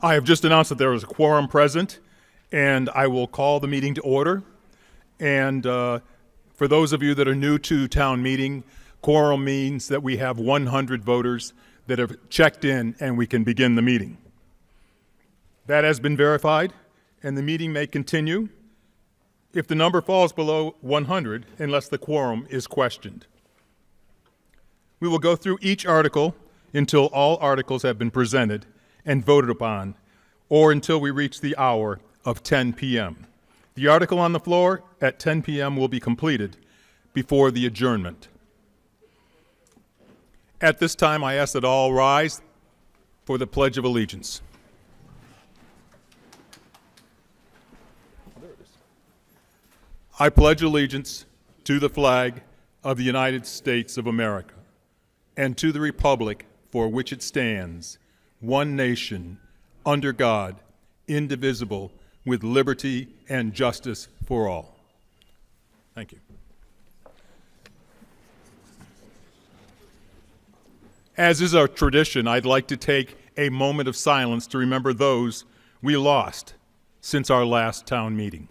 I have just announced that there is a quorum present, and I will call the meeting to order. And for those of you that are new to town meeting, quorum means that we have 100 voters that have checked in and we can begin the meeting. That has been verified, and the meeting may continue if the number falls below 100 unless the quorum is questioned. We will go through each article until all articles have been presented and voted upon, or until we reach the hour of 10 p.m. The article on the floor at 10 p.m. will be completed before the adjournment. At this time, I ask that all rise for the Pledge of Allegiance. I pledge allegiance to the flag of the United States of America and to the republic for which it stands, one nation, under God, indivisible, with liberty and justice for all. Thank you. As is our tradition, I'd like to take a moment of silence to remember those we lost since our last town meeting.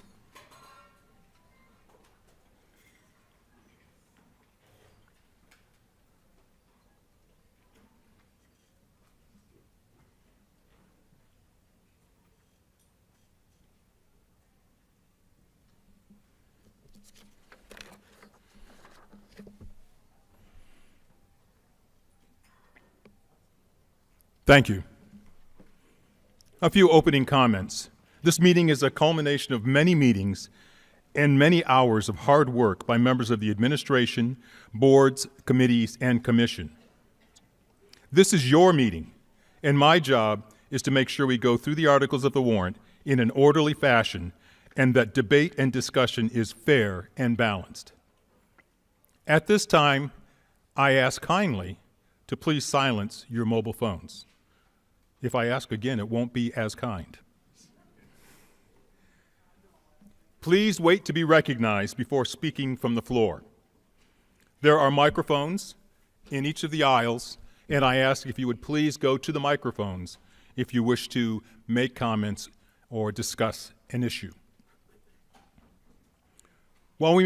Thank you. A few opening comments. This meeting is a culmination of many meetings and many hours of hard work by members of the administration, boards, committees, and commission. This is your meeting, and my job is to make sure we go through the articles of the warrant in an orderly fashion and that debate and discussion is fair and balanced. At this time, I ask kindly to please silence your mobile phones. If I ask again, it won't be as kind. Please wait to be recognized before speaking from the floor. There are microphones in each of the aisles, and I ask if you would please go to the microphones if you wish to make comments or discuss an issue. While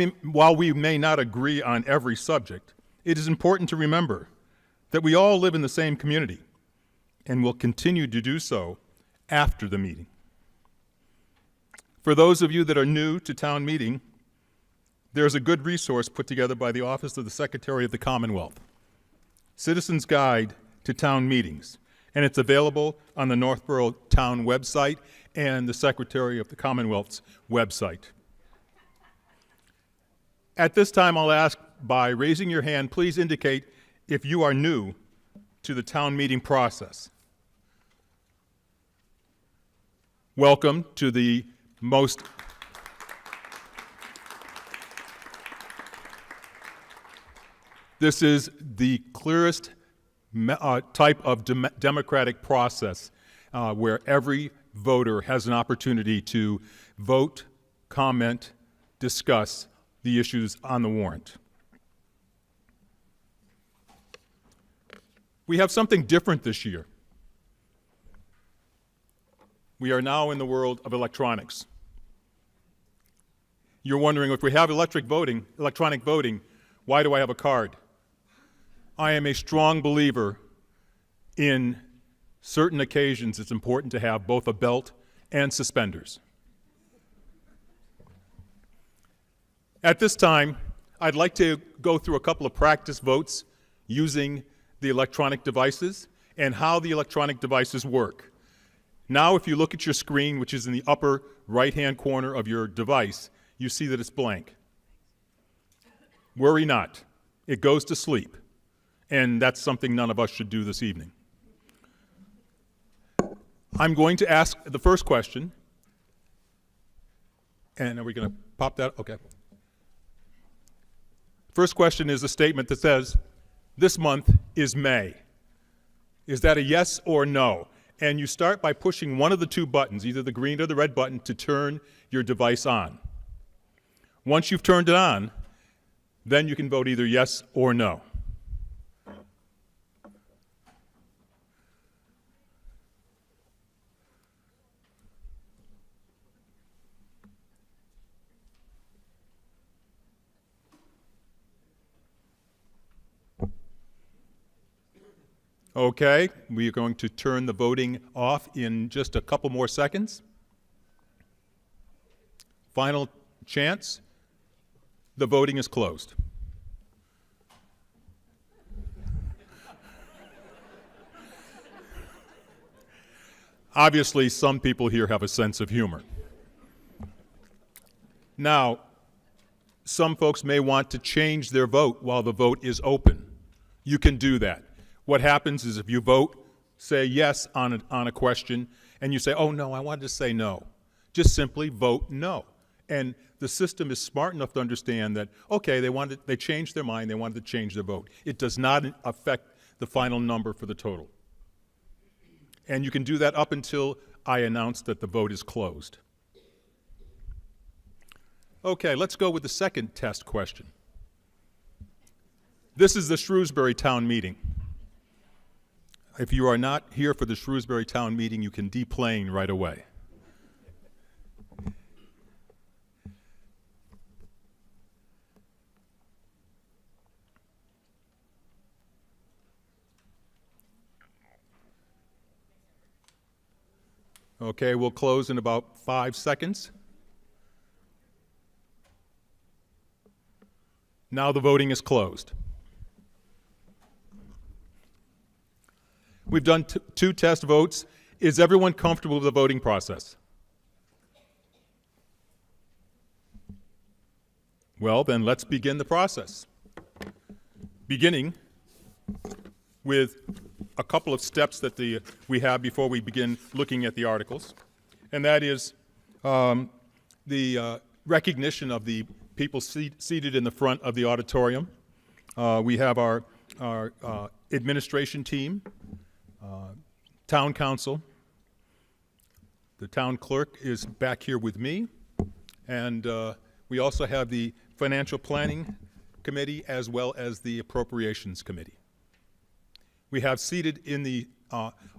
we may not agree on every subject, it is important to remember that we all live in the same community and will continue to do so after the meeting. For those of you that are new to town meeting, there's a good resource put together by the Office of the Secretary of the Commonwealth, Citizen's Guide to Town Meetings, and it's available on the Northborough Town website and the Secretary of the Commonwealth's website. At this time, I'll ask, by raising your hand, please indicate if you are new to the town meeting process. Welcome to the most This is the clearest type of democratic process where every voter has an opportunity to vote, comment, discuss the issues on the warrant. We have something different this year. We are now in the world of electronics. You're wondering, if we have electronic voting, why do I have a card? I am a strong believer in certain occasions it's important to have both a belt and suspenders. At this time, I'd like to go through a couple of practice votes using the electronic devices and how the electronic devices work. Now, if you look at your screen, which is in the upper right-hand corner of your device, you see that it's blank. Worry not. It goes to sleep, and that's something none of us should do this evening. I'm going to ask the first question, and are we going to pop that? Okay. First question is a statement that says, "This month is May." Is that a yes or no? And you start by pushing one of the two buttons, either the green or the red button, to turn your device on. Once you've turned it on, then you can vote either yes or no. Okay, we are going to turn the voting off in just a couple more seconds. Final chance. The voting is closed. Obviously, some people here have a sense of humor. Now, some folks may want to change their vote while the vote is open. You can do that. What happens is if you vote, say yes on a question, and you say, oh no, I wanted to say no, just simply vote no. And the system is smart enough to understand that, okay, they changed their mind, they wanted to change their vote. It does not affect the final number for the total. And you can do that up until I announce that the vote is closed. Okay, let's go with the second test question. This is the Shrewsbury Town Meeting. If you are not here for the Shrewsbury Town Meeting, you can deplane right away. Okay, we'll close in about 5 seconds. Now the voting is closed. We've done two test votes. Is everyone comfortable with the voting process? Well, then let's begin the process. Beginning with a couple of steps that we have before we begin looking at the articles, and that is the recognition of the people seated in the front of the auditorium. We have our administration team, town council. The town clerk is back here with me, and we also have the financial planning committee as well as the appropriations committee. We have seated in the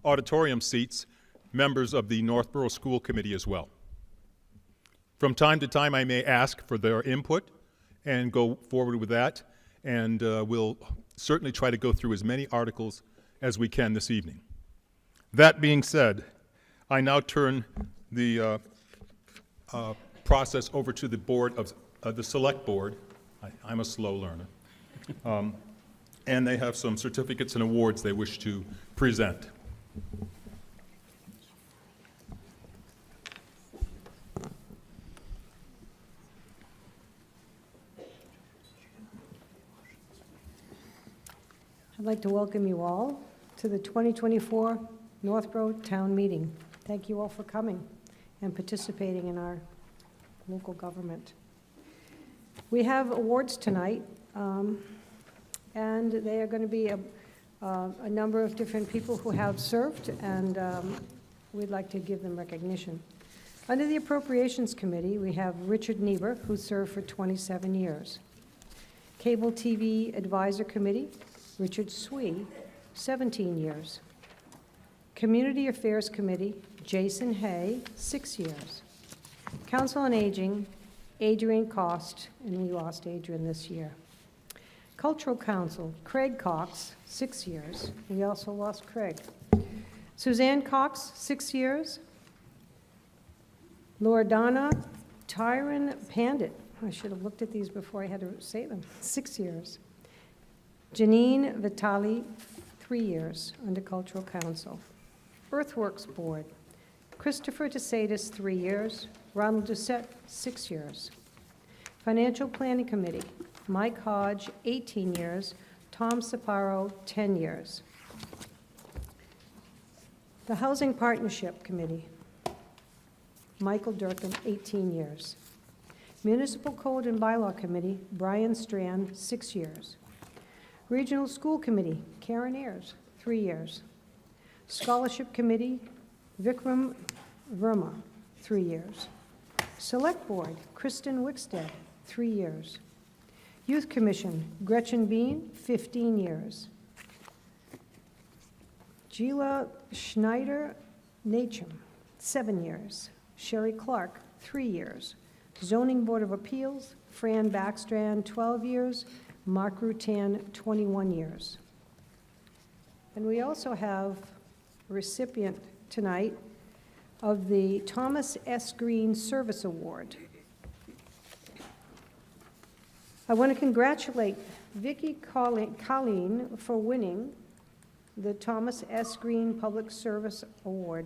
auditorium seats members of the Northborough School Committee as well. From time to time, I may ask for their input and go forward with that, and we'll certainly try to go through as many articles as we can this evening. That being said, I now turn the process over to the board of the select board. I'm a slow learner. And they have some certificates and awards they wish to present. I'd like to welcome you all to the 2024 Northborough Town Meeting. Thank you all for coming and participating in our local government. We have awards tonight, and they are going to be a number of different people who have served, and we'd like to give them recognition. Under the Appropriations Committee, we have Richard Niebuhr, who served for 27 years. Cable TV Advisor Committee, Richard Swee, 17 years. Community Affairs Committee, Jason Hay, 6 years. Council on Aging, Adrian Cost, and we lost Adrian this year. Cultural Council, Craig Cox, 6 years. We also lost Craig. Suzanne Cox, 6 years. Loredana Tyron Pandit, I should have looked at these before I had to say them, 6 years. Janine Vitali, 3 years, under Cultural Council. Earthworks Board, Christopher DeSatis, 3 years. Ronald Doucette, 6 years. Financial Planning Committee, Mike Hodge, 18 years. Tom Saparo, 10 years. The Housing Partnership Committee, Michael Durkin, 18 years. Municipal Code and Bylaw Committee, Brian Strand, 6 years. Regional School Committee, Karen Ayers, 3 years. Scholarship Committee, Vikram Verma, 3 years. Select Board, Kristen Wickstead, 3 years. Youth Commission, Gretchen Bean, 15 years. Gila Schneider Nachum, 7 years. Sherry Clark, 3 years. Zoning Board of Appeals, Fran Backstrand, 12 years. Mark Rutan, 21 years. And we also have a recipient tonight of the Thomas S. Green Service Award. I want to congratulate Vicki Colleen for winning the Thomas S. Green Public Service Award.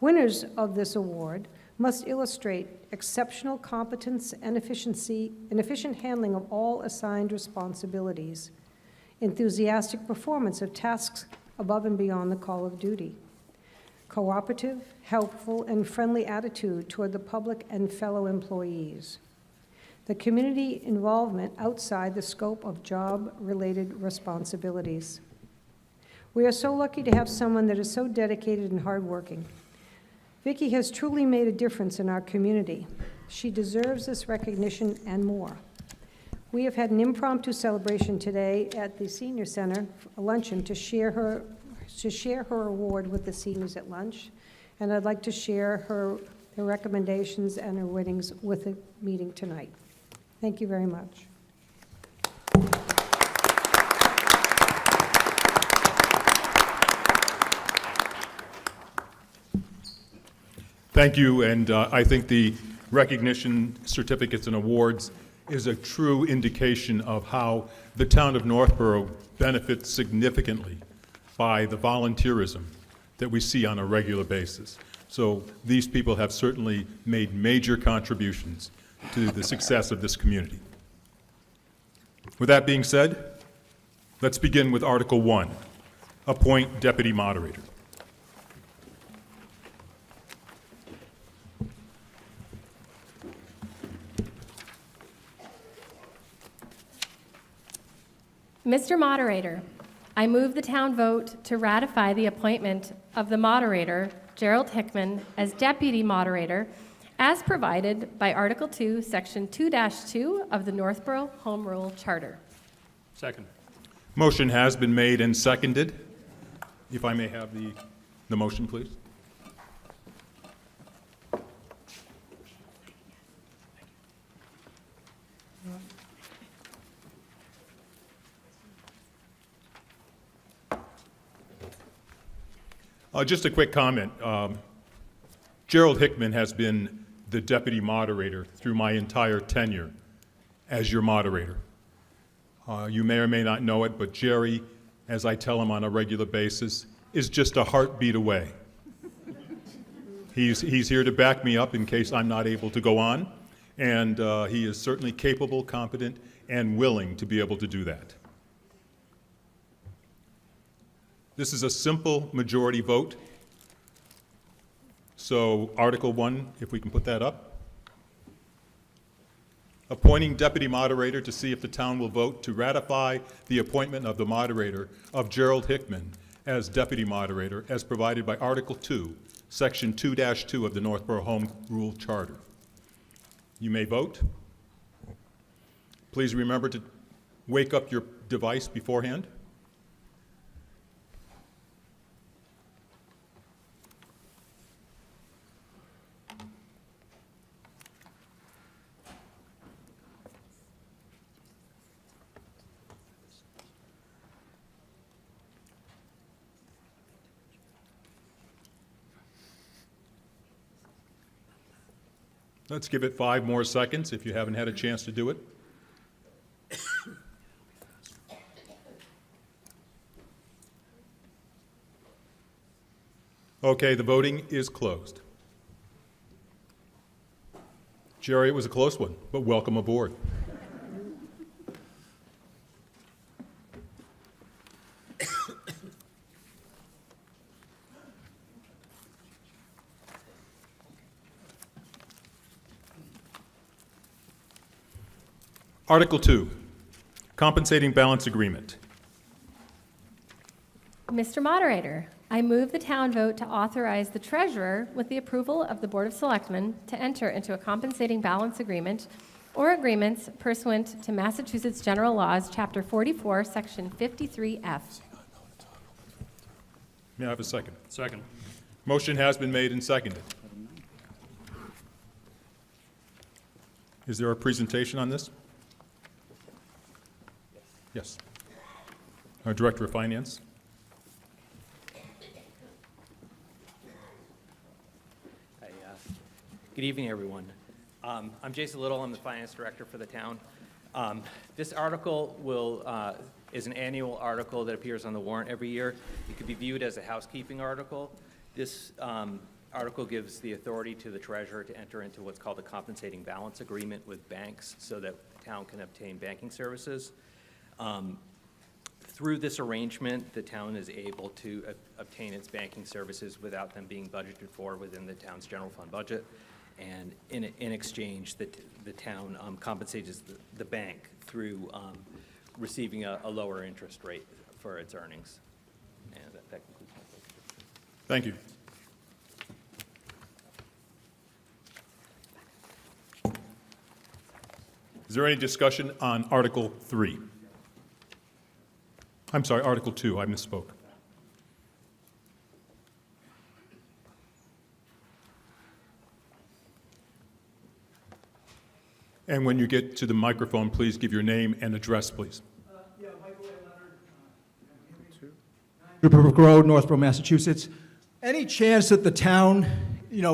Winners of this award must illustrate exceptional competence and efficiency and efficient handling of all assigned responsibilities, enthusiastic performance of tasks above and beyond the call of duty, cooperative, helpful, and friendly attitude toward the public and fellow employees, the community involvement outside the scope of job-related responsibilities. We are so lucky to have someone that is so dedicated and hardworking. Vicki has truly made a difference in our community. She deserves this recognition and more. We have had an impromptu celebration today at the Senior Center, a luncheon, to share her award with the seniors at lunch, and I'd like to share her recommendations and her winnings with the meeting tonight. Thank you very much. Thank you, and I think the recognition, certificates, and awards is a true indication of how the town of Northborough benefits significantly by the volunteerism that we see on a regular basis. So these people have certainly made major contributions to the success of this community. With that being said, let's begin with Article 1, appoint deputy moderator. Mr. Moderator, I move the town vote to ratify the appointment of the moderator, Gerald Hickman, as deputy moderator, as provided by Article 2, Section 2-2 of the Northborough Home Rule Charter. Second. Motion has been made and seconded. If I may have the motion, please. Just a quick comment. Gerald Hickman has been the deputy moderator through my entire tenure as your moderator. You may or may not know it, but Jerry, as I tell him on a regular basis, is just a heartbeat away. He's here to back me up in case I'm not able to go on, and he is certainly capable, competent, and willing to be able to do that. This is a simple majority vote. So Article 1, if we can put that up. Appointing deputy moderator to see if the town will vote to ratify the appointment of the moderator of Gerald Hickman as deputy moderator as provided by Article 2, Section 2-2 of the Northborough Home Rule Charter. You may vote. Please remember to wake up your device beforehand. Let's give it 5 more seconds if you haven't had a chance to do it. Okay, the voting is closed. Jerry, it was a close one, but welcome aboard. Article 2, compensating balance agreement. Mr. Moderator, I move the town vote to authorize the treasurer, with the approval of the Board of Selectmen, to enter into a compensating balance agreement or agreements pursuant to Massachusetts General Laws, Chapter 44, Section 53F. May I have a second? Second. Motion has been made and seconded. Is there a presentation on this? Yes. our Director of Finance. Hi, good evening, everyone. I'm Jason Little. I'm the Finance Director for the town. This article is an annual article that appears on the warrant every year. It could be viewed as a housekeeping article. This article gives the authority to the treasurer to enter into what's called a compensating balance agreement with banks so that the town can obtain banking services. Through this arrangement, the town is able to obtain its banking services without them being budgeted for within the town's general fund budget. And in exchange, the town compensates the bank through receiving a lower interest rate for its earnings. And that concludes my presentation. Thank you. Is there any discussion on Article 3? I'm sorry, Article 2, I misspoke. And when you get to the microphone, please give your name and address, please. Riverbrook Road, Northborough, Massachusetts. Any chance that the town,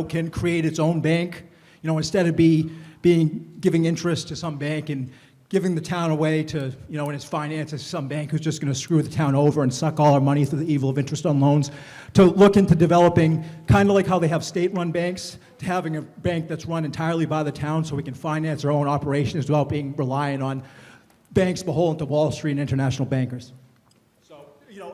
can create its own bank? Instead of giving interest to some bank and giving the town away to, in its finances, some bank who's just going to screw the town over and suck all our money through the evil of interest on loans, to look into developing, kind of like how they have state-run banks, to having a bank that's run entirely by the town so we can finance our own operations without being reliant on banks beholden to Wall Street and international bankers.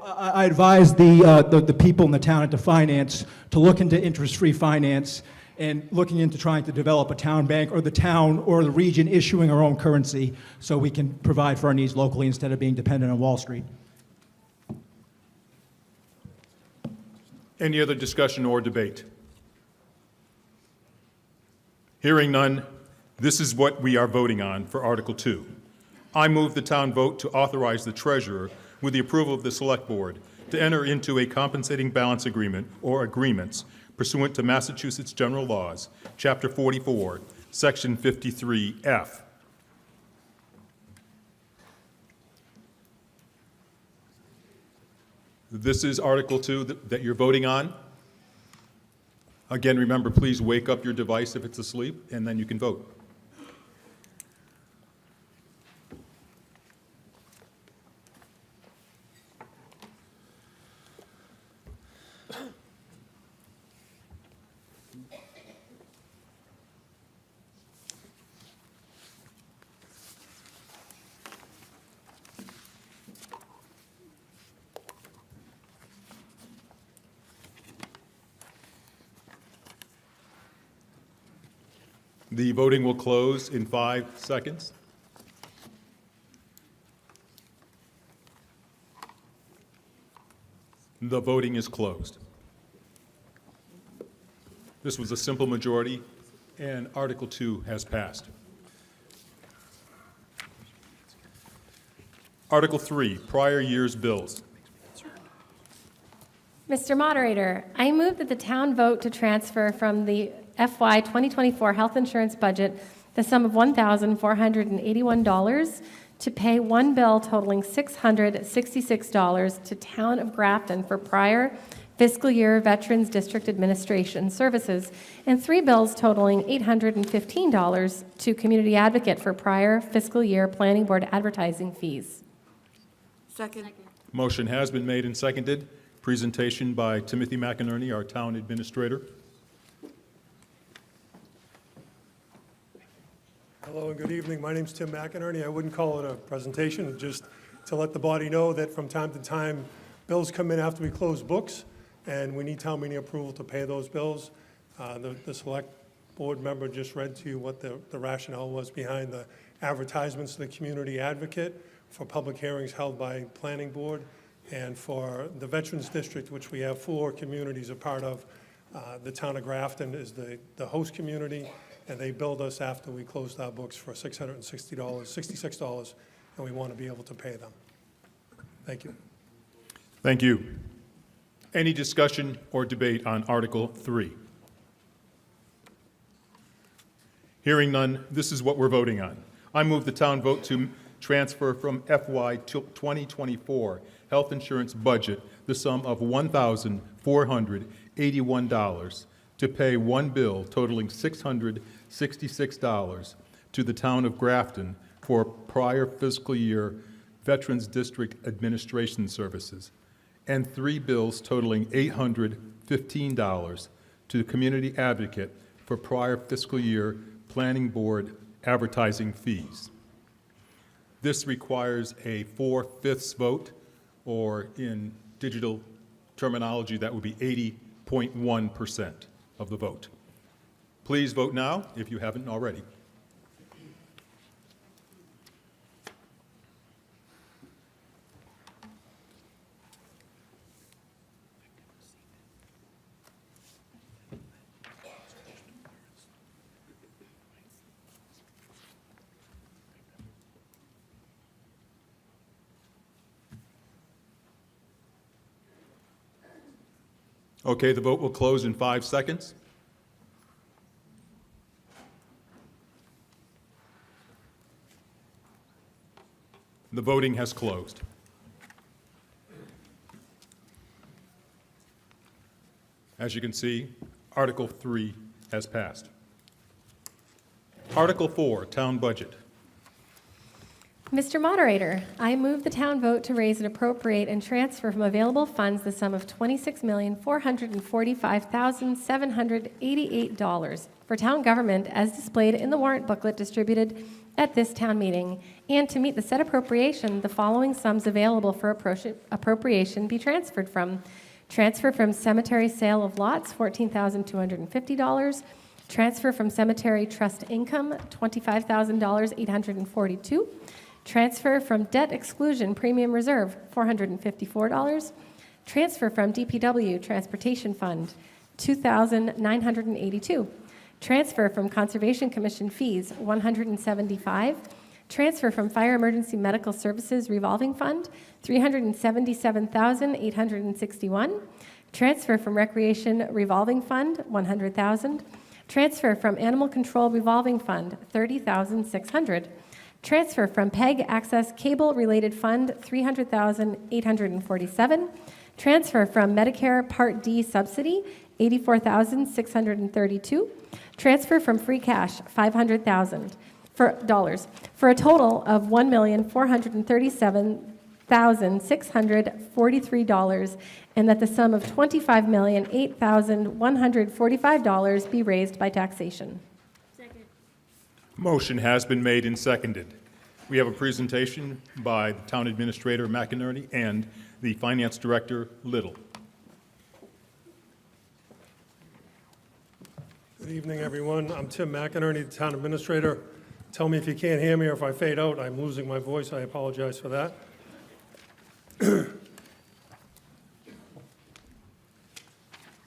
I advise the people in the town and to finance to look into interest-free finance and looking into trying to develop a town bank, or the town or the region issuing our own currency so we can provide for our needs locally instead of being dependent on Wall Street. Any other discussion or debate? Hearing none, this is what we are voting on for Article 2. I move the town vote to authorize the treasurer, with the approval of the Select Board, to enter into a compensating balance agreement or agreements pursuant to Massachusetts General Laws, Chapter 44, Section 53F. This is Article 2 that you're voting on. Again, remember, please wake up your device if it's asleep, and then you can vote. The voting will close in 5 seconds. The voting is closed. This was a simple majority, and Article 2 has passed. Article 3, prior year's bills. Mr. Moderator, I move that the town vote to transfer from the FY 2024 health insurance budget the sum of $1,481 to pay one bill totaling $666 to Town of Grafton for prior fiscal year Veterans District Administration services, and 3 bills totaling $815 to Community Advocate for prior fiscal year Planning Board advertising fees. Second. Motion has been made and seconded. Presentation by Timothy McInerney, our Town Administrator. Hello and good evening. My name's Tim McInerney. I wouldn't call it a presentation, just to let the body know that from time to time, bills come in after we close books, and we need town meeting approval to pay those bills. The select board member just read to you what the rationale was behind the advertisements to the community advocate for public hearings held by planning board, and for the Veterans District, which we have 4 communities a part of. The town of Grafton is the host community, and they billed us after we closed our books for $66, and we want to be able to pay them. Thank you. Thank you. Any discussion or debate on Article 3? Hearing none, this is what we're voting on. I move the town vote to transfer from FY 2024 health insurance budget the sum of $1,481 to pay one bill totaling $666 to the town of Grafton for prior fiscal year Veterans District Administration Services, and three bills totaling $815 to the Community Advocate for prior fiscal year Planning Board advertising fees. This requires a 4/5 vote, or in digital terminology, that would be 80.1% of the vote. Please vote now if you haven't already. Okay, the vote will close in 5 seconds. The voting has closed. As you can see, Article 3 has passed. Article 4, Town Budget. Mr. Moderator, I move the town vote to raise and appropriate and transfer from available funds the sum of $26,445,788 for town government as displayed in the warrant booklet distributed at this town meeting, and to meet the said appropriation, the following sums available for appropriation be transferred from: transfer from cemetery sale of lots, $14,250, transfer from cemetery trust income, $25,842, transfer from debt exclusion premium reserve, $454, transfer from DPW transportation fund, $2,982, transfer from conservation commission fees, $175, transfer from fire emergency medical services revolving fund, $377,861, transfer from recreation revolving fund, $100,000, transfer from animal control revolving fund, $30,600, transfer from PEG Access Cable Related Fund, $300,847. Transfer from Medicare Part D Subsidy, $84,632. Transfer from Free Cash, $500,000 for a total of $1,437,643, and that the sum of $25,008,145 be raised by taxation. Motion has been made and seconded. We have a presentation by the Town Administrator McInerney and the Finance Director Little. Good evening, everyone. I'm Tim McInerney, the Town Administrator. Tell me if you can't hear me or if I fade out. I'm losing my voice. I apologize for that.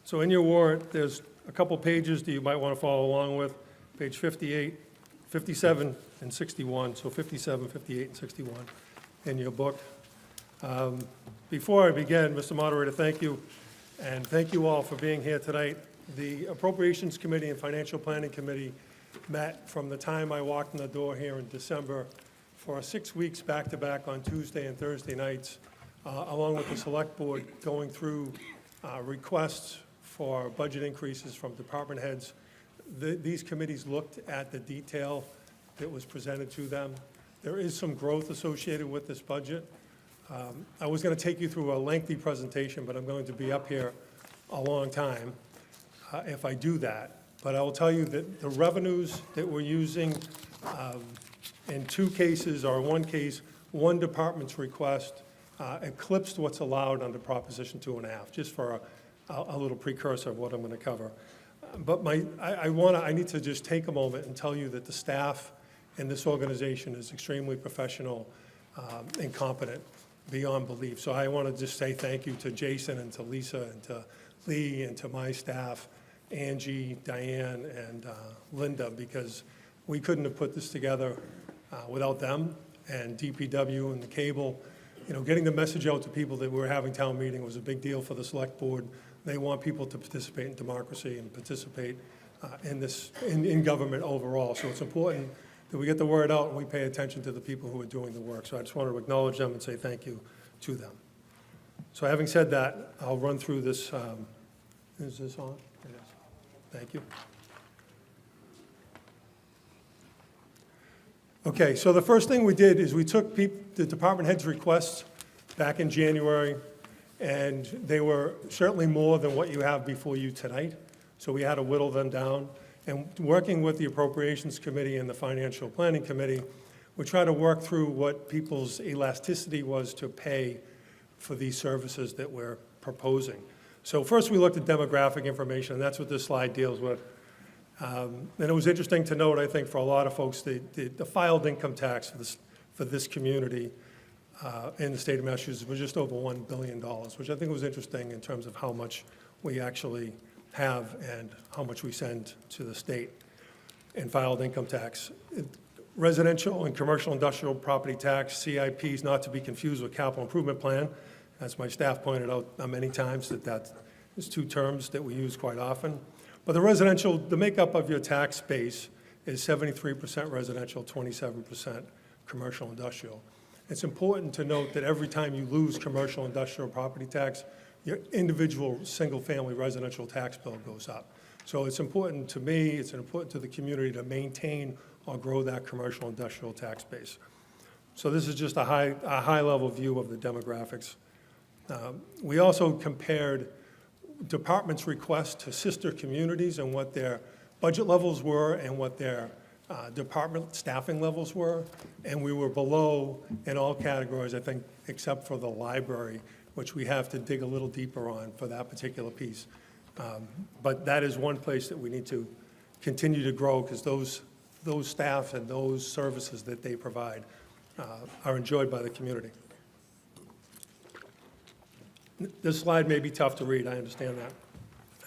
So in your warrant, there's a couple pages that you might want to follow along with. Page 58, 57, and 61. So 57, 58, and 61 in your book. Before I begin, Mr. Moderator, thank you. And thank you all for being here tonight. The Appropriations Committee and Financial Planning Committee met from the time I walked in the door here in December for 6 weeks back-to-back on Tuesday and Thursday nights, along with the Select Board, going through requests for budget increases from department heads. These committees looked at the detail that was presented to them. There is some growth associated with this budget. I was going to take you through a lengthy presentation, but I'm going to be up here a long time if I do that. But I will tell you that the revenues that we're using in two cases, or in one case, one department's request eclipsed what's allowed under Proposition 2.5, just for a little precursor of what I'm going to cover. But I need to just take a moment and tell you that the staff in this organization is extremely professional and competent beyond belief. So I want to just say thank you to Jason and to Lisa and to Lee and to my staff, Angie, Diane, and Linda, because we couldn't have put this together without them, and DPW and the cable. You know, getting the message out to people that we're having town meeting was a big deal for the Select Board. They want people to participate in democracy and participate in government overall. So it's important that we get the word out and we pay attention to the people who are doing the work. So I just wanted to acknowledge them and say thank you to them. So having said that, I'll run through this. Is this on? It is. Thank you. Okay, so the first thing we did is we took the department heads' requests back in January, and they were certainly more than what you have before you tonight. So we had to whittle them down. And working with the Appropriations Committee and the Financial Planning Committee, we try to work through what people's elasticity was to pay for these services that we're proposing. So first we looked at demographic information, and that's what this slide deals with. And it was interesting to note, I think, for a lot of folks, the filed income tax for this community in the state of Massachusetts was just over $1 billion, which I think was interesting in terms of how much we actually have and how much we send to the state in filed income tax. Residential and commercial industrial property tax, CIPs, not to be confused with capital improvement plan. As my staff pointed out many times, that is two terms that we use quite often. But the residential, the makeup of your tax base is 73% residential, 27% commercial industrial. It's important to note that every time you lose commercial industrial property tax, your individual single-family residential tax bill goes up. So it's important to me, it's important to the community to maintain or grow that commercial industrial tax base. So this is just a high-level view of the demographics. We also compared departments' requests to sister communities and what their budget levels were and what their department staffing levels were, and we were below in all categories, I think, except for the library, which we have to dig a little deeper on for that particular piece. But that is one place that we need to continue to grow, because those staff and those services that they provide are enjoyed by the community. This slide may be tough to read, I understand that.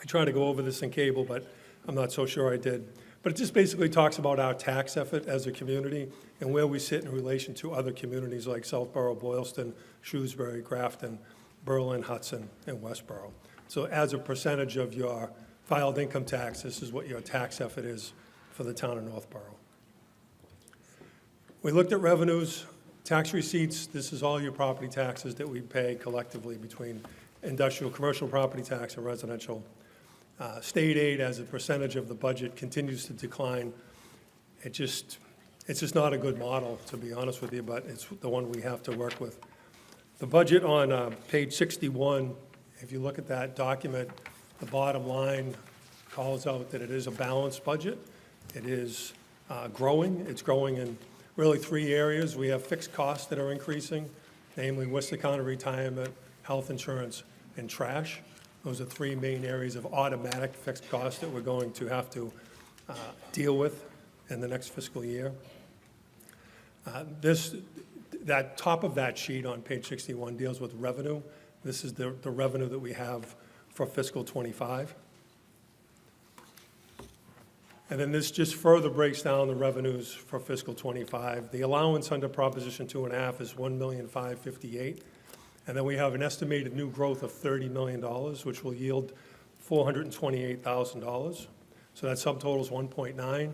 I tried to go over this in cable, but I'm not so sure I did. But it just basically talks about our tax effort as a community and where we sit in relation to other communities like Southborough, Boylston, Shrewsbury, Grafton, Berlin, Hudson, and Westborough. So as a percentage of your filed income tax, this is what your tax effort is for the town of Northborough. We looked at revenues, tax receipts. This is all your property taxes that we pay collectively between industrial, commercial property tax and residential. State aid as a percentage of the budget continues to decline. It's just not a good model, to be honest with you, but it's the one we have to work with. The budget on page 61, if you look at that document, the bottom line calls out that it is a balanced budget. It is growing. It's growing in really three areas. We have fixed costs that are increasing, namely Worcester County retirement, health insurance, and trash. Those are three main areas of automatic fixed costs that we're going to have to deal with in the next fiscal year. That top of that sheet on page 61 deals with revenue. This is the revenue that we have for fiscal '25. And then this just further breaks down the revenues for fiscal '25. The allowance under Proposition 2.5 is $1,558,000. And then we have an estimated new growth of $30 million, which will yield $428,000. So that subtotal is 1.9.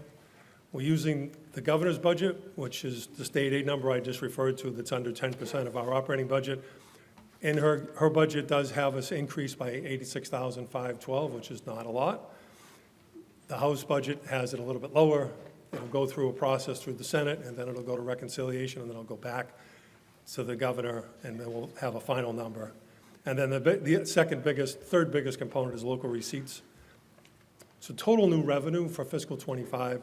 We're using the governor's budget, which is the state aid number I just referred to, that's under 10% of our operating budget. And her budget does have us increased by $86,512, which is not a lot. The House budget has it a little bit lower. It'll go through a process through the Senate, and then it'll go to reconciliation, and then it'll go back to the governor, and then we'll have a final number. And then the third biggest component is local receipts. So total new revenue for fiscal '25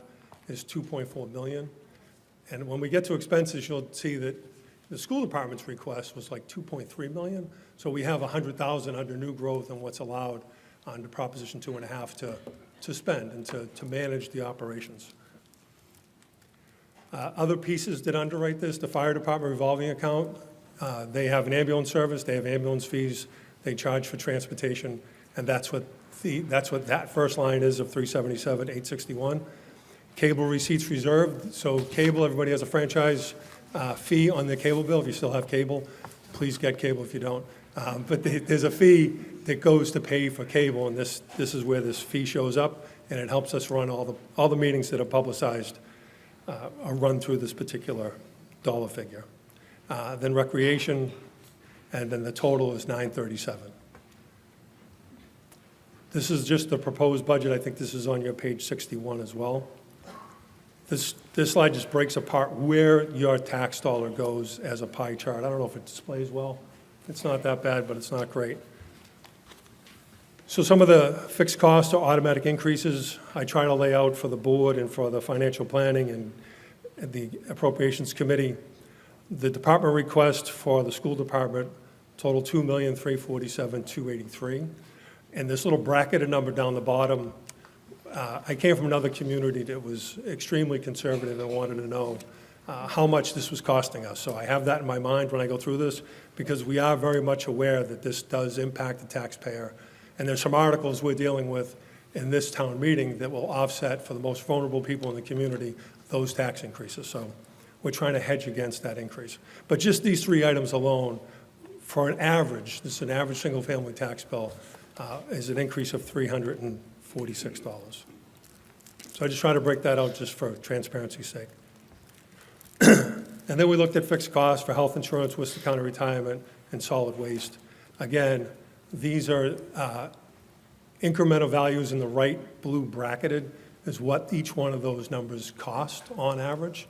is $2.4 million. And when we get to expenses, you'll see that the school department's request was like $2.3 million. So we have $100,000 under new growth and what's allowed under Proposition 2.5 to spend and to manage the operations. Other pieces that underwrite this, the fire department revolving account, they have an ambulance service, they have ambulance fees, they charge for transportation, and that's what that first line is of $377,861. Cable receipts reserved, so cable, everybody has a franchise fee on their cable bill. If you still have cable, please get cable if you don't. But there's a fee that goes to pay for cable, and this is where this fee shows up, and it helps us run all the meetings that are publicized a run through this particular dollar figure. Then recreation, and then the total is 937. This is just the proposed budget. I think this is on your page 61 as well. This slide just breaks apart where your tax dollar goes as a pie chart. I don't know if it displays well. It's not that bad, but it's not great. So some of the fixed costs or automatic increases I try to lay out for the board and for the financial planning and the appropriations committee. The department request for the school department total $2,347,283. And this little bracketed number down the bottom, I came from another community that was extremely conservative and wanted to know how much this was costing us. So I have that in my mind when I go through this, because we are very much aware that this does impact the taxpayer. And there's some articles we're dealing with in this town meeting that will offset, for the most vulnerable people in the community, those tax increases. So we're trying to hedge against that increase. But just these three items alone, for an average, this is an average single-family tax bill, is an increase of $346. So I just try to break that out just for transparency's sake. And then we looked at fixed costs for health insurance, Worcester County retirement, and solid waste. Again, these are incremental values in the right blue bracketed is what each one of those numbers cost on average.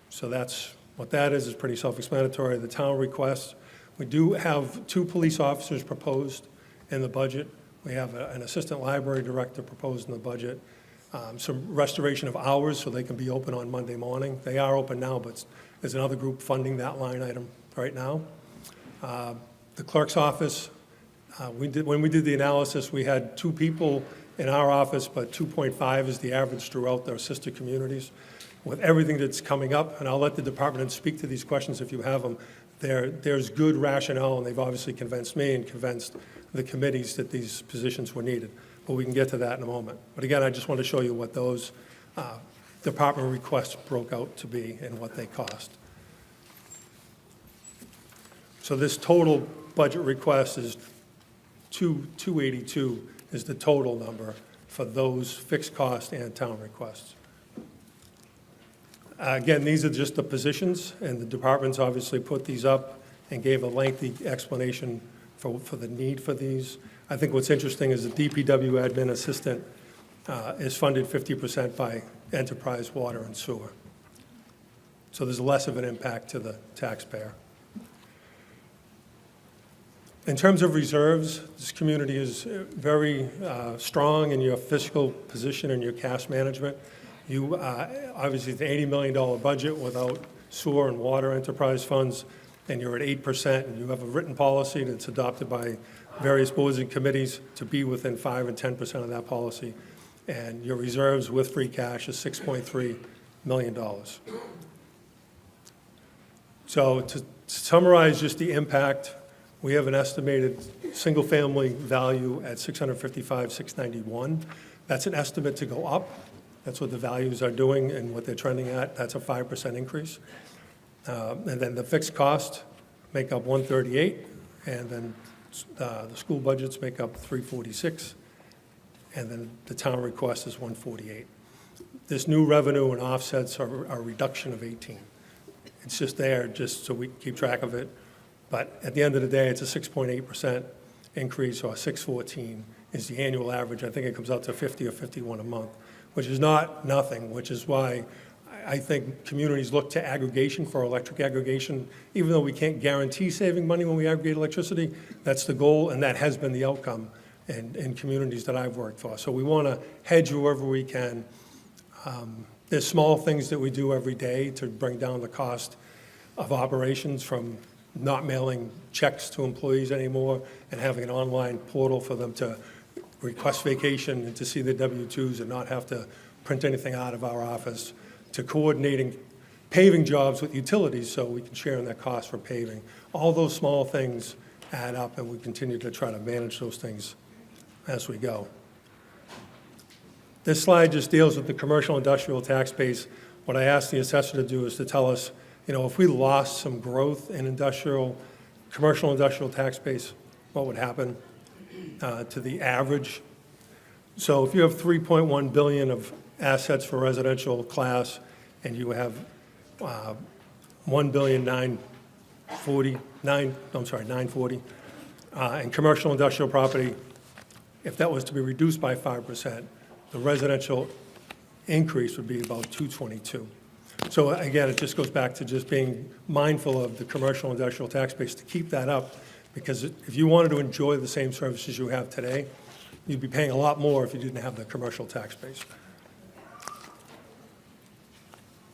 So that's what that is pretty self-explanatory. The town requests, we do have 2 police officers proposed in the budget. We have an assistant library director proposed in the budget. Some restoration of hours so they can be open on Monday morning. They are open now, but there's another group funding that line item right now. The clerk's office, when we did the analysis, we had 2 people in our office, but 2.5 is the average throughout their sister communities. With everything that's coming up, and I'll let the department heads speak to these questions if you have them, there's good rationale, and they've obviously convinced me and convinced the committees that these positions were needed. But we can get to that in a moment. But again, I just want to show you what those department requests broke out to be and what they cost. So this total budget request is 282 is the total number for those fixed cost and town requests. Again, these are just the positions, and the departments obviously put these up and gave a lengthy explanation for the need for these. I think what's interesting is the DPW admin assistant is funded 50% by enterprise water and sewer. So there's less of an impact to the taxpayer. In terms of reserves, this community is very strong in your fiscal position and your cash management. You, obviously, the $80 million budget without sewer and water enterprise funds, and you're at 8%, and you have a written policy that's adopted by various boards and committees to be within 5 and 10% of that policy. And your reserves with free cash is $6.3 million. So to summarize just the impact, we have an estimated single-family value at $655,691. That's an estimate to go up. That's what the values are doing and what they're trending at. That's a 5% increase. And then the fixed costs make up 138, and then the school budgets make up 346, and then the town request is 148. This new revenue and offsets are a reduction of 18. It's just there just so we can keep track of it. But at the end of the day, it's a 6.8% increase, or 614 is the annual average. I think it comes out to 50 or 51 a month, which is not nothing, which is why I think communities look to aggregation for electric aggregation. Even though we can't guarantee saving money when we aggregate electricity, that's the goal, and that has been the outcome in communities that I've worked for. So we want to hedge wherever we can. There's small things that we do every day to bring down the cost of operations, from not mailing checks to employees anymore and having an online portal for them to request vacation and to see the W-2s and not have to print anything out of our office, to coordinating paving jobs with utilities so we can share in that cost for paving. All those small things add up, and we continue to try to manage those things as we go. This slide just deals with the commercial industrial tax base. What I asked the assessor to do is to tell us, if we lost some growth in commercial industrial tax base, what would happen to the average? So if you have $3.1 billion of assets for residential class, and you have 940, and commercial industrial property, if that was to be reduced by 5%, the residential increase would be about 222. So again, it just goes back to just being mindful of the commercial industrial tax base to keep that up, because if you wanted to enjoy the same services you have today, you'd be paying a lot more if you didn't have the commercial tax base.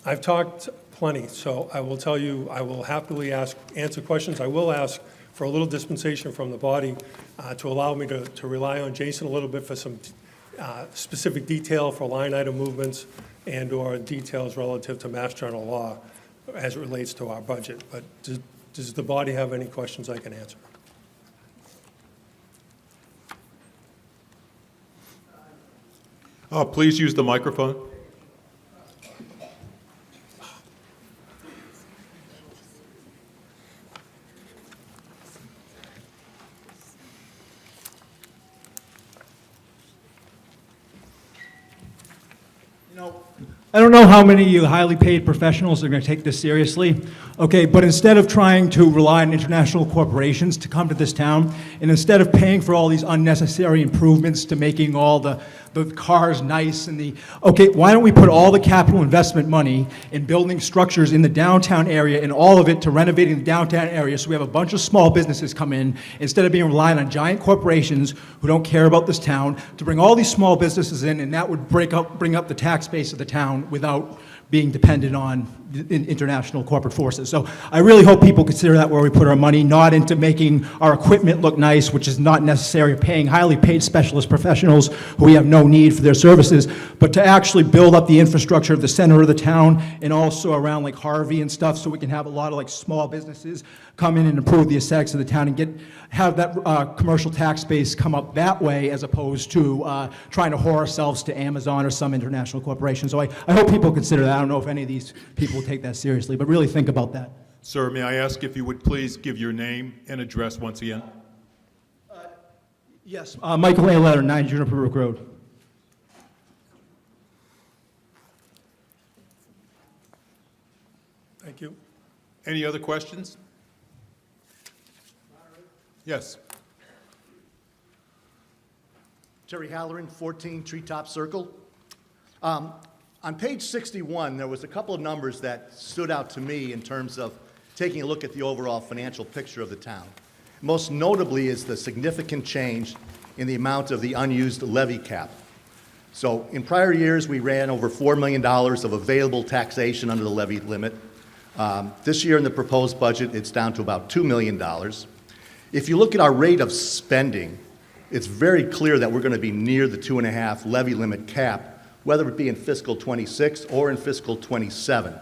I've talked plenty, so I will tell you, I will happily answer questions. I will ask for a little dispensation from the body to allow me to rely on Jason a little bit for some specific detail for line item movements and/or details relative to Mass General law as it relates to our budget. But does the body have any questions I can answer? Please use the microphone. I don't know how many of you highly paid professionals are going to take this seriously, okay, but instead of trying to rely on international corporations to come to this town, and instead of paying for all these unnecessary improvements to making all the cars nice and okay, why don't we put all the capital investment money in building structures in the downtown area and all of it to renovating the downtown area so we have a bunch of small businesses come in instead of being reliant on giant corporations who don't care about this town, to bring all these small businesses in, and that would bring up the tax base of the town without being dependent on international corporate forces. So I really hope people consider that where we put our money, not into making our equipment look nice, which is not necessary, paying highly paid specialist professionals who we have no need for their services, but to actually build up the infrastructure of the center of the town and also around like Harvey and stuff, so we can have a lot of like small businesses come in and improve the aesthetics of the town and have that commercial tax base come up that way, as opposed to trying to whore ourselves to Amazon or some international corporation. So I hope people consider that. I don't know if any of these people will take that seriously, but really think about that. Sir, may I ask if you would please give your name and address once again? Yes. Michael A. Letter, 9 Juniper Brook Road. Thank you. Any other questions? Yes. Terry Halloran, 14 Treetop Circle. On page 61, there was a couple of numbers that stood out to me in terms of taking a look at the overall financial picture of the town. Most notably is the significant change in the amount of the unused levy cap. So in prior years, we ran over $4 million of available taxation under the levy limit. This year in the proposed budget, it's down to about $2 million. If you look at our rate of spending, it's very clear that we're going to be near the 2.5 levy limit cap, whether it be in fiscal 26 or in fiscal 27.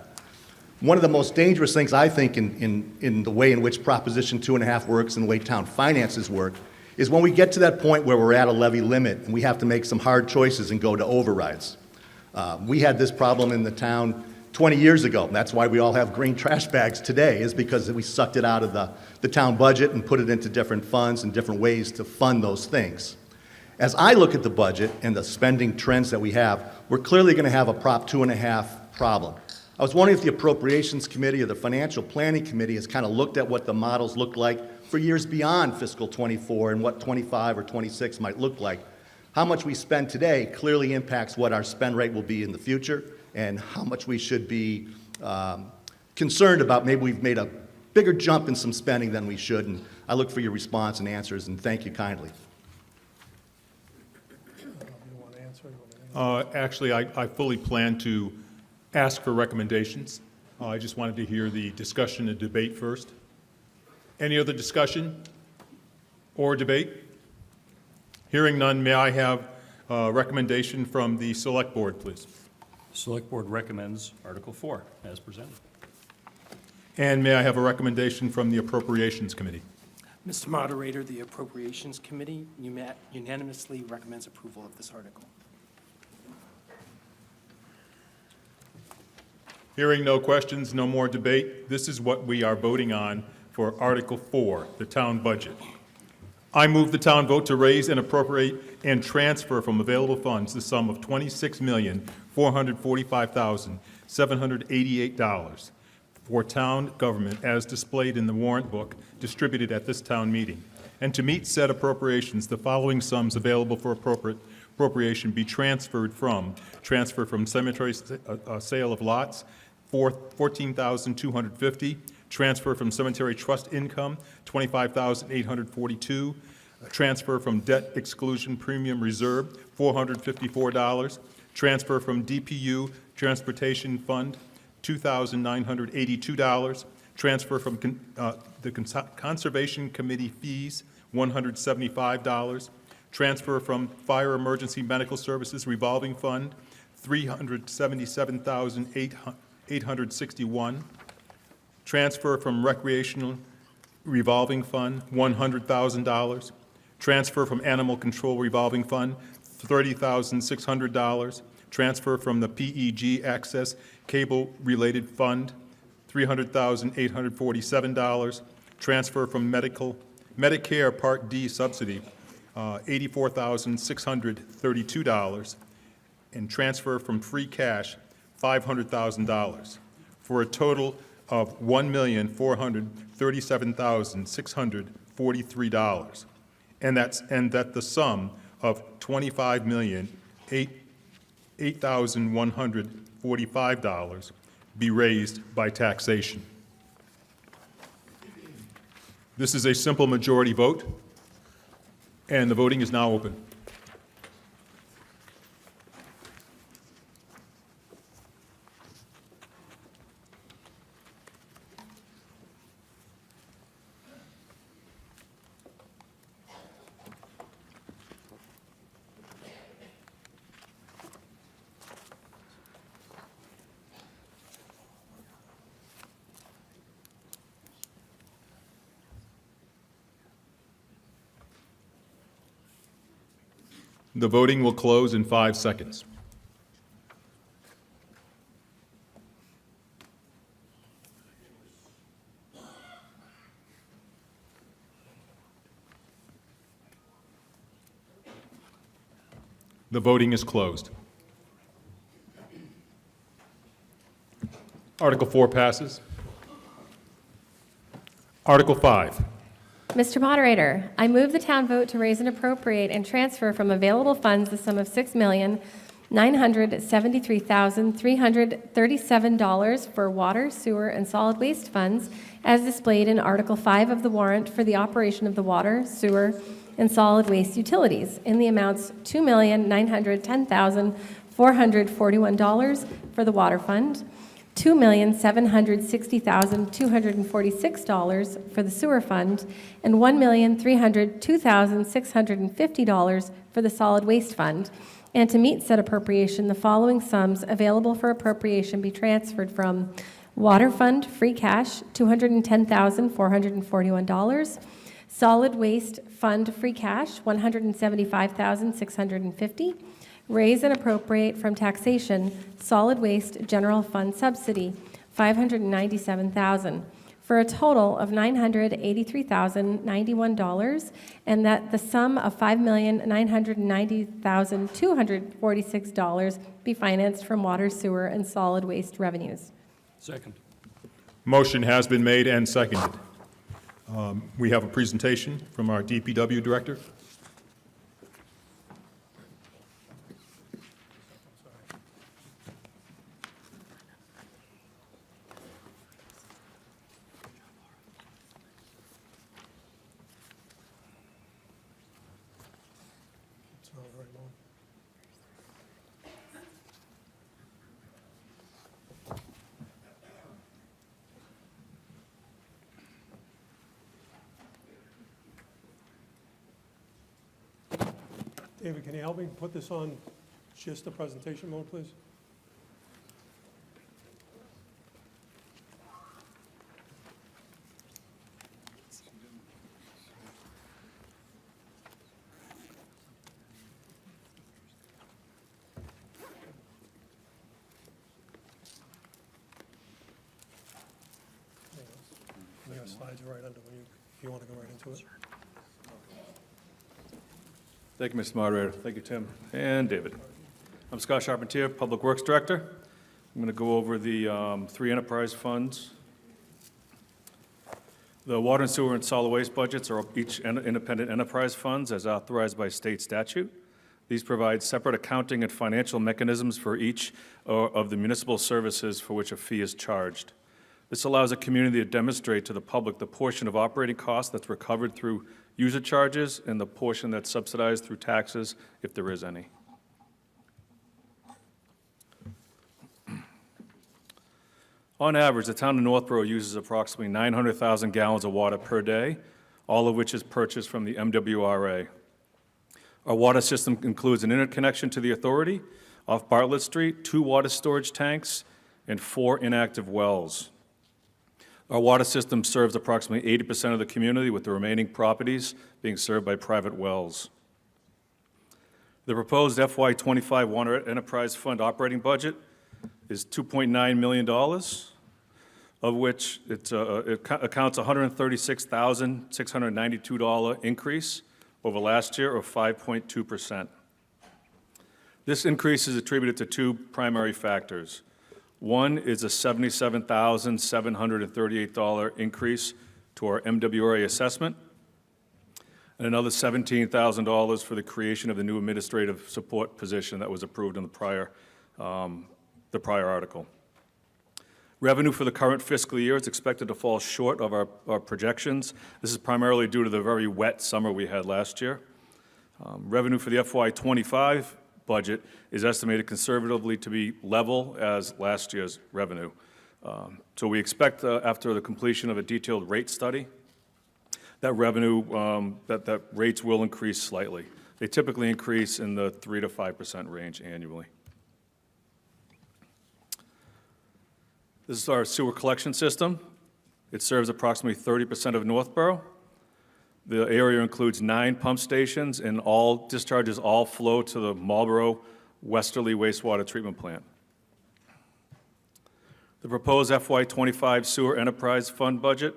One of the most dangerous things, I think, in the way in which Proposition 2.5 works and the way town finances work is when we get to that point where we're at a levy limit and we have to make some hard choices and go to overrides. We had this problem in the town 20 years ago. That's why we all have green trash bags today, is because we sucked it out of the town budget and put it into different funds and different ways to fund those things. As I look at the budget and the spending trends that we have, we're clearly going to have a Prop 2.5 problem. I was wondering if the Appropriations Committee or the Financial Planning Committee has kind of looked at what the models look like for years beyond fiscal 24 and what 25 or 26 might look like. How much we spend today clearly impacts what our spend rate will be in the future, and how much we should be concerned about. Maybe we've made a bigger jump in some spending than we should, and I look for your response and answers, and thank you kindly. Actually, I fully plan to ask for recommendations. I just wanted to hear the discussion and debate first. Any other discussion or debate? Hearing none, may I have a recommendation from the Select Board, please? Select Board recommends Article 4 as presented. And may I have a recommendation from the Appropriations Committee? Mr. Moderator, the Appropriations Committee unanimously recommends approval of this article. Hearing no questions, no more debate, this is what we are voting on for Article 4, the town budget. I move the town vote to raise and appropriate and transfer from available funds the sum of $26,445,000 $788 for town government as displayed in the warrant book distributed at this town meeting. And to meet said appropriations, the following sums available for appropriation be transfer from cemetery sale of lots, $14,250, transfer from cemetery trust income, $25,842, transfer from debt exclusion premium reserve, $454, transfer from DPU transportation fund, $2,982, transfer from the conservation committee fees, $175, transfer from fire emergency medical services revolving fund, $377,861, transfer from recreational revolving fund, $100,000, transfer from animal control revolving fund, $30,600, transfer from the PEG access cable-related fund, $300,847, transfer from Medicare Part D subsidy, $84,632, and transfer from free cash, $500,000, for a total of $1,437,643, and that the sum of $25,008,145 be raised by taxation. This is a simple majority vote, and the voting is now open. The voting will close in 5 seconds. The voting is closed. Article 4 passes. Article 5. Mr. Moderator, I move the town vote to raise and appropriate and transfer from available funds the sum of $6,973,337 for water, sewer, and solid waste funds as displayed in Article 5 of the warrant for the operation of the water, sewer, and solid waste utilities in the amounts $2,910,441 for the water fund, $2,760,246 for the sewer fund, and $1,302,650 for the solid waste fund. And to meet said appropriation, the following sums available for appropriation be transferred from water fund free cash, $210,441, solid waste fund free cash, $175,650, raise and appropriate from taxation, solid waste general fund subsidy, $597,000, for a total of $983,091, and that the sum of $5,990,246 be financed from water, sewer, and solid waste revenues. Second. Motion has been made and seconded. We have a presentation from our DPW director. It's not very long. David, can you help me put this on just the presentation mode, please? We got slides right under when if you want to go right into it. Thank you, Mr. Moderator. Thank you, Tim and David. I'm Scott Charpentier, Public Works Director. I'm going to go over the three enterprise funds. The water and sewer and solid waste budgets are each independent enterprise funds as authorized by state statute. These provide separate accounting and financial mechanisms for each of the municipal services for which a fee is charged. This allows a community to demonstrate to the public the portion of operating costs that's recovered through user charges and the portion that's subsidized through taxes, if there is any. On average, the town of Northborough uses approximately 900,000 gallons of water per day, all of which is purchased from the MWRA. Our water system includes an interconnection to the authority off Bartlett Street, 2 water storage tanks, and 4 inactive wells. Our water system serves approximately 80% of the community, with the remaining properties being served by private wells. The proposed FY25 Water Enterprise Fund operating budget is $2.9 million, of which it accounts $136,692 increase over last year, or 5.2%. This increase is attributed to 2 primary factors. One is a $77,738 increase to our MWRA assessment, and another $17,000 for the creation of the new administrative support position that was approved in the prior article. Revenue for the current fiscal year is expected to fall short of our projections. This is primarily due to the very wet summer we had last year. Revenue for the FY25 budget is estimated conservatively to be level as last year's revenue. So we expect, after the completion of a detailed rate study, that revenue, that rates will increase slightly. They typically increase in the 3 to 5% range annually. This is our sewer collection system. It serves approximately 30% of Northborough. The area includes 9 pump stations, and all discharges all flow to the Marlborough Westerly Wastewater Treatment Plant. The proposed FY25 Sewer Enterprise Fund budget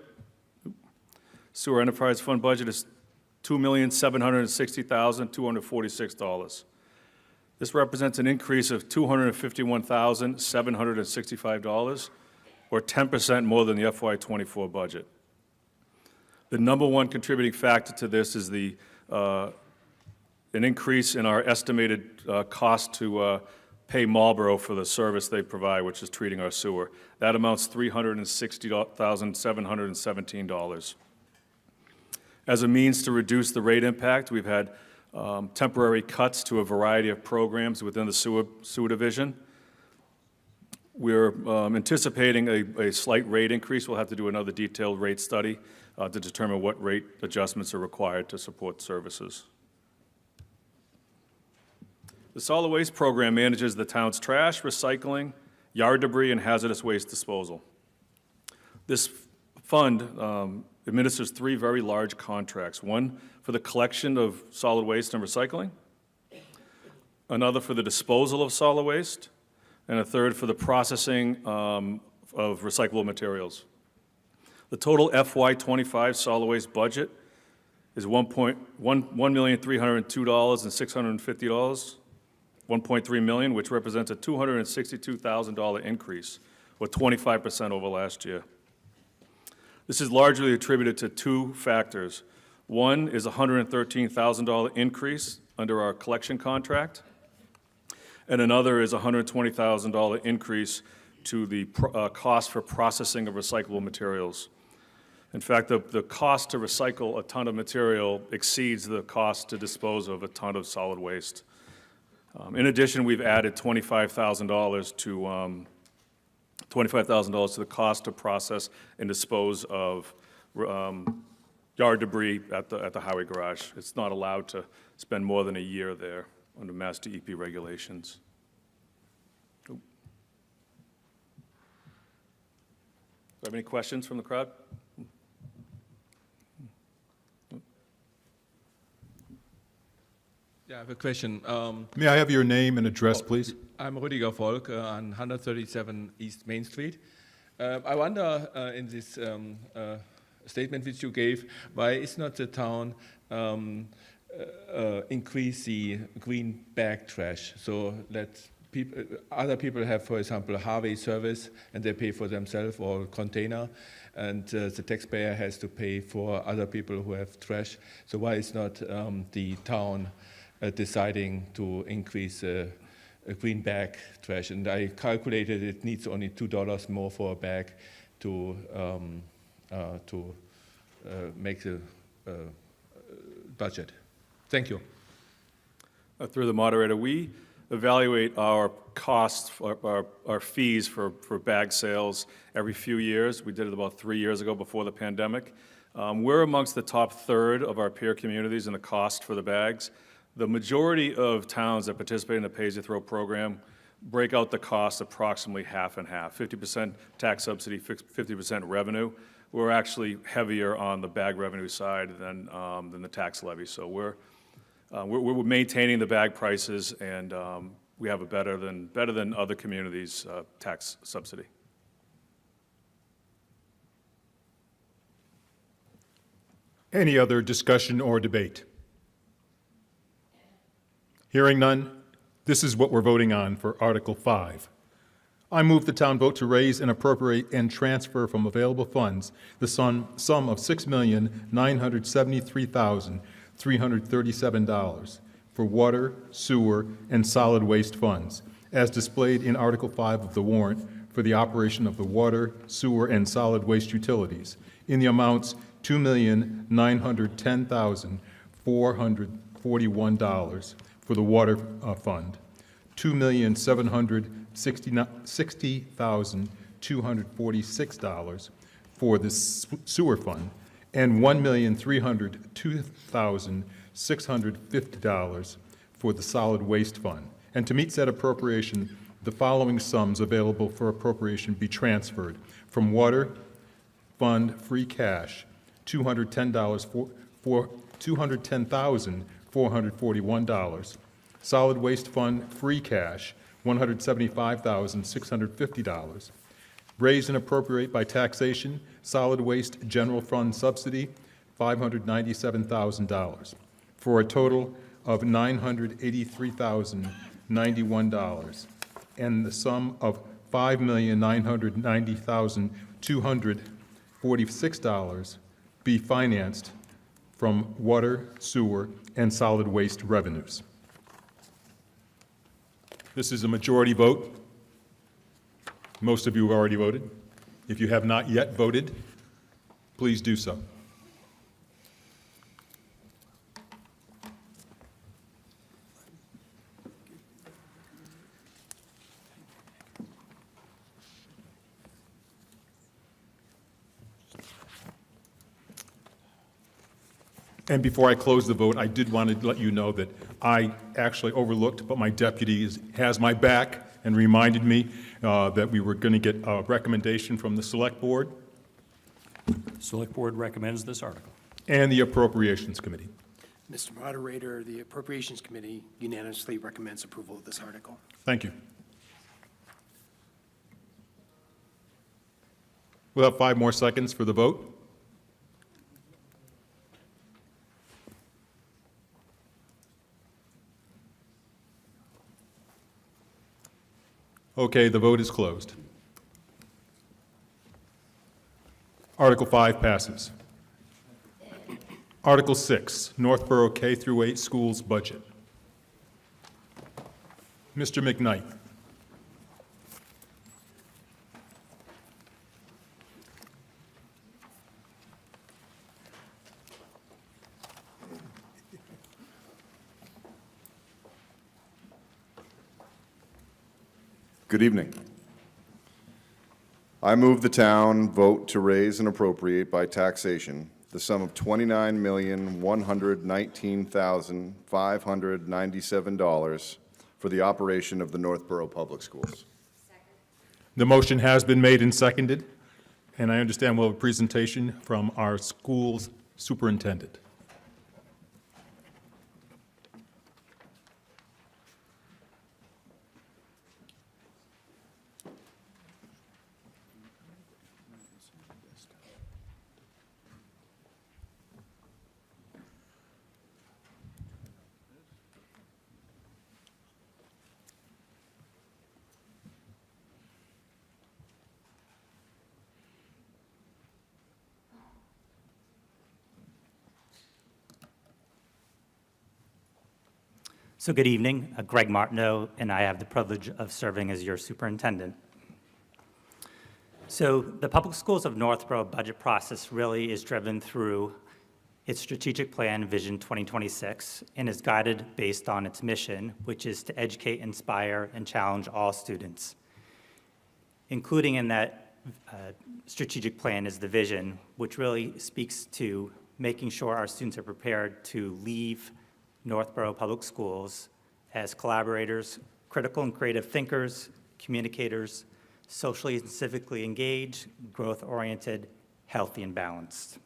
is $2,760,246. This represents an increase of $251,765, or 10% more than the FY24 budget. The number one contributing factor to this is an increase in our estimated cost to pay Marlborough for the service they provide, which is treating our sewer. That amounts to $360,717. As a means to reduce the rate impact, we've had temporary cuts to a variety of programs within the sewer division. We're anticipating a slight rate increase. We'll have to do another detailed rate study to determine what rate adjustments are required to support services. The solid waste program manages the town's trash, recycling, yard debris, and hazardous waste disposal. This fund administers 3 very large contracts, one for the collection of solid waste and recycling, another for the disposal of solid waste, and a third for the processing of recyclable materials. The total FY25 solid waste budget is $1,302,650, $1.3 million, which represents a $262,000 increase, or 25% over last year. This is largely attributed to 2 factors. One is a $113,000 increase under our collection contract, and another is a $120,000 increase to the cost for processing of recyclable materials. In fact, the cost to recycle a ton of material exceeds the cost to dispose of a ton of solid waste. In addition, we've added $25,000 to the cost to process and dispose of yard debris at the highway garage. It's not allowed to spend more than a year there under Mass DEP regulations. Do I have any questions from the crowd? Yeah, I have a question. May I have your name and address, please? I'm Rüdiger Volk on 137 East Main Street. I wonder, in this statement which you gave, why is not the town increase the green bag trash? So that other people have, for example, a Harvey service, and they pay for themselves or container, and the taxpayer has to pay for other people who have trash. So why is not the town deciding to increase a green bag trash? And I calculated it needs only $2 more for a bag to make the budget. Thank you. Through the moderator, we evaluate our costs, our fees for bag sales every few years. We did it about 3 years ago before the pandemic. We're amongst the top third of our peer communities in the cost for the bags. The majority of towns that participate in the pay-as-you-throw program break out the cost approximately half and half, 50% tax subsidy, 50% revenue. We're actually heavier on the bag revenue side than the tax levy. So we're maintaining the bag prices, and we have a better than other communities' tax subsidy. Any other discussion or debate? Hearing none, this is what we're voting on for Article 5. I move the town vote to raise and appropriate and transfer from available funds the sum of $6,973,337 for water, sewer, and solid waste funds, as displayed in Article 5 of the warrant for the operation of the water, sewer, and solid waste utilities, in the amounts $2,910,441 for the water fund, $2,760,246 for the sewer fund, and $1,302,650 for the solid waste fund. And to meet said appropriation, the following sums available for appropriation be transferred: from water fund free cash, $210,441. Solid waste fund free cash, $175,650. Raise and appropriate by taxation, solid waste general fund subsidy, $597,000, for a total of $983,091, and the sum of $5,990,246 be financed from water, sewer, and solid waste revenues. This is a majority vote. Most of you have already voted. If you have not yet voted, please do so. And before I close the vote, I did want to let you know that I actually overlooked, but my deputy has my back and reminded me that we were going to get a recommendation from the Select Board Select Board recommends this article. and the Appropriations Committee. Mr. Moderator, the Appropriations Committee unanimously recommends approval of this article. Thank you. We'll have 5 more seconds for the vote. Okay, the vote is closed. Article 5 passes. Article 6, Northborough K-8 Schools Budget. Mr. McKnight. Good evening. I move the town vote to raise and appropriate by taxation the sum of $29,119,597 for the operation of the Northborough Public Schools. The motion has been made and seconded, and I understand we'll have a presentation from our school's superintendent. So good evening, Greg Martineau, and I have the privilege of serving as your superintendent. So the Public Schools of Northborough budget process really is driven through its strategic plan, Vision 2026, and is guided based on its mission, which is to educate, inspire, and challenge all students. Including in that strategic plan is the vision, which really speaks to making sure our students are prepared to leave Northborough Public Schools as collaborators, critical and creative thinkers, communicators, socially and civically engaged, growth-oriented, healthy, and balanced.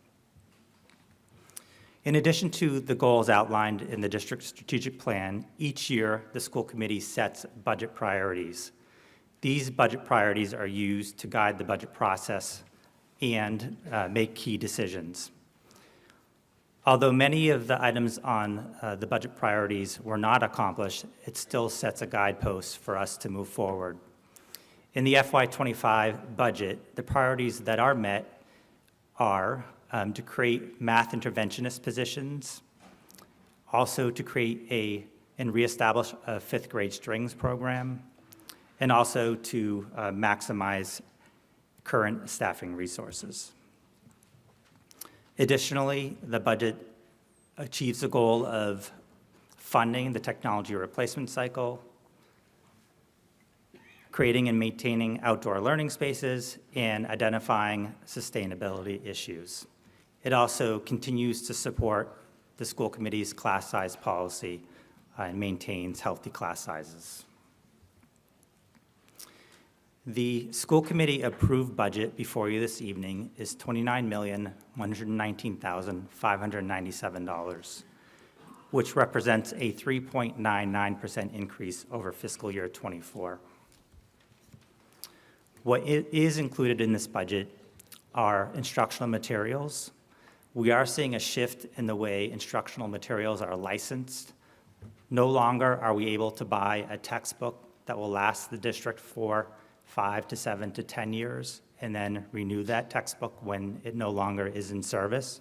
In addition to the goals outlined in the district's strategic plan, each year the school committee sets budget priorities. These budget priorities are used to guide the budget process and make key decisions. Although many of the items on the budget priorities were not accomplished, it still sets a guidepost for us to move forward. In the FY25 budget, the priorities that are met are to create math interventionist positions, also to create and reestablish a fifth grade strings program, and also to maximize current staffing resources. Additionally, the budget achieves the goal of funding the technology replacement cycle, creating and maintaining outdoor learning spaces, and identifying sustainability issues. It also continues to support the school committee's class size policy and maintains healthy class sizes. The school committee approved budget before you this evening is $29,119,597, which represents a 3.99% increase over fiscal year '24. What is included in this budget are instructional materials. We are seeing a shift in the way instructional materials are licensed. No longer are we able to buy a textbook that will last the district for 5 to 7 to 10 years and then renew that textbook when it no longer is in service.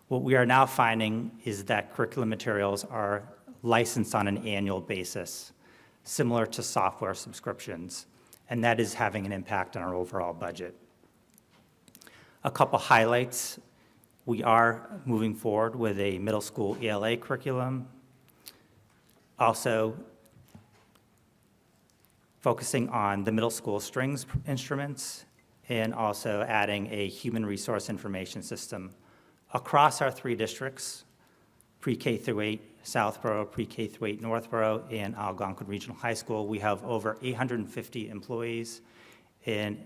What we are now finding is that curriculum materials are licensed on an annual basis, similar to software subscriptions, and that is having an impact on our overall budget. A couple highlights: we are moving forward with a middle school ELA curriculum, also focusing on the middle school strings instruments, and also adding a human resource information system across our 3 districts, pre-K through 8 Southborough, pre-K through 8 Northborough, and Algonquin Regional High School. We have over 850 employees, and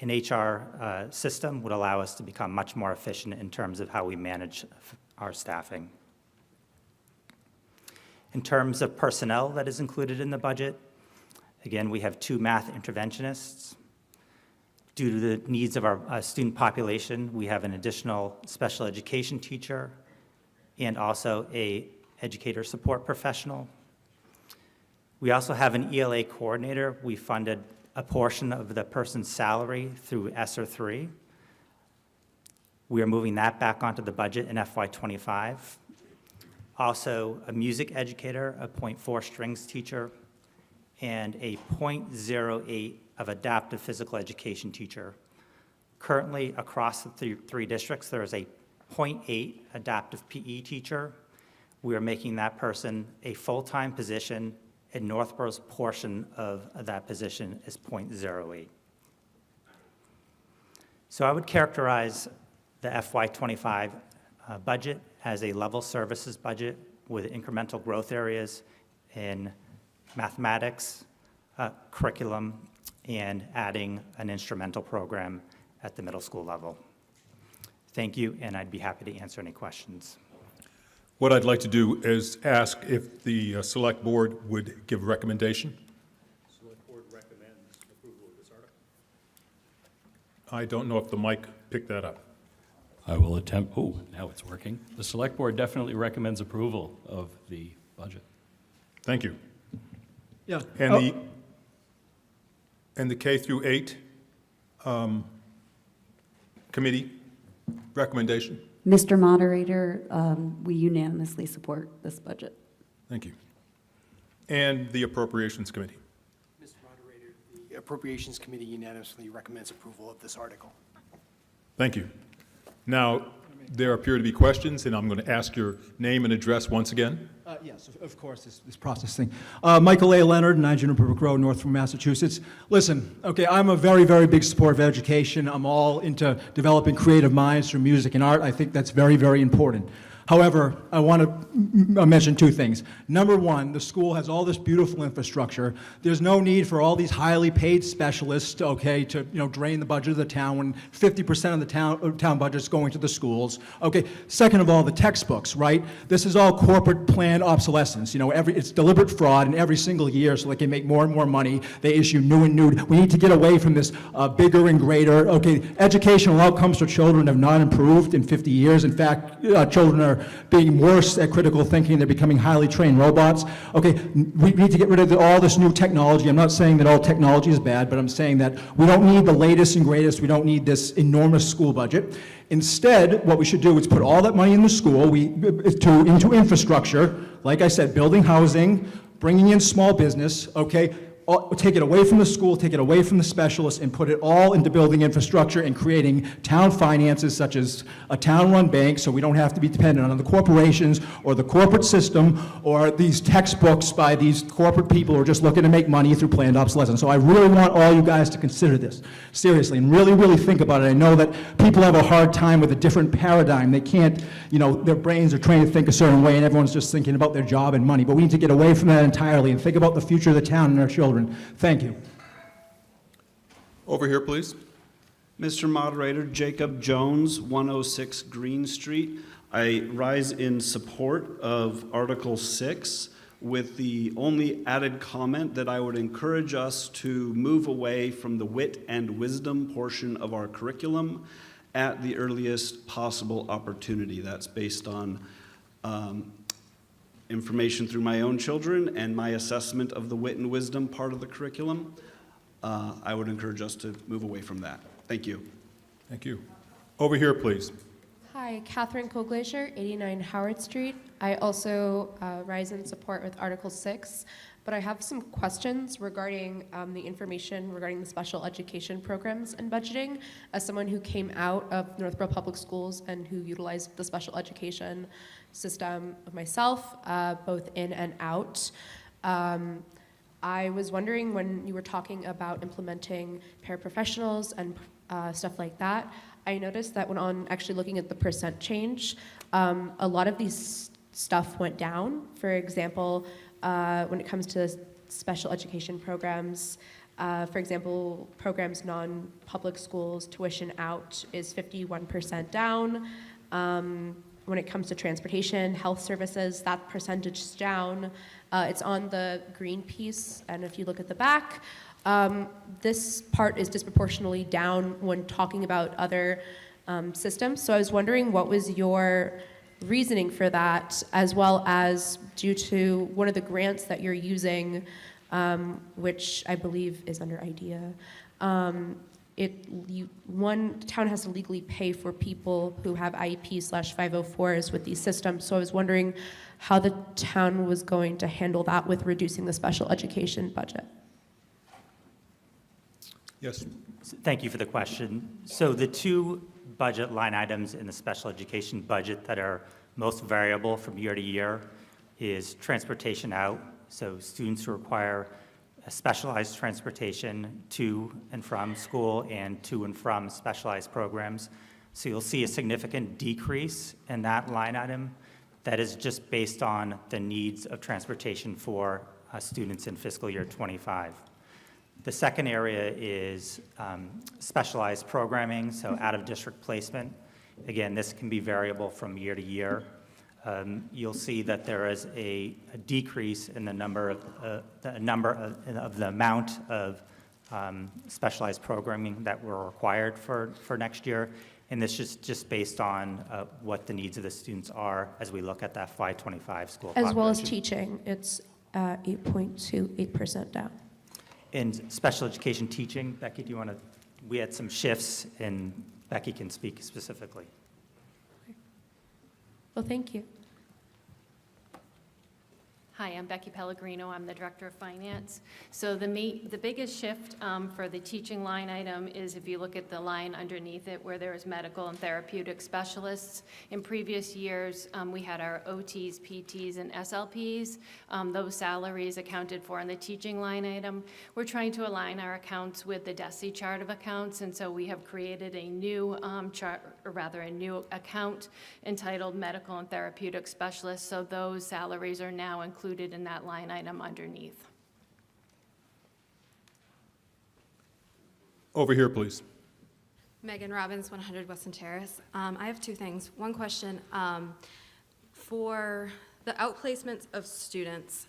an HR system would allow us to become much more efficient in terms of how we manage our staffing. In terms of personnel that is included in the budget, again, we have 2 math interventionists. Due to the needs of our student population, we have an additional special education teacher and also an educator support professional. We also have an ELA coordinator. We funded a portion of the person's salary through ESSER 3. We are moving that back onto the budget in FY25. Also, a music educator, a .4 strings teacher, and a .08 of adaptive physical education teacher. Currently, across the 3 districts, there is a .8 adaptive PE teacher. We are making that person a full-time position, and Northborough's portion of that position is .08. So I would characterize the FY25 budget as a level services budget with incremental growth areas in mathematics, curriculum, and adding an instrumental program at the middle school level. Thank you, and I'd be happy to answer any questions. What I'd like to do is ask if the Select Board would give a recommendation. Select Board recommends approval of this article. I don't know if the mic picked that up. I will attempt, oh, now it's working. The Select Board definitely recommends approval of the budget. Thank you. Yeah. And the K through 8 committee recommendation? Mr. Moderator, we unanimously support this budget. Thank you. and the Appropriations Committee. Mr. Moderator, the Appropriations Committee unanimously recommends approval of this article. Thank you. Now, there appear to be questions, and I'm going to ask your name and address once again. Yes, of course, this process thing. Michael A. Leonard, 9 Juniper Brook Road, Northborough, Massachusetts. Listen, okay, I'm a very, very big supporter of education. I'm all into developing creative minds through music and art. I think that's very, very important. However, I want to mention two things. Number one, the school has all this beautiful infrastructure. There's no need for all these highly paid specialists, okay, to drain the budget of the town when 50% of the town budget's going to the schools. Okay. Second of all, the textbooks, right? This is all corporate planned obsolescence. It's deliberate fraud, and every single year, so they can make more and more money, they issue new and new. We need to get away from this bigger and greater. Okay, educational outcomes for children have not improved in 50 years. In fact, children are being worse at critical thinking. They're becoming highly trained robots. Okay, we need to get rid of all this new technology. I'm not saying that all technology is bad, but I'm saying that we don't need the latest and greatest. We don't need this enormous school budget. Instead, what we should do is put all that money in the school into infrastructure, like I said, building housing, bringing in small business, okay? Take it away from the school, take it away from the specialists, and put it all into building infrastructure and creating town finances such as a town-run bank, so we don't have to be dependent on the corporations or the corporate system or these textbooks by these corporate people who are just looking to make money through planned obsolescence. So I really want all you guys to consider this seriously and really, really think about it. I know that people have a hard time with a different paradigm. They can't, their brains are trained to think a certain way, and everyone's just thinking about their job and money. But we need to get away from that entirely and think about the future of the town and our children. Thank you. Over here, please. Mr. Moderator, Jacob Jones, 106 Green Street. I rise in support of Article 6 with the only added comment that I would encourage us to move away from the wit and wisdom portion of our curriculum at the earliest possible opportunity. That's based on information through my own children and my assessment of the wit and wisdom part of the curriculum. I would encourage us to move away from that. Thank you. Thank you. Over here, please. Hi, Catherine Koglacier, 89 Howard Street. I also rise in support with Article 6, but I have some questions regarding the information regarding the special education programs and budgeting. As someone who came out of Northborough Public Schools and who utilized the special education system of myself, both in and out, I was wondering when you were talking about implementing paraprofessionals and stuff like that, I noticed that when on actually looking at the percent change, a lot of these stuff went down. For example, when it comes to special education programs, for example, programs non-public schools, tuition out is 51% down. When it comes to transportation, health services, that percentage is down. It's on the green piece, and if you look at the back, this part is disproportionately down when talking about other systems. So I was wondering what was your reasoning for that, as well as due to one of the grants that you're using, which I believe is under IDEA. One town has to legally pay for people who have IEP/504s with these systems. So I was wondering how the town was going to handle that with reducing the special education budget. Yes. Thank you for the question. So the two budget line items in the special education budget that are most variable from year to year is transportation out. So students who require specialized transportation to and from school and to and from specialized programs. So you'll see a significant decrease in that line item that is just based on the needs of transportation for students in fiscal year 25. The second area is specialized programming, so out-of-district placement. Again, this can be variable from year to year. You'll see that there is a decrease in the amount of specialized programming that were required for next year, and this is just based on what the needs of the students are as we look at that 525 school population. As well as teaching, it's 8.28% down. In special education teaching, Becky, do you want to, we had some shifts, and Becky can speak specifically. Well, thank you. Hi, I'm Becky Pellegrino. I'm the Director of Finance. So the biggest shift for the teaching line item is if you look at the line underneath it where there is medical and therapeutic specialists. In previous years, we had our OTs, PTs, and SLPs. Those salaries accounted for in the teaching line item. We're trying to align our accounts with the DESI chart of accounts, and so we have created a new chart, or rather a new account entitled Medical and Therapeutic Specialists. So those salaries are now included in that line item underneath. Over here, please. Megan Robbins, 100 Weston Terrace. I have two things. One question. For the outplacements of students,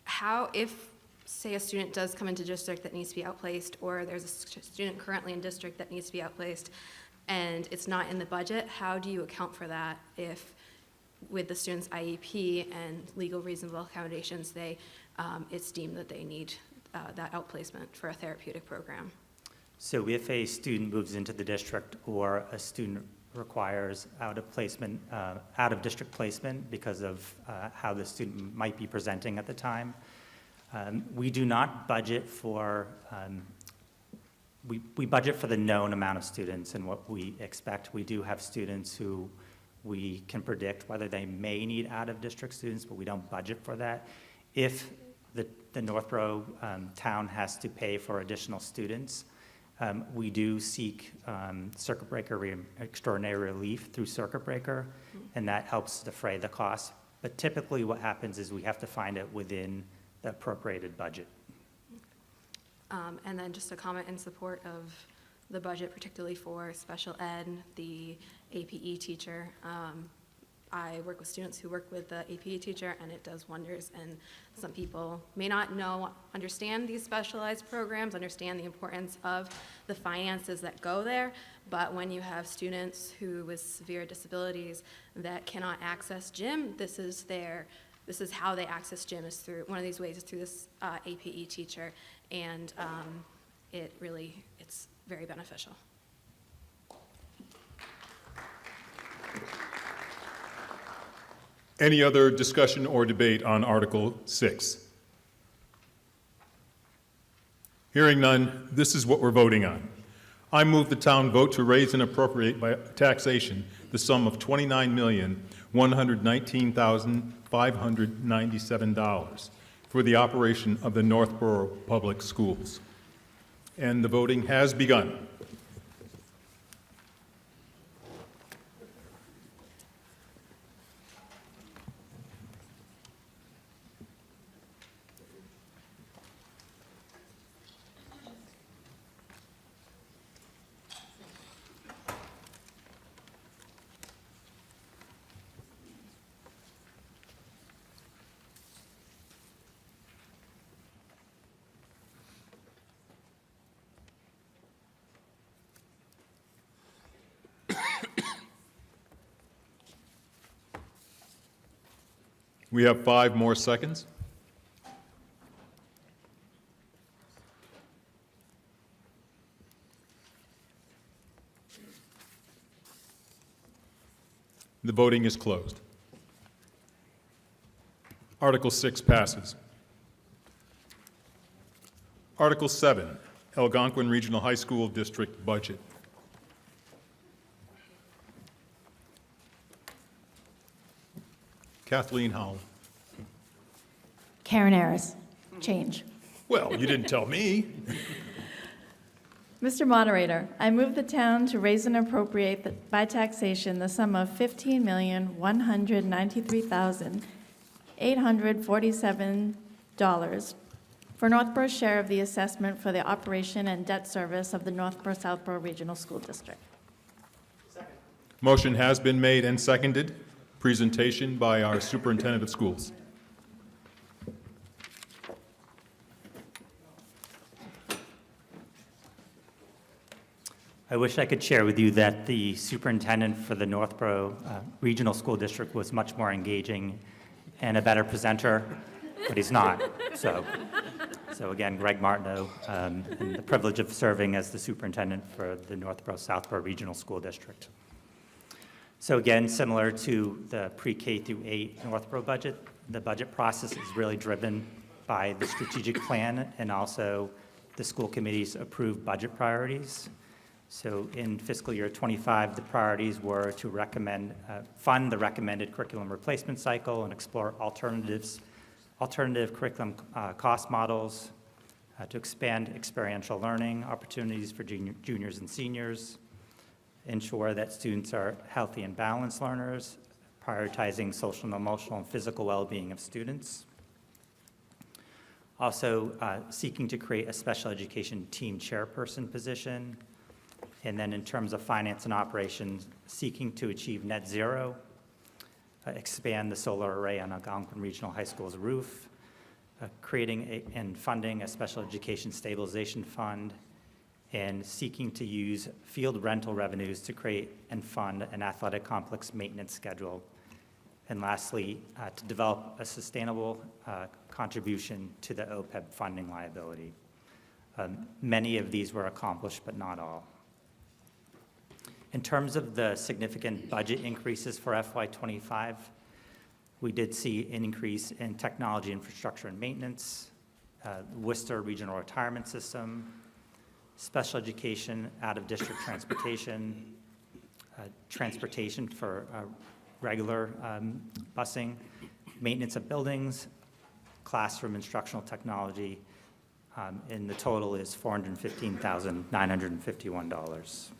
how, if, say, a student does come into district that needs to be outplaced, or there's a student currently in district that needs to be outplaced, and it's not in the budget, how do you account for that if, with the student's IEP and legal reasonable accommodations, it's deemed that they need that outplacement for a therapeutic program? So if a student moves into the district or a student requires out-of-district placement because of how the student might be presenting at the time, we do not budget for, we budget for the known amount of students and what we expect. We do have students who we can predict whether they may need out-of-district students, but we don't budget for that. If the Northborough town has to pay for additional students, we do seek circuit breaker extraordinary relief through circuit breaker, and that helps defray the cost. But typically what happens is we have to find it within the appropriated budget. And then just a comment in support of the budget, particularly for special ed, the APE teacher. I work with students who work with the APE teacher, and it does wonders. And some people may not understand these specialized programs, understand the importance of the finances that go there. But when you have students who with severe disabilities that cannot access gym, this is how they access gym, is through one of these ways is through this APE teacher, and it's very beneficial. Any other discussion or debate on Article 6? Hearing none, this is what we're voting on. I move the town vote to raise and appropriate by taxation the sum of $29,119,597 for the operation of the Northborough Public Schools. And the voting has begun. We have 5 more seconds. The voting is closed. Article 6 passes. Article 7, Algonquin Regional High School District Budget. Kathleen Howell. Karen Harris, change. Well, you didn't tell me. Mr. Moderator, I move the town to raise and appropriate by taxation the sum of $15,193,847 for Northborough's share of the assessment for the operation and debt service of the Northborough-Southborough Regional School District. Motion has been made and seconded. Presentation by our Superintendent of Schools. I wish I could share with you that the superintendent for the Northborough Regional School District was much more engaging and a better presenter, but he's not. So again, Greg Martineau, and the privilege of serving as the superintendent for the Northborough-Southborough Regional School District. So again, similar to the pre-K through 8 Northborough budget, The budget process is really driven by the strategic plan and also the school committee's approved budget priorities. So in fiscal year '25, the priorities were to fund the recommended curriculum replacement cycle and explore alternative curriculum cost models, to expand experiential learning opportunities for juniors and seniors, ensure that students are healthy and balanced learners, prioritizing social and emotional and physical well-being of students. Also, seeking to create a special education team chairperson position. And then in terms of finance and operations, seeking to achieve net zero, expand the solar array on Algonquin Regional High School's roof, creating and funding a special education stabilization fund, and seeking to use field rental revenues to create and fund an athletic complex maintenance schedule. And lastly, to develop a sustainable contribution to the OPEB funding liability. Many of these were accomplished, but not all. In terms of the significant budget increases for FY25, we did see an increase in technology infrastructure and maintenance, Worcester Regional Retirement System, special education, out-of-district transportation, transportation for regular busing, maintenance of buildings, classroom instructional technology, and the total is $415,951.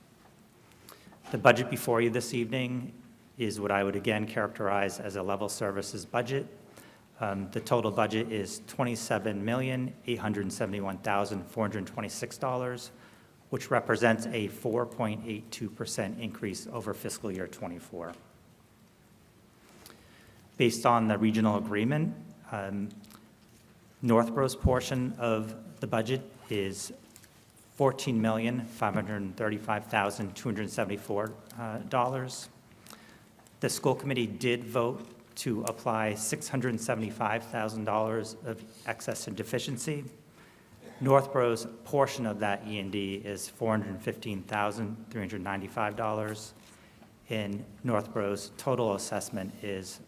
The budget before you this evening is what I would again characterize as a level services budget. The total budget is $27,871,426, which represents a 4.82% increase over fiscal year '24. Based on the regional agreement, Northborough's portion of the budget is $14,535,274. The school committee did vote to apply $675,000 of excess and deficiency. Northborough's portion of that E&D is $415,395, and Northborough's total assessment is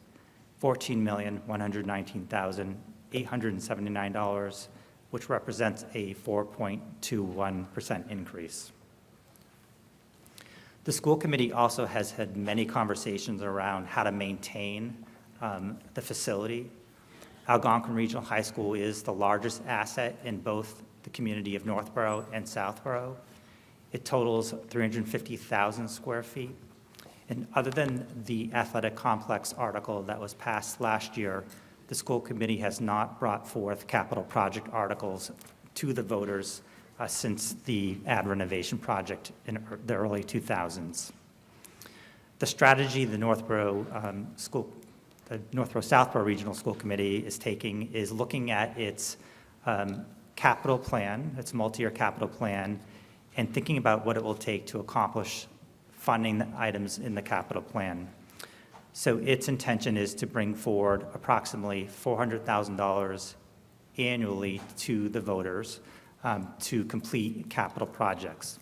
$14,119,879, which represents a 4.21% increase. The school committee also has had many conversations around how to maintain the facility. Algonquin Regional High School is the largest asset in both the community of Northborough and Southborough. It totals 350,000 square feet. And other than the athletic complex article that was passed last year, the school committee has not brought forth capital project articles to the voters since the ad renovation project in the early 2000s. The strategy the Northborough Southborough Regional School Committee is taking is looking at its capital plan, its multi-year capital plan, and thinking about what it will take to accomplish funding the items in the capital plan. So its intention is to bring forward approximately $400,000 annually to the voters to complete capital projects.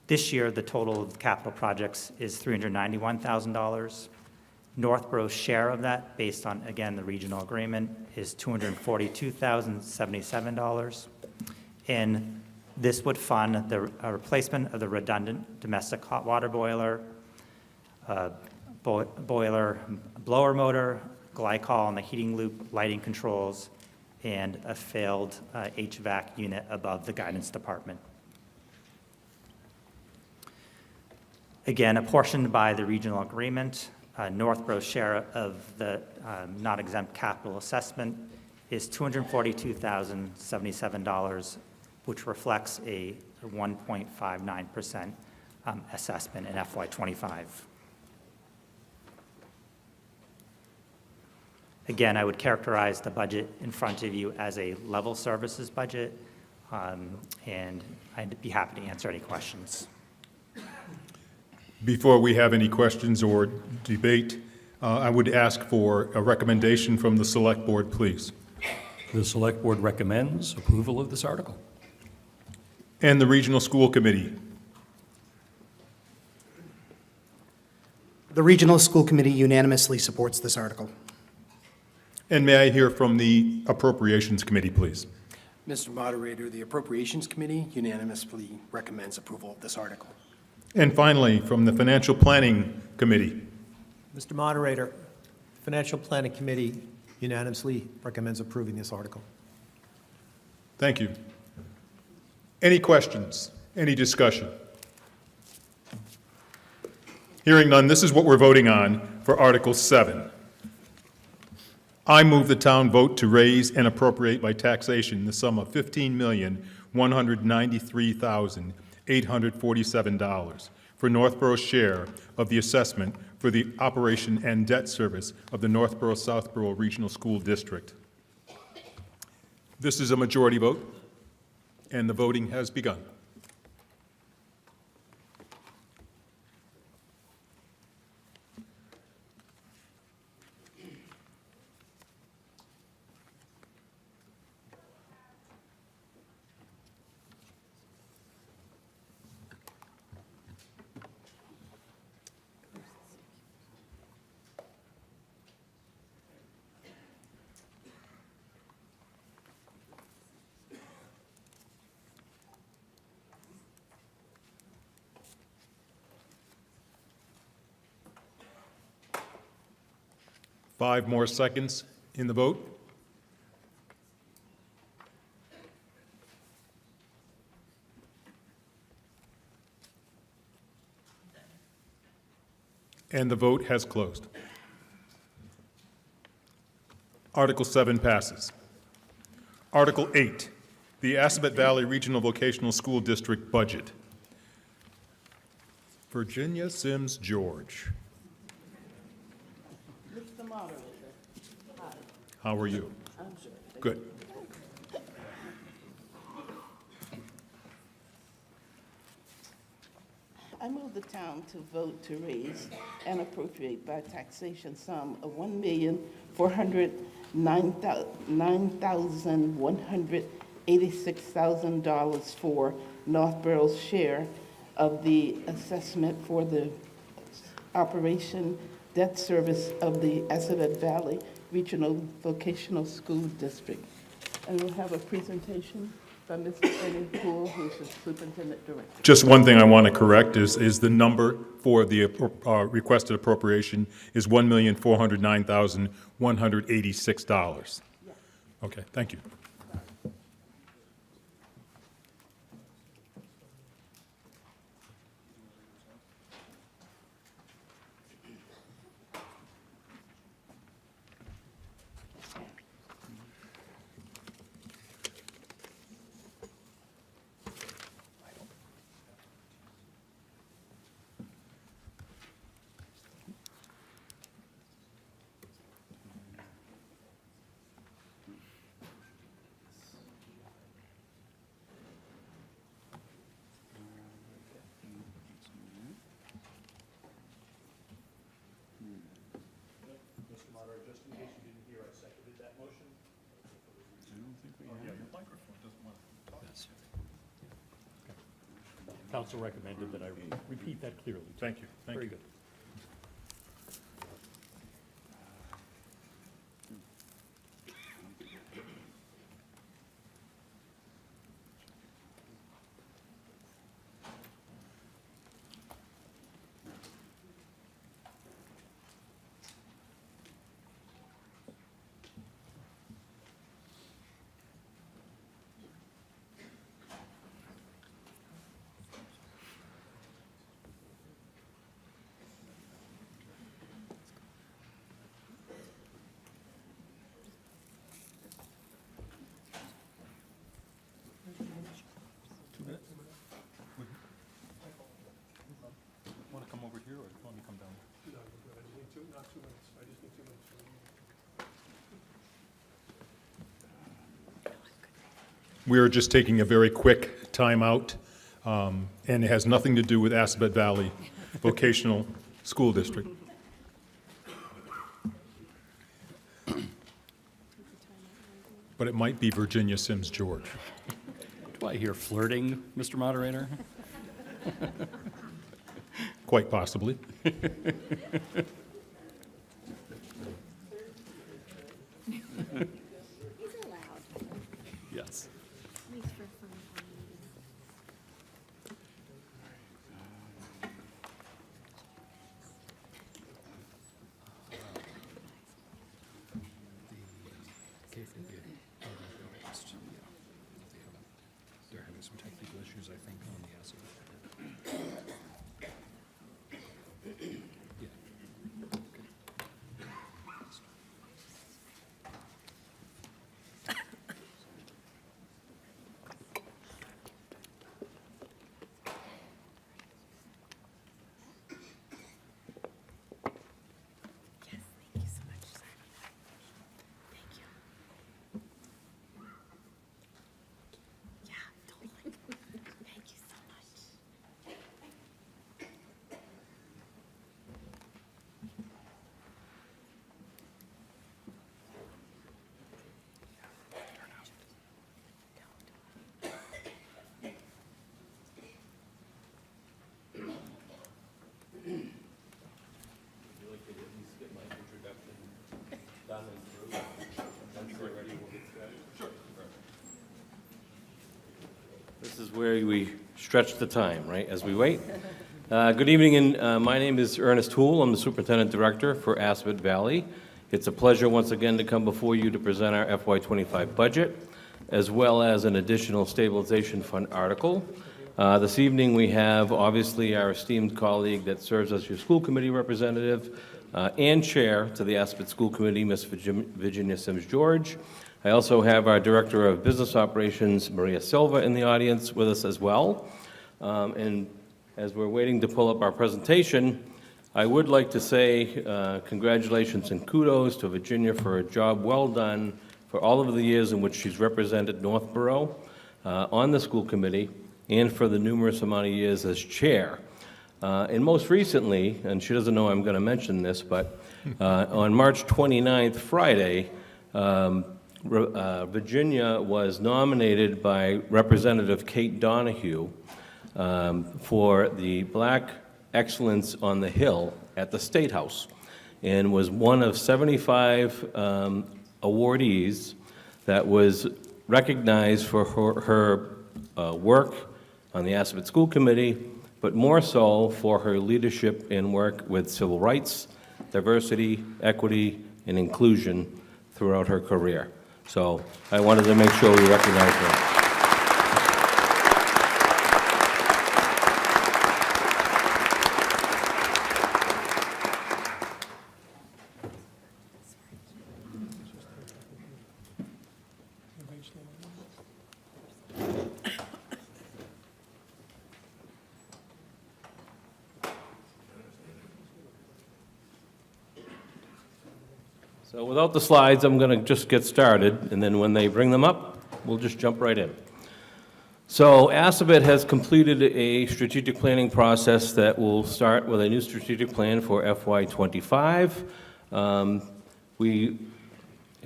This year, the total of capital projects is $391,000. Northborough's share of that, based on, again, the regional agreement, is $242,077. And this would fund the replacement of the redundant domestic hot water boiler, boiler blower motor, glycol on the heating loop, lighting controls, and a failed HVAC unit above the guidance department. Again, apportioned by the regional agreement, Northborough's share of the not exempt capital assessment is $242,077, which reflects a 1.59% assessment in FY25. Again, I would characterize the budget in front of you as a level services budget, and I'd be happy to answer any questions. Before we have any questions or debate, I would ask for a recommendation from the Select Board, please. The Select Board recommends approval of this article. And the Regional School Committee. The Regional School Committee unanimously supports this article. And may I hear from the Appropriations Committee, please? Mr. Moderator, the Appropriations Committee unanimously recommends approval of this article. And finally, from the Financial Planning Committee. Mr. Moderator, Financial Planning Committee unanimously recommends approving this article. Thank you. Any questions? Any discussion? Hearing none, this is what we're voting on for Article 7. I move the town vote to raise and appropriate by taxation the sum of $15,193,847 for Northborough's share of the assessment for the operation and debt service of the Northborough-Southborough Regional School District. This is a majority vote, and the voting has begun. Five more seconds in the vote. And the vote has closed. Article 7 passes. Article 8, the Assabet Valley Regional Vocational School District budget. Virginia Sims George. Mr. Moderator, hi. How are you? I'm sure. Good. I move the town to vote to raise and appropriate by taxation sum of $1,409,186,000 for Northborough's share of the assessment for the operation debt service of the Assabet Valley Regional Vocational School District. And we'll have a presentation by Mr. Ernie Poole, who's the Superintendent Director. Just one thing I want to correct is the number for the requested appropriation is $1,409,186. Okay, thank you. Council recommended that I repeat that clearly. Thank you. Thank Very you. good. Want to come over here or want me to come down? Not 2 minutes. I just need 2 minutes. We are just taking a very quick timeout, and it has nothing to do with Assabet Valley Vocational School District. But it might be Virginia Sims George. Do I hear flirting, Mr. Moderator? Quite possibly. is where we stretch the time, right, as we wait. Good evening, and my name is Ernest Houle. I'm the Superintendent Director for Assabet Valley. It's a pleasure once again to come before you to present our FY25 budget, as well as an additional stabilization fund article. This evening we have obviously our esteemed colleague that serves as your school committee representative and chair to the Assabet School Committee, Ms. Virginia Sims-George. I also have our Director of Business Operations, Maria Silva, in the audience with us as well. And as we're waiting to pull up our presentation, I would like to say congratulations and kudos to Virginia for a job well done for all of the years in which she's represented Northborough on the school committee and for the numerous amount of years as chair. And most recently, and she doesn't know I'm going to mention this, but on March 29th, Friday, Virginia was nominated by Representative Kate Donahue for the Black Excellence on the Hill at the State House, and was one of 75 awardees that was recognized for her work on the Assabet School Committee, but more so for her leadership and work with civil rights, diversity, equity, and inclusion throughout her career. So I wanted to make sure we recognize her. So without the slides, I'm going to just get started, and then when they bring them up, we'll just jump right in. So Assabet has completed a strategic planning process that will start with a new strategic plan for FY25. We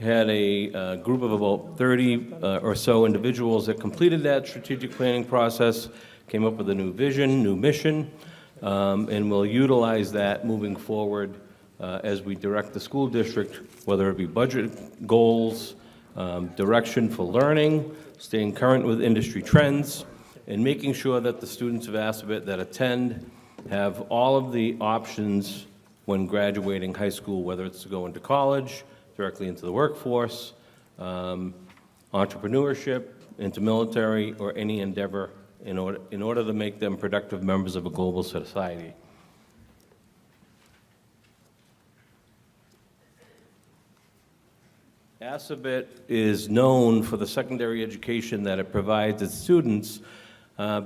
had a group of about 30 or so individuals that completed that strategic planning process, came up with a new vision, new mission, and we'll utilize that moving forward as we direct the school district, whether it be budget goals, direction for learning, staying current with industry trends, and making sure that the students of Assabet that attend have all of the options when graduating high school, whether it's to go into college, directly into the workforce, entrepreneurship, into military, or any endeavor in order to make them productive members of a global society. Assabet is known for the secondary education that it provides its students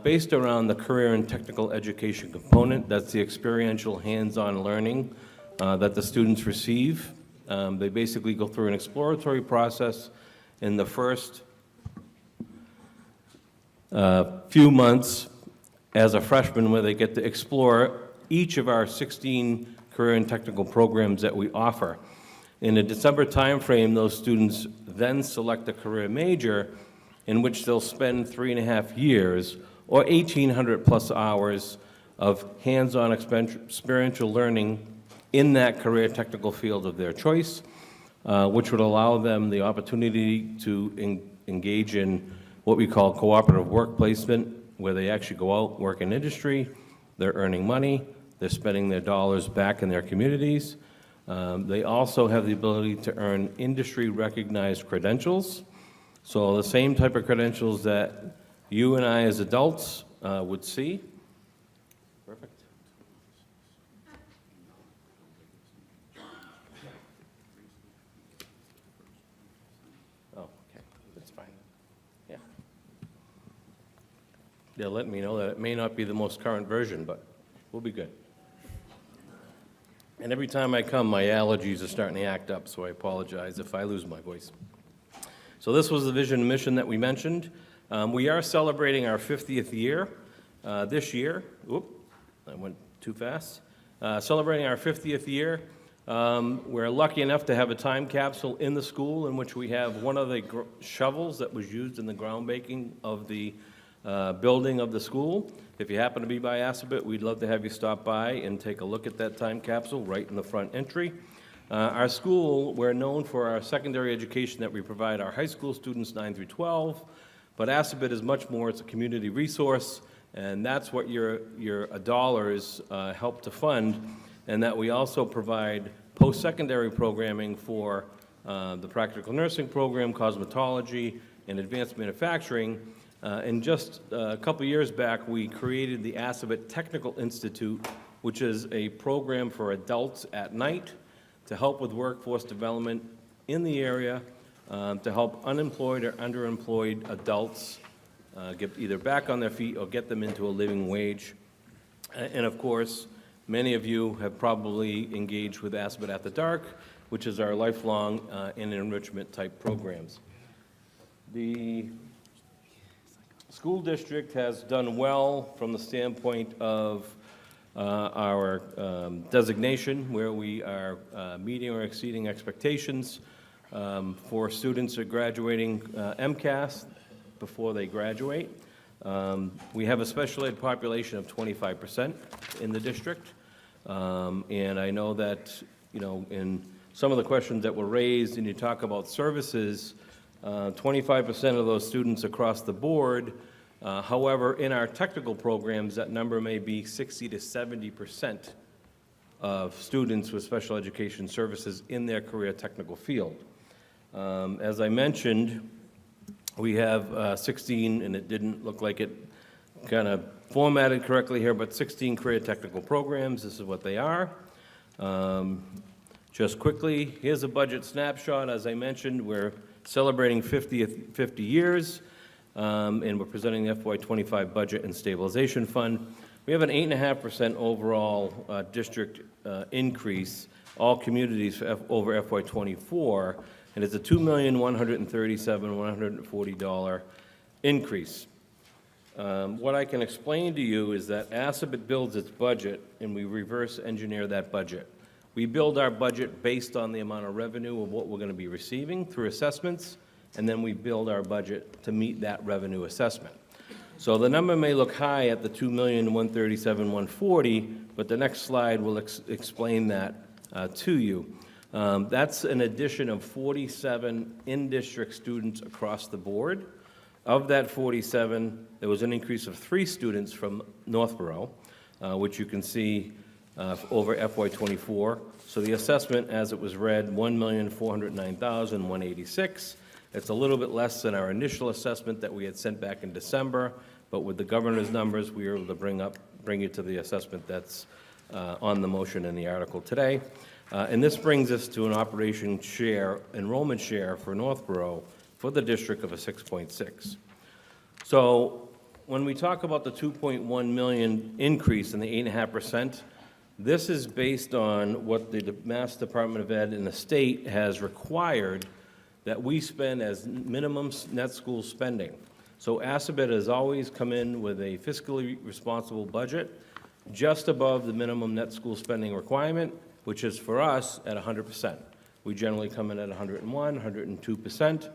based around the career and technical education component. That's the experiential hands-on learning that the students receive. They basically go through an exploratory process in the first few months as a freshman, where they get to explore each of our 16 career and technical programs that we offer. In a December timeframe, those students then select a career major in which they'll spend 3.5 years or 1,800 plus hours of hands-on experiential learning in that career technical field of their choice, which would allow them the opportunity to engage in what we call cooperative work placement, where they actually go out, work in industry, they're earning money, they're spending their dollars back in their communities. They also have the ability to earn industry-recognized credentials. So the same type of credentials that you and I as adults would see. Perfect. Oh, okay, that's fine. Yeah. They're letting me know that it may not be the most current version, but we'll be good. And every time I come, my allergies are starting to act up, so I apologize if I lose my voice. So this was the vision and mission that we mentioned. We are celebrating our 50th year this year. Oop, I went too fast. Celebrating our 50th year. We're lucky enough to have a time capsule in the school in which we have one of the shovels that was used in the groundbreaking of the building of the school. If you happen to be by Assabet, we'd love to have you stop by and take a look at that time capsule right in the front entry. Our school, we're known for our secondary education that we provide our high school students 9 through 12, But Assabet is much more. It's a community resource, and that's what your dollars help to fund, and that we also provide post-secondary programming for the practical nursing program, cosmetology, and advanced manufacturing. And just a couple years back, we created the Assabet Technical Institute, which is a program for adults at night to help with workforce development in the area, to help unemployed or underemployed adults get either back on their feet or get them into a living wage. And of course, many of you have probably engaged with Assabet at the Dark, which is our lifelong and enrichment type programs. The school district has done well from the standpoint of our designation, where we are meeting or exceeding expectations for students who are graduating MCAS before they graduate. We have a special ed population of 25% in the district. And I know that, in some of the questions that were raised, and you talk about services, 25% of those students across the board. However, in our technical programs, that number may be 60 to 70% of students with special education services in their career technical field. As I mentioned, we have 16, and it didn't look like it kind of formatted correctly here, but 16 career technical programs. This is what they are. Just quickly, here's a budget snapshot. As I mentioned, we're celebrating 50 years, and we're presenting the FY25 budget and stabilization fund. We have an 8.5% overall district increase, all communities over FY24, and it's a $2,137,140 increase. What I can explain to you is that Assabet builds its budget, and we reverse engineer that budget. We build our budget based on the amount of revenue of what we're going to be receiving through assessments, and then we build our budget to meet that revenue assessment. So the number may look high at the $2,137,140, but the next slide will explain that to you. That's an addition of 47 in-district students across the board. Of that 47, there was an increase of 3 students from Northborough, which you can see over FY24. So the assessment, as it was read, $1,409,186. It's a little bit less than our initial assessment that we had sent back in December, but with the governor's numbers, we were able to bring you to the assessment that's on the motion in the article today. And this brings us to an operation share, enrollment share for Northborough for the district of a 6.6. So when we talk about the 2.1 million increase in the 8.5%, this is based on what the Mass Department of Ed and the state has required that we spend as minimum net school spending. So Assabet has always come in with a fiscally responsible budget just above the minimum net school spending requirement, which is for us at 100%. We generally come in at 101, 102%.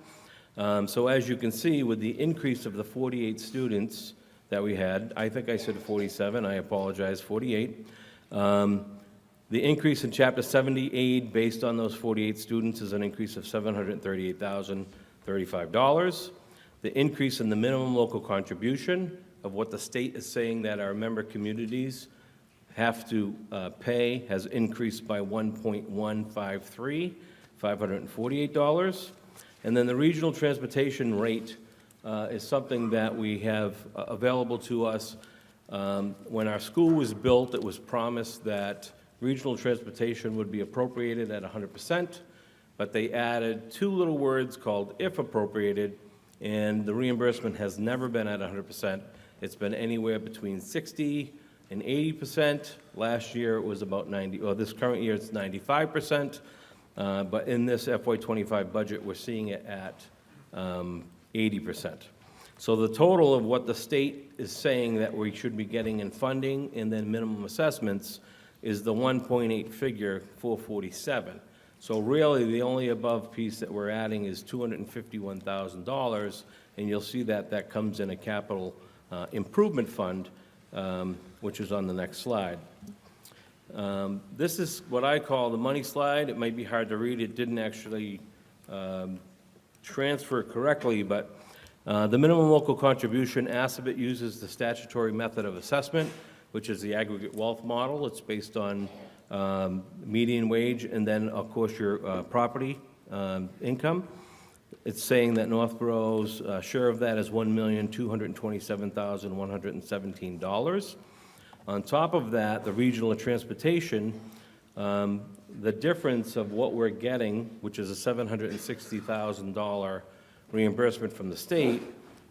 So as you can see, with the increase of the 48 students that we had, I think I said 47, I apologize, 48. The increase in Chapter 70 aid based on those 48 students is an increase of $738,035. The increase in the minimum local contribution of what the state is saying that our member communities have to pay has increased by $1.153, $548. And then the regional transportation rate is something that we have available to us. When our school was built, it was promised that regional transportation would be appropriated at 100%, but they added 2 little words called if appropriated, and the reimbursement has never been at 100%. It's been anywhere between 60 and 80%. Last year it was about 90, or this current year it's 95%, but in this FY25 budget we're seeing it at 80%. So the total of what the state is saying that we should be getting in funding and then minimum assessments is the 1.8 figure, 447. So really, the only above piece that we're adding is $251,000, and you'll see that that comes in a capital improvement fund, which is on the next slide. This is what I call the money slide. It might be hard to read. It didn't actually transfer correctly, but The minimum local contribution, Assabet uses the statutory method of assessment, which is the aggregate wealth model. It's based on median wage and then, of course, your property income. It's saying that Northborough's share of that is $1,227,117. On top of that, the regional transportation, the difference of what we're getting, which is a $760,000 reimbursement from the state,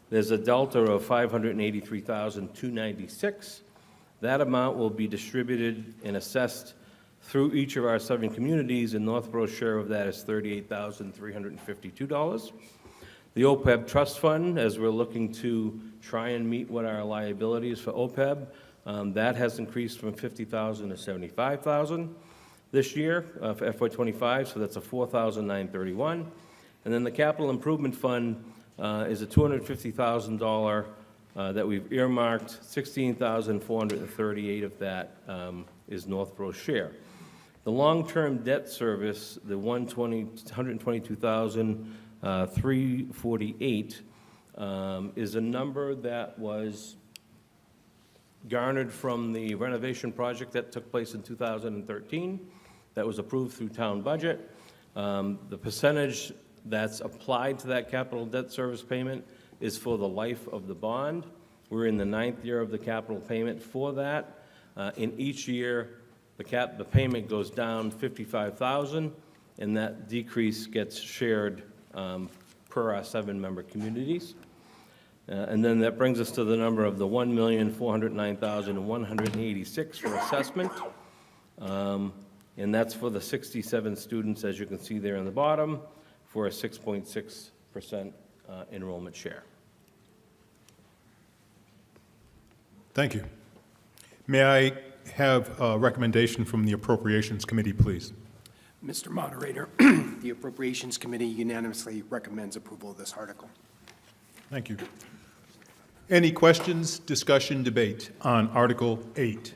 there's a delta of $583,296. That amount will be distributed and assessed through each of our 7 communities, and Northborough's share of that is $38,352. The OPEB trust fund, as we're looking to try and meet what our liability is for OPEB, that has increased from $50,000 to $75,000 this year for FY25, so that's a $4,931. And then the capital improvement fund is a $250,000 that we've earmarked. $16,438 of that is Northborough's share. The long-term debt service, the $122,348, is a number that was garnered from the renovation project that took place in 2013, that was approved through town budget. The percentage that's applied to that capital debt service payment is for the life of the bond. We're in the 9th year of the capital payment for that. In each year, the payment goes down $55,000, and that decrease gets shared per our 7-member communities. And then that brings us to the number of the $1,409,186 for assessment. And that's for the 67 students, as you can see there on the bottom, for a 6.6% enrollment share. Thank you. May I have a recommendation from the Appropriations Committee, please? Mr. Moderator, the Appropriations Committee unanimously recommends approval of this article. Thank you. Any questions, discussion, debate on Article 8?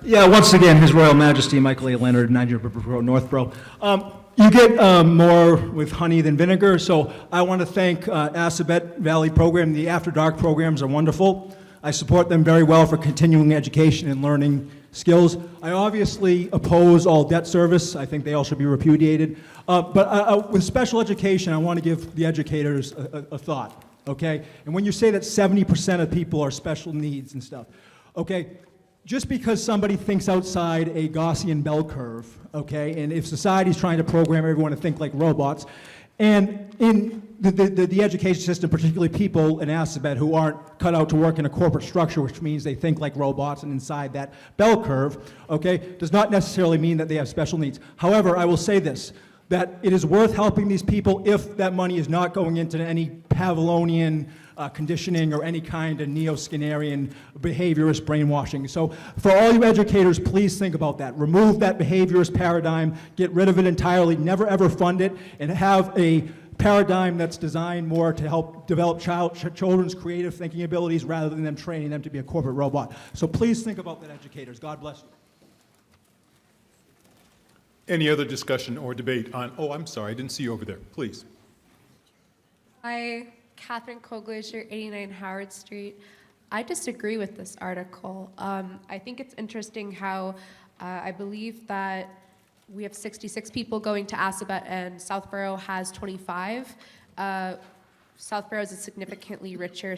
Yeah, once again, His Royal Majesty Michael A. Leonard, 90 River Road, Northborough. You get more with honey than vinegar, so I want to thank Assabet Valley Program. The After Dark programs are wonderful. I support them very well for continuing education and learning skills. I obviously oppose all debt service. I think they all should be repudiated. But with special education, I want to give the educators a thought, okay? And when you say that 70% of people are special needs and stuff, okay, just because somebody thinks outside a Gaussian bell curve, okay, and if society's trying to program everyone to think like robots, and in the education system, particularly people in Assabet who aren't cut out to work in a corporate structure, which means they think like robots and inside that bell curve, okay, does not necessarily mean that they have special needs. However, I will say this, that it is worth helping these people if that money is not going into any Pavlovian conditioning or any kind of neo-Skinnerian behaviorist brainwashing. So for all you educators, please think about that. Remove that behaviorist paradigm, get rid of it entirely, never ever fund it, and have a paradigm that's designed more to help develop children's creative thinking abilities rather than them training them to be a corporate robot. So please think about that, educators. God bless you. Any other discussion or debate on, oh, I'm sorry, I didn't see you over there. Please. Hi, Catherine Koglacier, 89 Howard Street. I disagree with this article. I think it's interesting how I believe that we have 66 people going to Assabet and Southborough has 25. Southborough is a significantly richer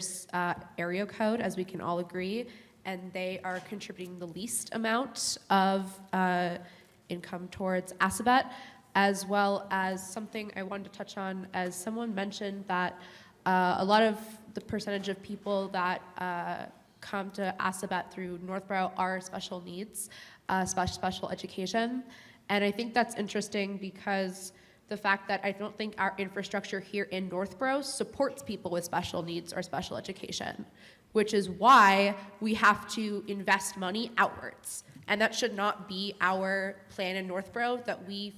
area code, as we can all agree, and they are contributing the least amount of income towards Assabet, as well as something I wanted to touch on, as someone mentioned that a lot of the percentage of people that come to Assabet through Northborough are special needs, special education. And I think that's interesting because the fact that I don't think our infrastructure here in Northborough supports people with special needs or special education, which is why we have to invest money outwards. And that should not be our plan in Northborough, that we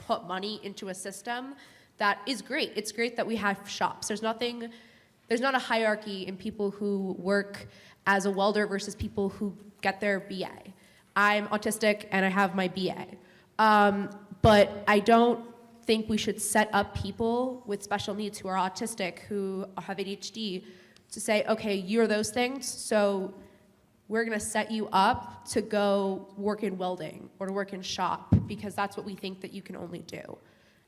put money into a system that is great. It's great that we have shops. There's not a hierarchy in people who work as a welder versus people who get their BA. I'm autistic and I have my BA. But I don't think we should set up people with special needs who are autistic, who have ADHD, to say, okay, you're those things, so we're gonna set you up to go work in welding or to work in shop because that's what we think that you can only do.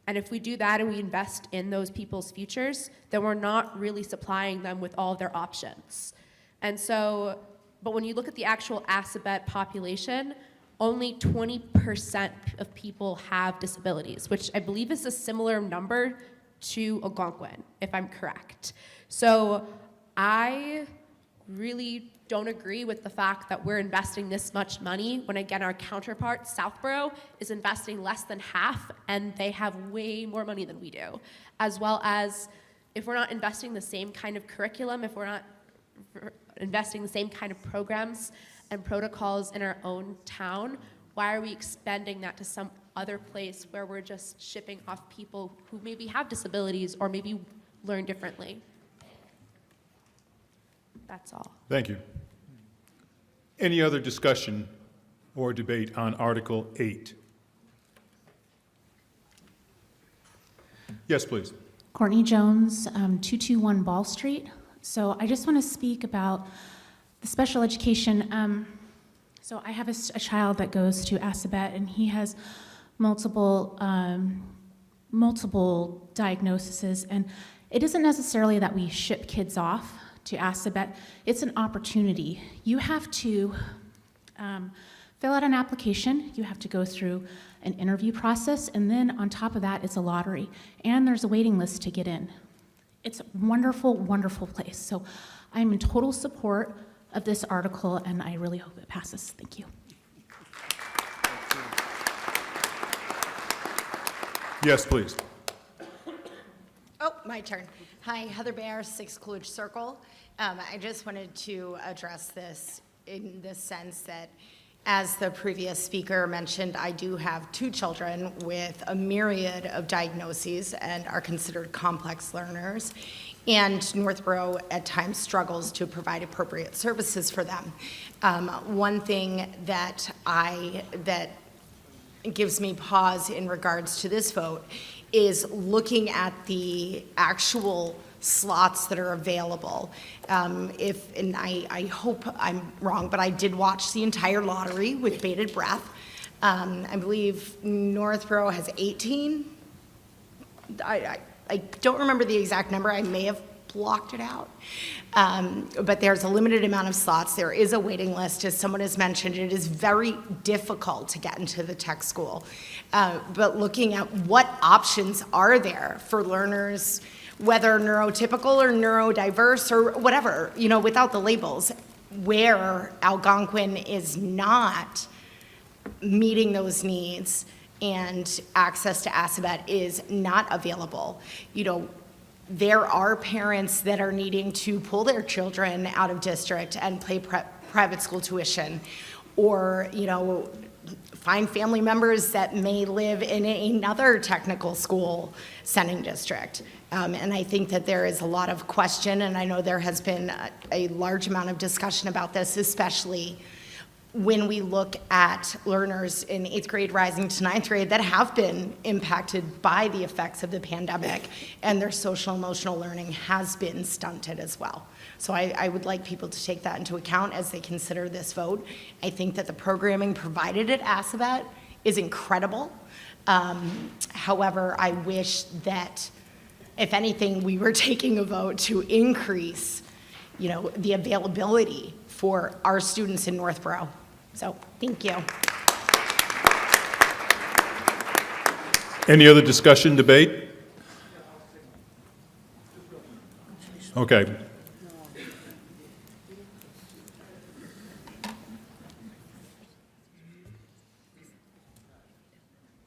And if we do that and we invest in those people's futures, then we're not really supplying them with all of their options. And so, but when you look at the actual Assabet population, only 20% of people have disabilities, which I believe is a similar number to Algonquin, if I'm correct. So I really don't agree with the fact that we're investing this much money when, again, our counterpart, Southborough, is investing less than half, and they have way more money than we do. As well as, if we're not investing the same kind of curriculum, if we're not investing the same kind of programs and protocols in our own town, why are we expending that to some other place where we're just shipping off people who maybe have disabilities or maybe learn differently? That's all. Thank you. Any other discussion or debate on Article 8? Yes, please. Courtney Jones, 221 Ball Street. So I just want to speak about the special education. So I have a child that goes to Assabet, and he has multiple diagnoses, and it isn't necessarily that we ship kids off to Assabet. It's an opportunity. You have to fill out an application, you have to go through an interview process, and then on top of that, it's a lottery, and there's a waiting list to get in. It's a wonderful, wonderful place. So I'm in total support of this article, and I really hope it passes. Thank you. Yes, please. Oh, my turn. Hi, Heather Bear, 6 Coolidge Circle. I just wanted to address this in the sense that, as the previous speaker mentioned, I do have 2 children with a myriad of diagnoses and are considered complex learners. And Northborough at times struggles to provide appropriate services for them. One thing that gives me pause in regards to this vote is looking at the actual slots that are available. And I hope I'm wrong, but I did watch the entire lottery with bated breath. I believe Northborough has 18. I don't remember the exact number. I may have blocked it out. But there's a limited amount of slots. There is a waiting list. As someone has mentioned, it is very difficult to get into the tech school. But looking at what options are there for learners, whether neurotypical or neurodiverse or whatever, without the labels, where Algonquin is not meeting those needs and access to Assabet is not available. There are parents that are needing to pull their children out of district and pay private school tuition, or, find family members that may live in another technical school sending district. And I think that there is a lot of question, and I know there has been a large amount of discussion about this, especially when we look at learners in 8th grade rising to 9th grade that have been impacted by the effects of the pandemic, and their social emotional learning has been stunted as well. So I would like people to take that into account as they consider this vote. I think that the programming provided at Assabet is incredible. However, I wish that, if anything, we were taking a vote to increase, the availability for our students in Northborough. So, thank you. Any other discussion, debate? Okay.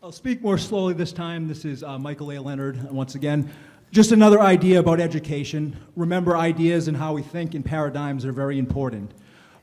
I'll speak more slowly this time. This is Michael A. Leonard, once again. Just another idea about education. Remember, ideas and how we think in paradigms are very important.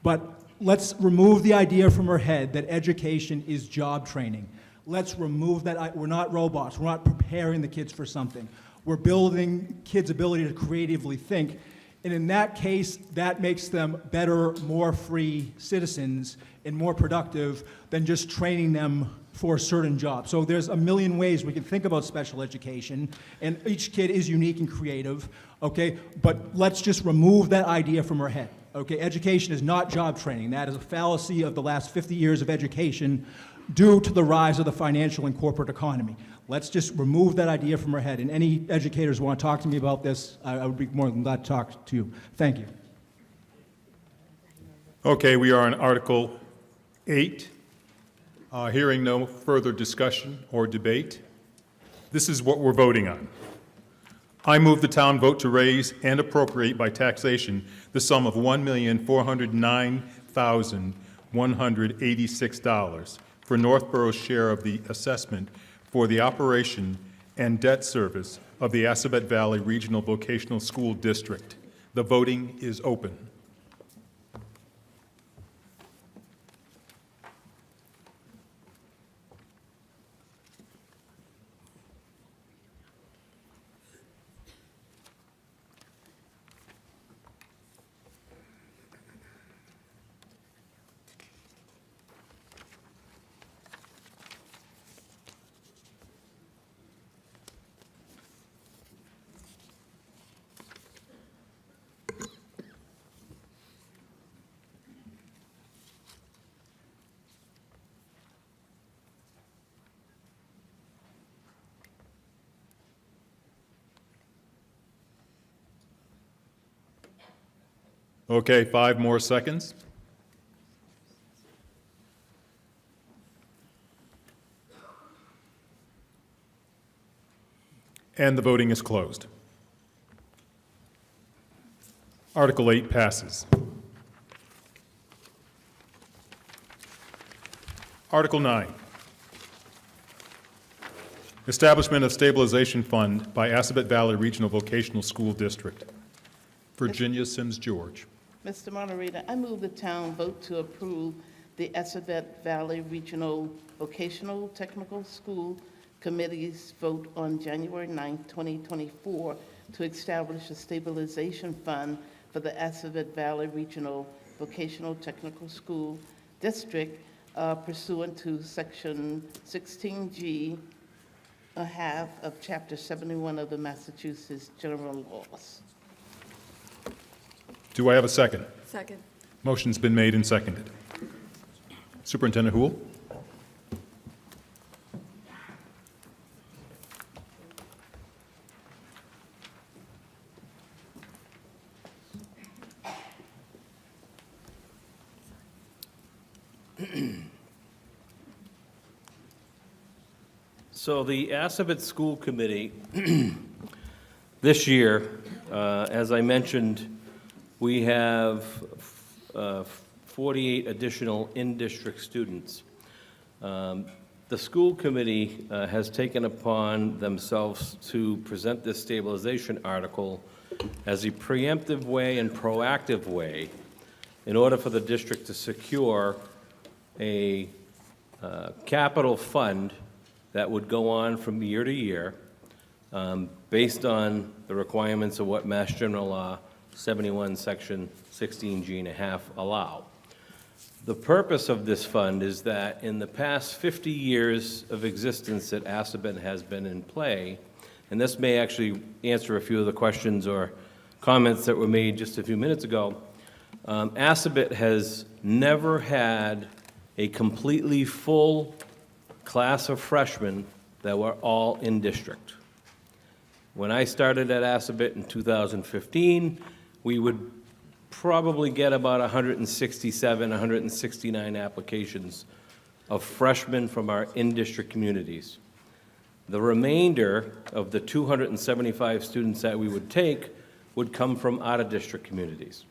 But let's remove the idea from our head that education is job training. Let's remove that. We're not robots. We're not preparing the kids for something. We're building kids' ability to creatively think And in that case, that makes them better, more free citizens and more productive than just training them for a certain job. So there's a million ways we can think about special education, and each kid is unique and creative, okay? But let's just remove that idea from our head, okay? Education is not job training. That is a fallacy of the last 50 years of education due to the rise of the financial and corporate economy. Let's just remove that idea from our head. And any educators who want to talk to me about this, I would be more than glad to talk to you. Thank you. Okay, we are on Article 8. Hearing no further discussion or debate, this is what we're voting on. I move the town vote to raise and appropriate by taxation the sum of $1,409,186 for Northborough's share of the assessment for the operation and debt service of the Assabet Valley Regional Vocational School District. The voting is open. Okay, 5 more seconds. And the voting is closed. Article 8 passes. Article 9. Establishment of Stabilization Fund by Assabet Valley Regional Vocational School District. Virginia Sims George. Mr. Moderator, I move the town vote to approve the Assabet Valley Regional Vocational Technical School Committee's vote on January 9, 2024, to establish a stabilization fund for the Assabet Valley Regional Vocational Technical School District pursuant to Section 16G, a half of Chapter 71 of the Massachusetts General Laws. Do I have a second? Second. Motion's been made and seconded. Superintendent Houle? So the Assabet School Committee, this year, as I mentioned, we have 48 additional in-district students. The school committee has taken upon themselves to present this stabilization article as a preemptive way and proactive way in order for the district to secure a capital fund that would go on from year to year based on the requirements of what Mass General Law 71, Section 16G and a half allow. The purpose of this fund is that in the past 50 years of existence that Assabet has been in play, and this may actually answer a few of the questions or comments that were made just a few minutes ago, Assabet has never had a completely full class of freshmen that were all in district. When I started at Assabet in 2015, we would probably get about 167, 169 applications of freshmen from our in-district communities. The remainder of the 275 students that we would take would come from out-of-district communities.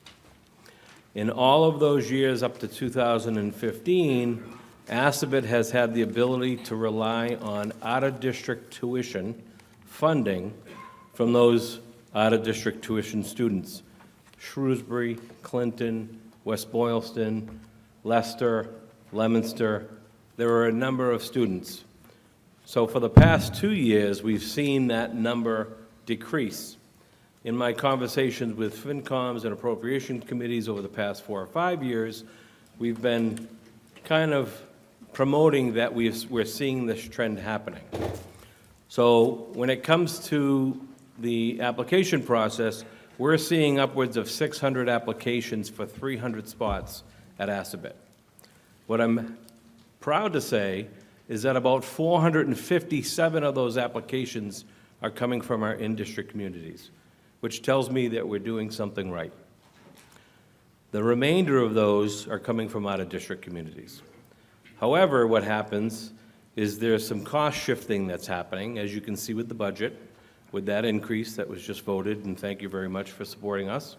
In all of those years up to 2015, Assabet has had the ability to rely on out-of-district tuition funding from those out-of-district tuition students. Shrewsbury, Clinton, West Boylston, Leicester, Leominster, there were a number of students. So for the past 2 years, we've seen that number decrease. In my conversations with FinComs and appropriation committees over the past 4 or 5 years, we've been kind of promoting that we're seeing this trend happening. So when it comes to the application process, we're seeing upwards of 600 applications for 300 spots at Assabet. What I'm proud to say is that about 457 of those applications are coming from our in-district communities, which tells me that we're doing something right. The remainder of those are coming from out-of-district communities. However, what happens is there's some cost shifting that's happening, as you can see with the budget, with that increase that was just voted, and thank you very much for supporting us.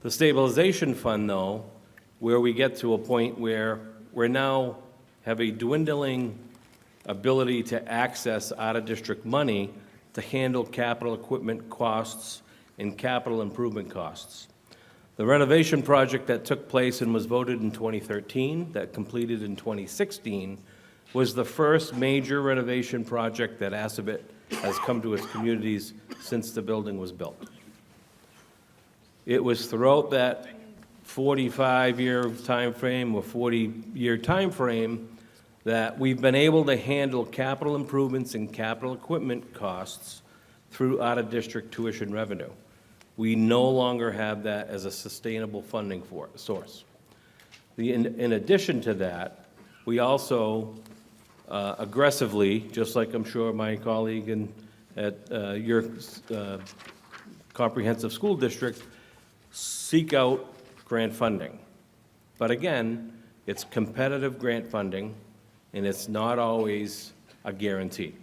The stabilization fund, though, where we get to a point where we're now have a dwindling ability to access out-of-district money to handle capital equipment costs and capital improvement costs. The renovation project that took place and was voted in 2013, that completed in 2016, was the first major renovation project that Assabet has come to its communities since the building was built. It was throughout that 45-year time frame or 40-year time frame that we've been able to handle capital improvements and capital equipment costs through out-of-district tuition revenue. We no longer have that as a sustainable funding source. In addition to that, we also aggressively, just like I'm sure my colleague at your comprehensive school district, seek out grant funding. But again, it's competitive grant funding, and it's not always a guarantee.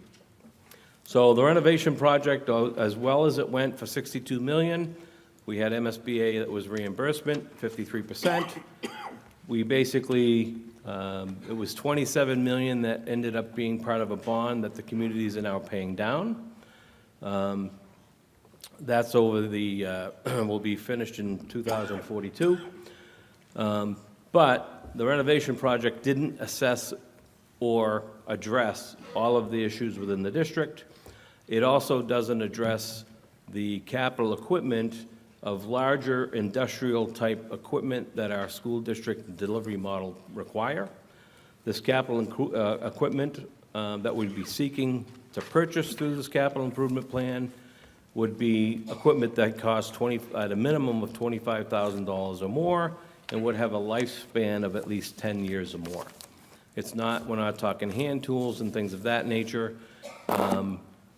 So the renovation project, as well as it went for $62 million, we had MSBA that was reimbursement, 53%. We basically, it was $27 million that ended up being part of a bond that the communities are now paying down. That's over the, will be finished in 2042. But the renovation project didn't assess or address all of the issues within the district. It also doesn't address the capital equipment of larger industrial-type equipment that our school district delivery model require. This capital equipment that we'd be seeking to purchase through this capital improvement plan would be equipment that costs at a minimum of $25,000 or more and would have a lifespan of at least 10 years or more. It's not, we're not talking hand tools and things of that nature.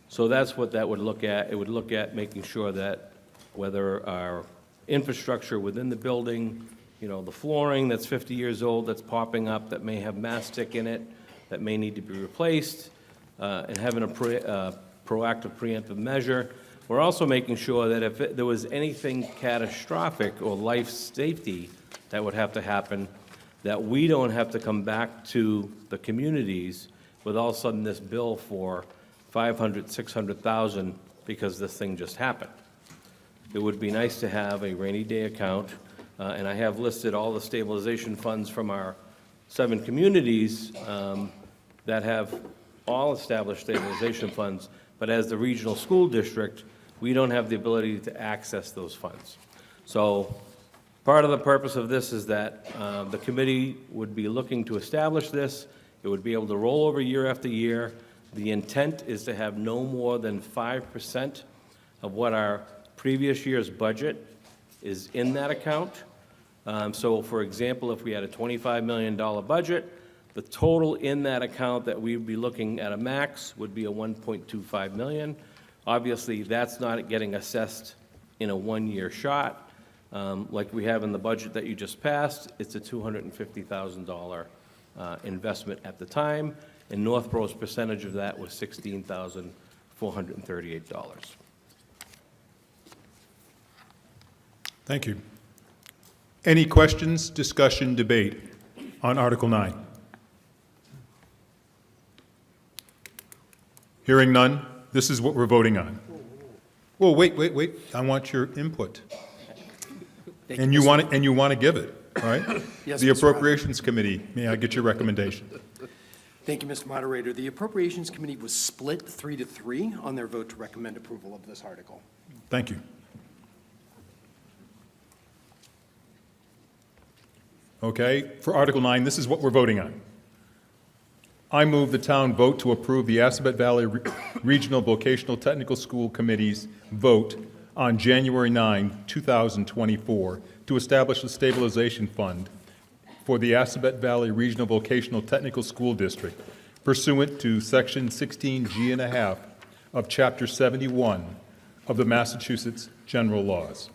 So that's what that would look at. It would look at making sure that whether our infrastructure within the building, you know, the flooring that's 50 years old that's popping up that may have mastic in it, that may need to be replaced, and having a proactive preemptive measure. We're also making sure that if there was anything catastrophic or life safety that would have to happen, that we don't have to come back to the communities with all of a sudden this bill for $500,000, $600,000 because this thing just happened. It would be nice to have a rainy day account, and I have listed all the stabilization funds from our 7 communities that have all established stabilization funds, but as the regional school district, we don't have the ability to access those funds. So part of the purpose of this is that the committee would be looking to establish this. It would be able to roll over year after year. The intent is to have no more than 5% of what our previous year's budget is in that account. So for example, if we had a $25 million budget, the total in that account that we'd be looking at a max would be a $1.25 million. Obviously, that's not getting assessed in a one-year shot. Like we have in the budget that you just passed, it's a $250,000 investment at the time, and Northborough's percentage of that was $16,438. Thank you. Any questions, discussion, debate on Article 9? Hearing none, this is what we're voting on. Well, wait. I want your input. And you want to give it, all right? Yes, The Mr. Appropriations Committee, may I get your recommendation? Thank you, Mr. Moderator. The Appropriations Committee was split 3-3 on their vote to recommend approval of this article. Thank you. Okay, for Article 9, this is what we're voting on. I move the town vote to approve the Assabet Valley Regional Vocational Technical School Committee's vote on January 9, 2024, to establish a stabilization fund for the Assabet Valley Regional Vocational Technical School District pursuant to Section 16G and a half of Chapter 71 of the Massachusetts General Laws.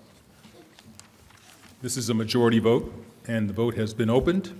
This is a majority vote, and the vote has been opened.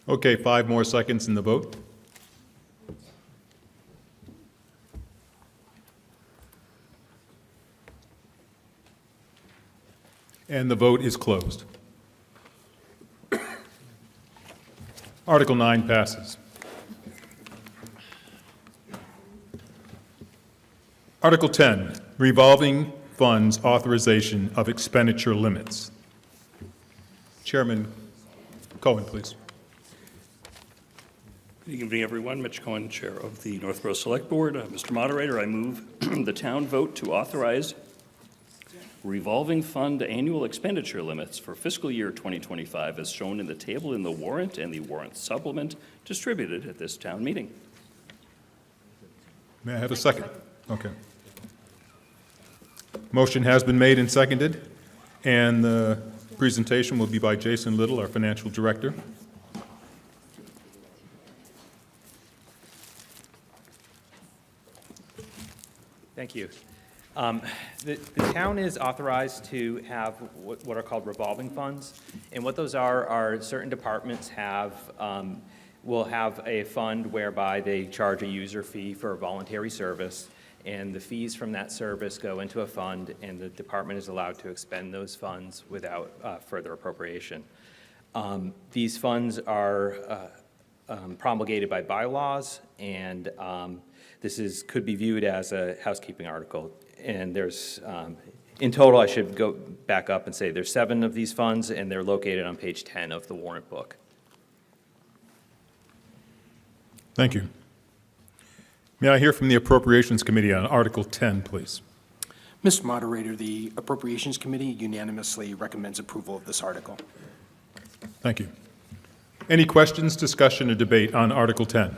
Okay, 5 more seconds in the vote. And the vote is closed. Article 9 passes. Article 10, revolving funds authorization of expenditure limits. Chairman Cohen, please. Good evening, everyone. Mitch Cohen, Chair of the Northborough Select Board. Mr. Moderator, I move the town vote to authorize revolving fund annual expenditure limits for fiscal year 2025 as shown in the table in the warrant and the warrant supplement distributed at this town meeting. May I have a second? Okay. Motion has been made and seconded, and the presentation will be by Jason Little, our Financial Director. Thank you. The town is authorized to have what are called revolving funds, and what those are certain departments will have a fund whereby they charge a user fee for a voluntary service, and the fees from that service go into a fund, and the department is allowed to expend those funds without further appropriation. These funds are promulgated by bylaws, and this could be viewed as a housekeeping article. And there's, in total, I should go back up and say there's 7 of these funds, and they're located on page 10 of the warrant book. Thank you. May I hear from the Appropriations Committee on Article 10, please? Mr. Moderator, the Appropriations Committee unanimously recommends approval of this article. Thank you. Any questions, discussion, or debate on Article 10?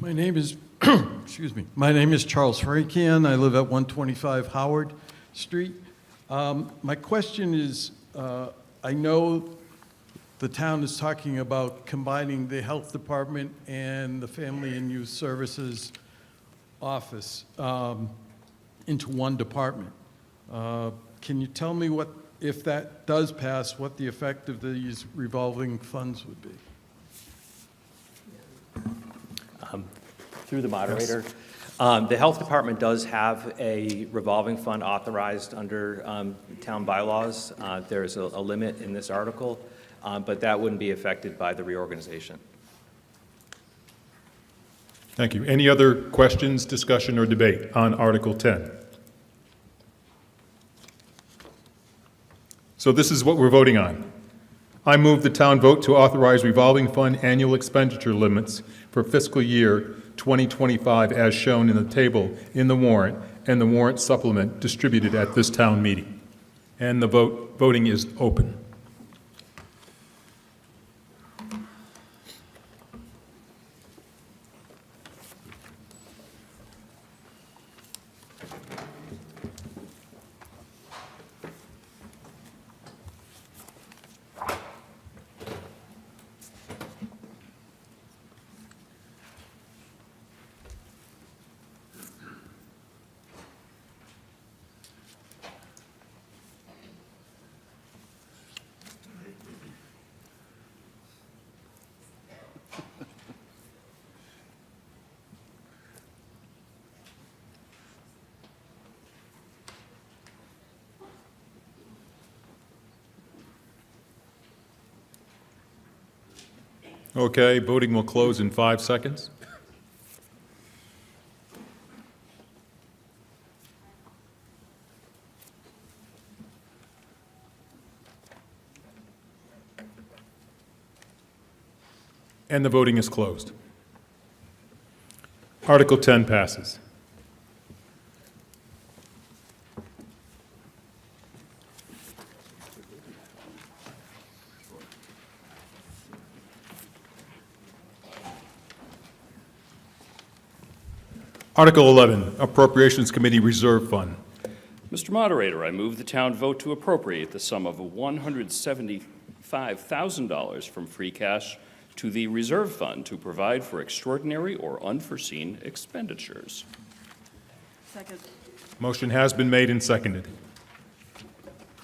My name is, excuse me, my name is Charles Frankian. I live at 125 Howard Street. My question is, I know the town is talking about combining the health department and the Family and Youth Services office into one department. Can you tell me what, if that does pass, what the effect of these revolving funds would be? Through the moderator. The health department does have a revolving fund authorized under town bylaws. There's a limit in this article, but that wouldn't be affected by the reorganization. Thank you. Any other questions, discussion, or debate on Article 10? So this is what we're voting on. I move the town vote to authorize revolving fund annual expenditure limits for fiscal year 2025 as shown in the table in the warrant and the warrant supplement distributed at this town meeting. And the voting is open. Okay, voting will close in 5 seconds. And the voting is closed. Article 10 passes. Article 11, Appropriations Committee Reserve Fund. Mr. Moderator, I move the town vote to appropriate the sum of $175,000 from free cash to the reserve fund to provide for extraordinary or unforeseen expenditures. Second. Motion has been made and seconded.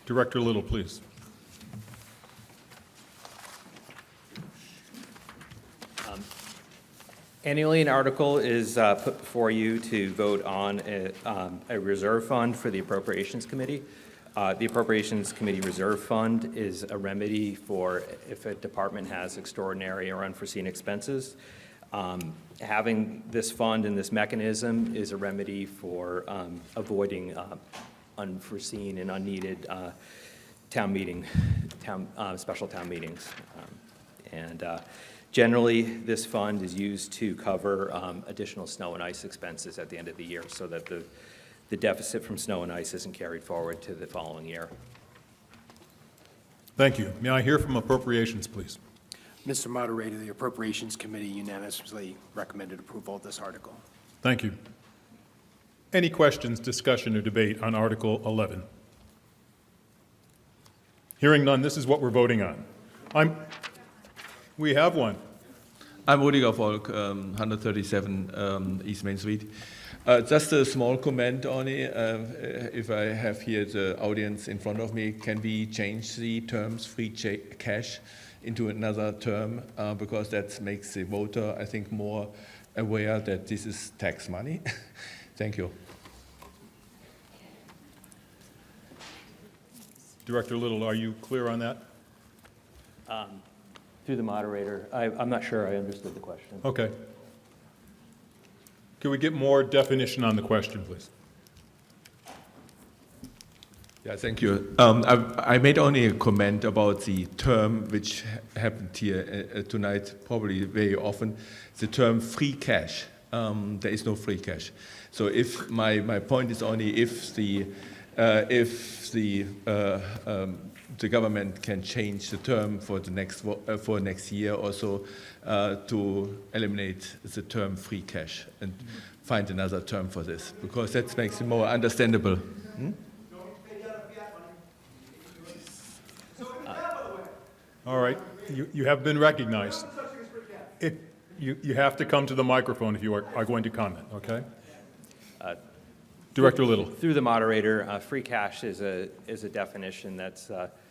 Director Little, please. Annually, an article is put before you to vote on a reserve fund for the Appropriations Committee. The Appropriations Committee Reserve Fund is a remedy for if a department has extraordinary or unforeseen expenses. Having this fund and this mechanism is a remedy for avoiding unforeseen and unneeded special town meetings. Generally, this fund is used to cover additional snow and ice expenses at the end of the year so that the deficit from snow and ice isn't carried forward to the following year. Thank you. May I hear from Appropriations, please? Mr. Moderator, the Appropriations Committee unanimously recommended approval of this article. Thank you. Any questions, discussion, or debate on Article 11? Hearing none, this is what we're voting on. We have one. I'm Rüdiger Volk, 137 East Main Street. Just a small comment only. If I have here the audience in front of me, can we change the terms free cash into another term? Because that makes the voter, I think, more aware that this is tax money. Thank you. Director Little, are you clear on that? Through the moderator, I'm not sure I understood the question. Okay. Can we get more definition on the question, please? Yeah, thank you. I made only a comment about the term which happened here tonight, probably very often, the term free cash. There is no free cash. So if my point is only if the government can change the term for the next year or so to eliminate the term free cash and find another term for this, because that makes it more understandable. All right, you have been recognized. You have to come to the microphone if you are going to comment, okay? Director Little. Through the moderator, free cash is a definition that's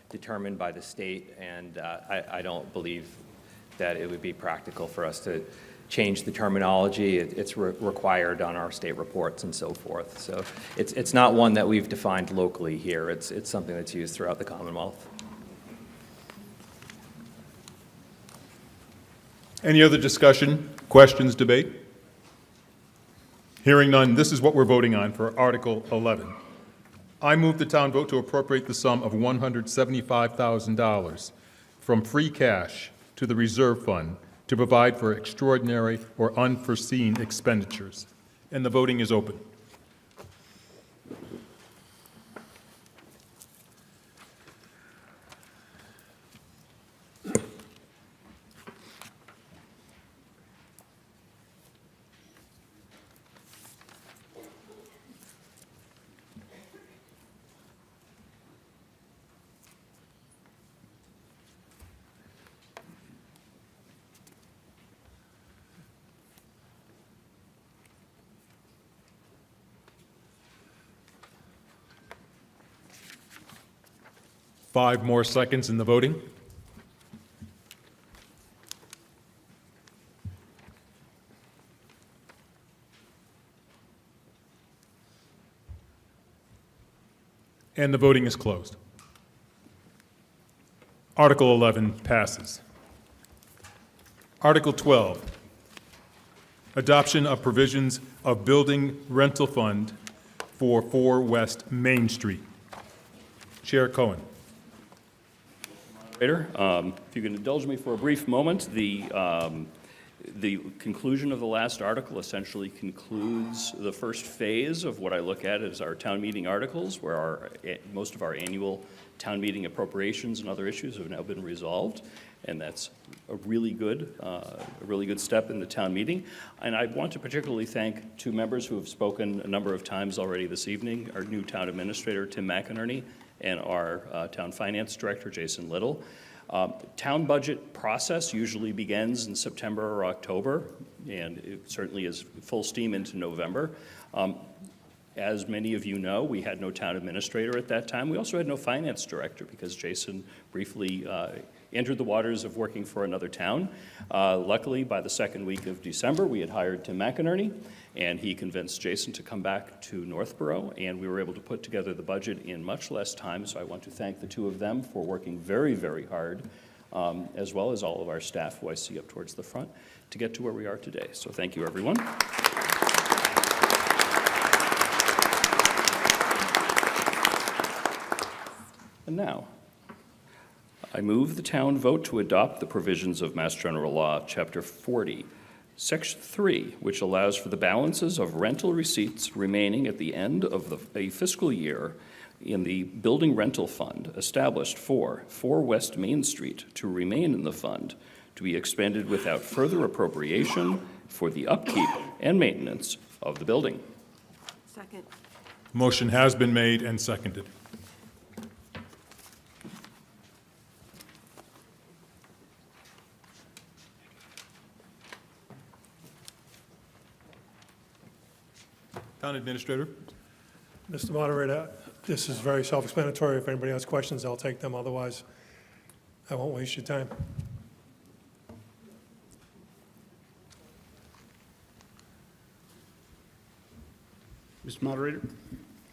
determined by the state, and I don't believe that it would be practical for us to change the terminology. It's required on our state reports and so forth. So it's not one that we've defined locally here. It's something that's used throughout the Commonwealth. Any other discussion, questions, debate? Hearing none, this is what we're voting on for Article 11. I move the town vote to appropriate the sum of $175,000 from free cash to the reserve fund to provide for extraordinary or unforeseen expenditures. And the voting is open. Five more seconds in the voting. And the voting is closed. Article 11 passes. Article 12, adoption of provisions of building rental fund for 4 West Main Street. Chair Cohen. Moderator, if you can indulge me for a brief moment, the conclusion of the last article essentially concludes the first phase of what I look at as our town meeting articles, where most of our annual town meeting appropriations and other issues have now been resolved, and that's a really good step in the town meeting. And I want to particularly thank 2 members who have spoken a number of times already this evening, our new town administrator, Tim McInerney, and our town finance director, Jason Little. Town budget process usually begins in September or October, and it certainly is full steam into November. As many of you know, we had no town administrator at that time. We also had no finance director because Jason briefly entered the waters of working for another town. Luckily, by the second week of December, we had hired Tim McInerney, and he convinced Jason to come back to Northborough, and we were able to put together the budget in much less time. So I want to thank the 2 of them for working very, very hard, as well as all of our staff who I see up towards the front, to get to where we are today. So thank you, everyone. And now, I move the town vote to adopt the provisions of Mass General Law, Chapter 40, Section 3, which allows for the balances of rental receipts remaining at the end of a fiscal year in the building rental fund established for 4 West Main Street to remain in the fund, to be expended without further appropriation for the upkeep and maintenance of the building. Second. Motion has been made and seconded. Town Administrator. Mr. Moderator, this is very self-explanatory. If anybody has questions, I'll take them. Otherwise, I won't waste your time. Mr. Moderator?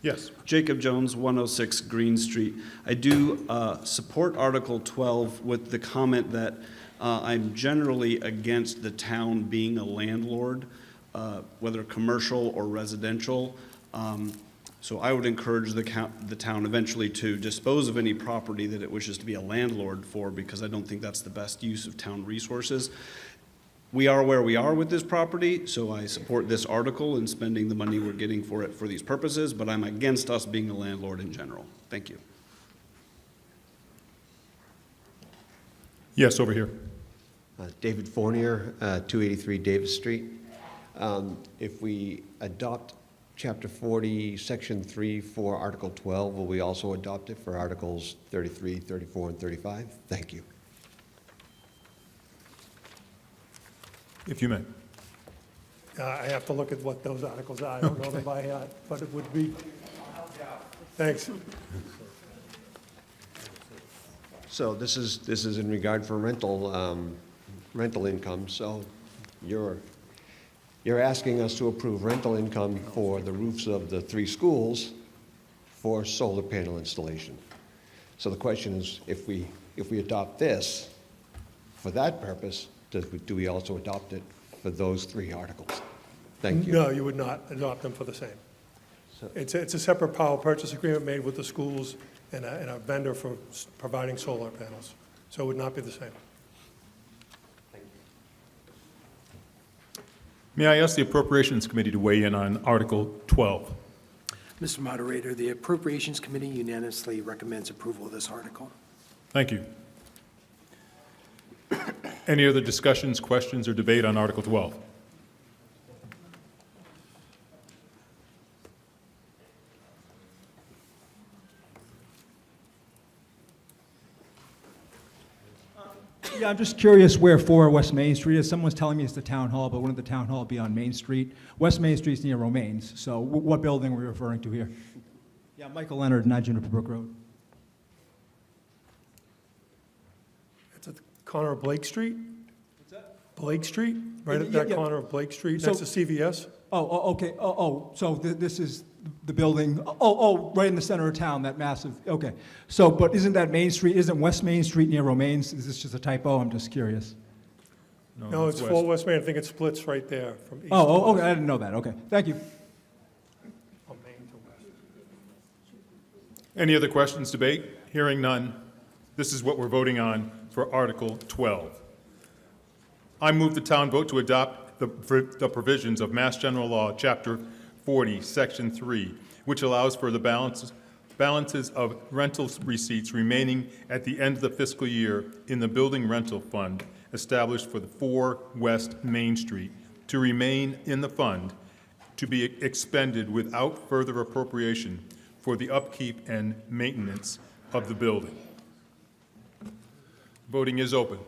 Yes. Jacob Jones, 106 Green Street. I do support Article 12 with the comment that I'm generally against the town being a landlord, whether commercial or residential. So I would encourage the town eventually to dispose of any property that it wishes to be a landlord for, because I don't think that's the best use of town resources. We are where we are with this property, so I support this article and spending the money we're getting for it for these purposes, but I'm against us being a landlord in general. Thank you. Yes, over here. David Fournier, 283 Davis Street. If we adopt Chapter 40, Section 3 for Article 12, will we also adopt it for Articles 33, 34, and 35? Thank you. If you may. I have to look at what those articles are. I don't know them by heart, but it would be. Thanks. So this is in regard for rental income. So you're asking us to approve rental income for the roofs of the 3 schools for solar panel installation. So the question is, if we adopt this for that purpose, do we also adopt it for those 3 articles? Thank you. No, you would not adopt them for the same. It's a separate power purchase agreement made with the schools and a vendor for providing solar panels. So it would not be the same. May I ask the Appropriations Committee to weigh in on Article 12? Mr. Moderator, the Appropriations Committee unanimously recommends approval of this article. Thank you. Any other discussions, questions, or debate on Article 12? Yeah, I'm just curious where 4 West Main Street is. Someone's telling me it's the town hall, but wouldn't the town hall be on Main Street? West Main Street's near Romaines, so what building are we referring to here? Yeah, Michael Leonard, 9 Juniper Brook Road. It's at the corner of Blake Street? What's that? Blake Street? Right at Yeah, that yeah. corner of Blake Street, So- next to CVS? Oh, okay, so this is the building, right in the center of town, that massive, okay. So, but isn't that Main Street, isn't West Main Street near Romaines? Is this just a typo? I'm just curious. No, it's west. full West Main. I think it splits right there from east to Oh, west. okay, I didn't know that, okay. Thank you. From Main to west. Any other questions, debate? Hearing none. This is what we're voting on for Article 12. I move the town vote to adopt the provisions of Mass General Law, Chapter 40, Section 3, which allows for the balances of rental receipts remaining at the end of the fiscal year in the building rental fund established for the 4 West Main Street to remain in the fund to be expended without further appropriation for the upkeep and maintenance of the building. Voting is open.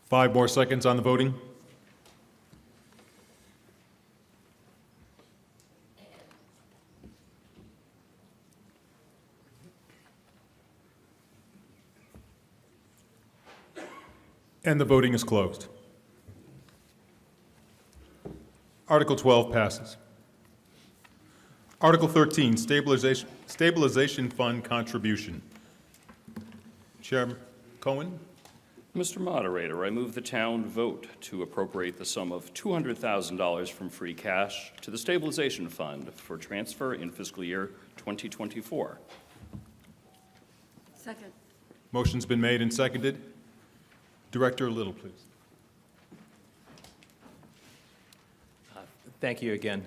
Five more seconds on the voting. And the voting is closed. Article 12 passes. Article 13, Stabilization Fund Contribution. Chairman Cohen? Mr. Moderator, I move the town vote to appropriate the sum of $200,000 from free cash to the stabilization fund for transfer in fiscal year 2024. Second. Motion's been made and seconded. Director Little, please. Thank you again.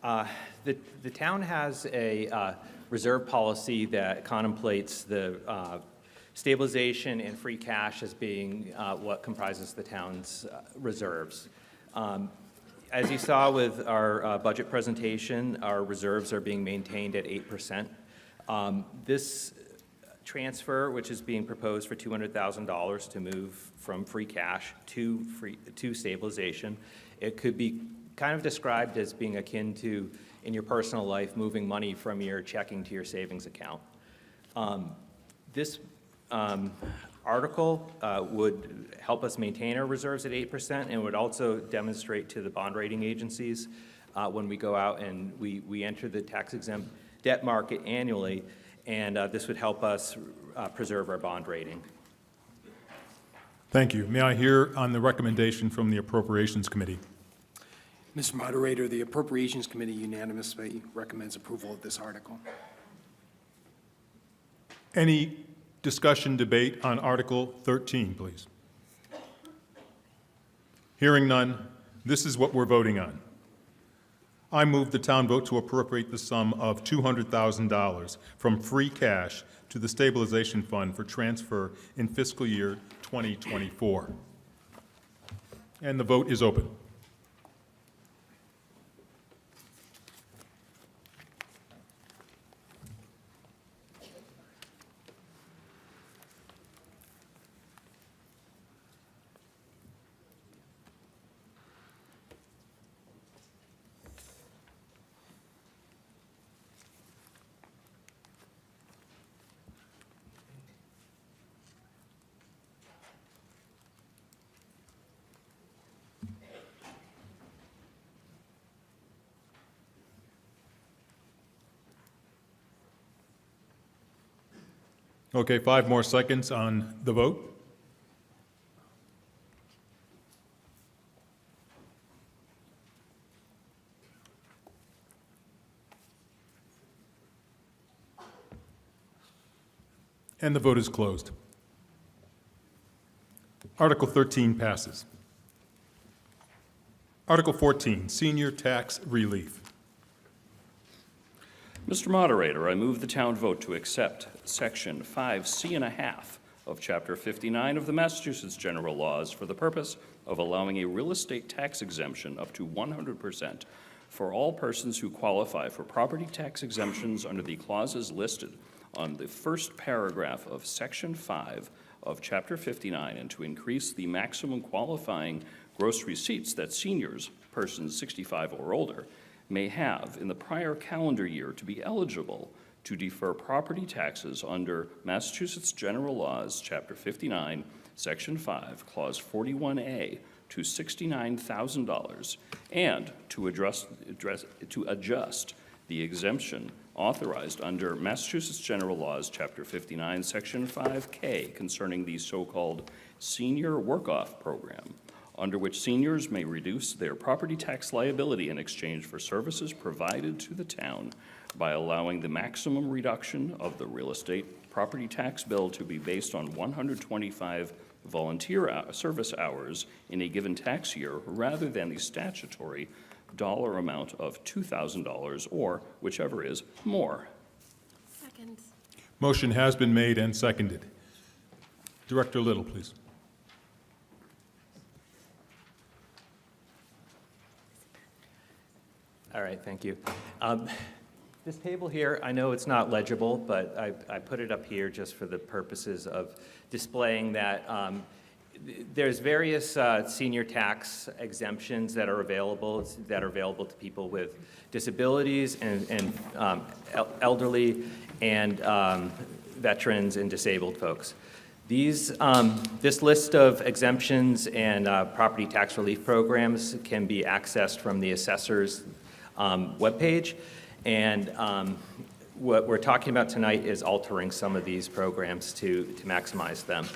The town has a reserve policy that contemplates the stabilization and free cash as being what comprises the town's reserves. As you saw with our budget presentation, our reserves are being maintained at 8%. This transfer, which is being proposed for $200,000 to move from free cash to stabilization, it could be kind of described as being akin to, in your personal life, moving money from your checking to your savings account. This article would help us maintain our reserves at 8% and would also demonstrate to the bond rating agencies when we go out and we enter the tax-exempt debt market annually, and this would help us preserve our bond rating. Thank you. May I hear on the recommendation from the Appropriations Committee? Mr. Moderator, the Appropriations Committee unanimously recommends approval of this article. Any discussion, debate on Article 13, please? Hearing none, this is what we're voting on. I move the town vote to appropriate the sum of $200,000 from free cash to the stabilization fund for transfer in fiscal year 2024. And the vote is open. Okay, 5 more seconds on the vote. And the vote is closed. Article 13 passes. Article 14, Senior Tax Relief. Mr. Moderator, I move the town vote to accept Section 5C.5 of Chapter 59 of the Massachusetts General Laws for the purpose of allowing a real estate tax exemption up to 100% for all persons who qualify for property tax exemptions under the clauses listed on the first paragraph of Section 5 of Chapter 59 and to increase the maximum qualifying gross receipts that seniors, persons 65 or older, may have in the prior calendar year to be eligible to defer property taxes under Massachusetts General Laws, Chapter 59, Section 5, Clause 41A, to $69,000, and to adjust the exemption authorized under Massachusetts General Laws, Chapter 59, Section 5K, concerning the so-called Senior Work-Off Program, under which seniors may reduce their property tax liability in exchange for services provided to the town by allowing the maximum reduction of the real estate property tax bill to be based on 125 volunteer service hours in a given tax year rather than the statutory dollar amount of $2,000 or whichever is more. Second. Motion has been made and seconded. Director Little, please. All right, thank you. This table here, I know it's not legible, but I put it up here just for the purposes of displaying that there's various senior tax exemptions that are available to people with disabilities and elderly and veterans and disabled folks. This list of exemptions and property tax relief programs can be accessed from the assessor's webpage. And what we're talking about tonight is altering some of these programs to maximize them.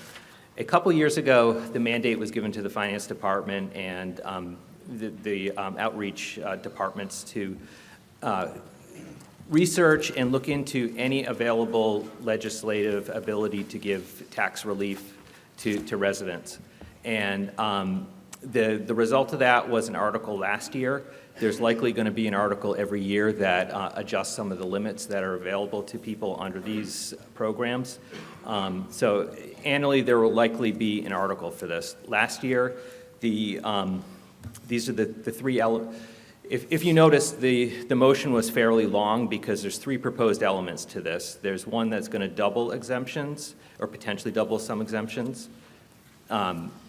A couple years ago, the mandate was given to the finance department and the outreach departments to research and look into any available legislative ability to give tax relief to residents. And the result of that was an article last year. There's likely going to be an article every year that adjusts some of the limits that are available to people under these programs. So annually, there will likely be an article for this. Last year, these are the three elements. If you notice, the motion was fairly long because there's three proposed elements to this. There's one that's going to double exemptions or potentially double some exemptions,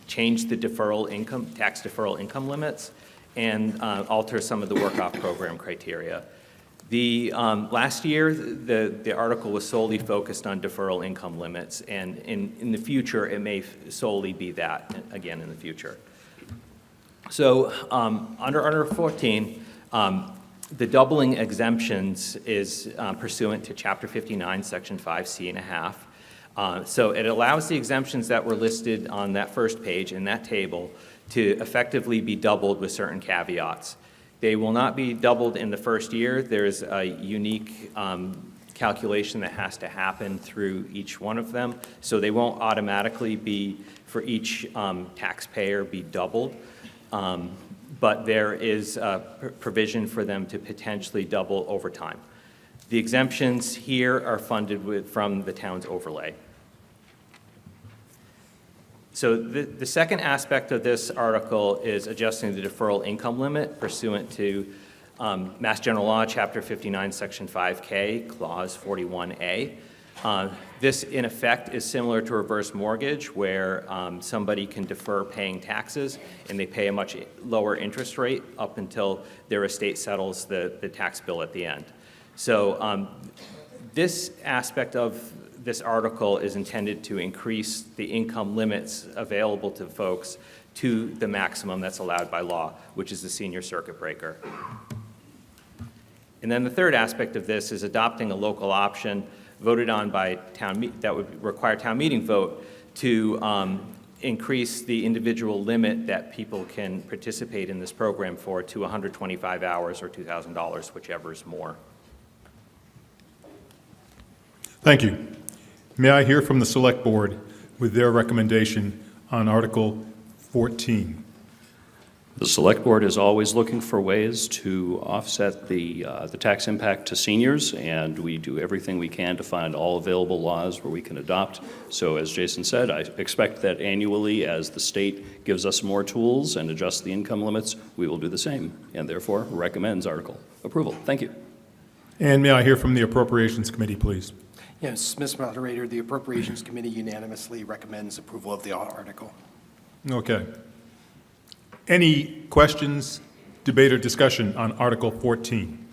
change the tax deferral income limits, and alter some of the work-off program criteria. Last year, the article was solely focused on deferral income limits, and in the future, it may solely be that again in the future. So under Article 14, the doubling exemptions is pursuant to Chapter 59, Section 5C.5. So it allows the exemptions that were listed on that first page in that table to effectively be doubled with certain caveats. They will not be doubled in the first year. There's a unique calculation that has to happen through each one of them. So they won't automatically be, for each taxpayer, be doubled. But there is a provision for them to potentially double over time. The exemptions here are funded from the town's overlay. So the second aspect of this article is adjusting the deferral income limit pursuant to Mass General Law, Chapter 59, Section 5K, Clause 41A. This, in effect, is similar to reverse mortgage, where somebody can defer paying taxes and they pay a much lower interest rate up until their estate settles the tax bill at the end. So this aspect of this article is intended to increase the income limits available to folks to the maximum that's allowed by law, which is the senior circuit breaker. And then the third aspect of this is adopting a local option voted on by that would require town meeting vote to increase the individual limit that people can participate in this program for to 125 hours or $2,000, whichever is more. Thank you. May I hear from the Select Board with their recommendation on Article 14? The Select Board is always looking for ways to offset the tax impact to seniors, and we do everything we can to find all available laws where we can adopt. So as Jason said, I expect that annually, as the state gives us more tools and adjusts the income limits, we will do the same, and therefore recommends article approval. Thank you. And may I hear from the Appropriations Committee, please? Yes, Ms. Moderator, the Appropriations Committee unanimously recommends approval of the article. Okay. Any questions, debate, or discussion on Article 14?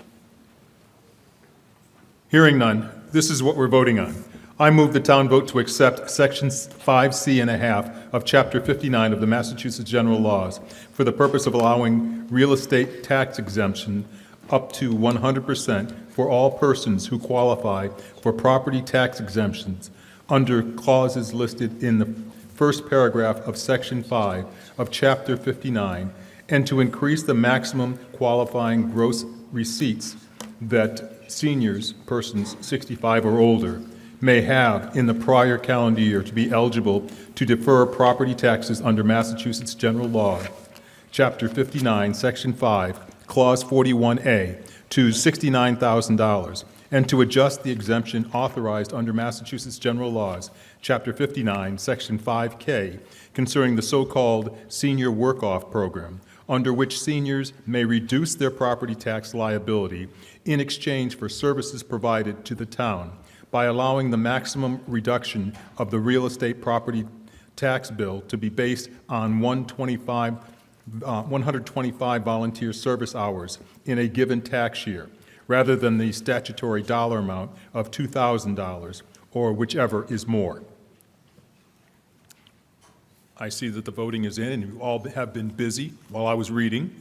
Hearing none, this is what we're voting on. I move the town vote to accept Sections 5C and a half of Chapter 59 of the Massachusetts General Laws for the purpose of allowing real estate tax exemption up to 100% for all persons who qualify for property tax exemptions under clauses listed in the first paragraph of Section 5 of Chapter 59, and to increase the maximum qualifying gross receipts that seniors, persons 65 or older, may have in the prior calendar year to be eligible to defer property taxes under Massachusetts General Law, Chapter 59, Section 5, Clause 41A, to $69,000, and to adjust the exemption authorized under Massachusetts General Laws, Chapter 59, Section 5K, concerning the so-called Senior Work-Off Program, under which seniors may reduce their property tax liability in exchange for services provided to the town by allowing the maximum reduction of the real estate property tax bill to be based on 125 volunteer service hours in a given tax year, rather than the statutory dollar amount of $2,000, or whichever is more. I see that the voting is in, and you all have been busy while I was reading.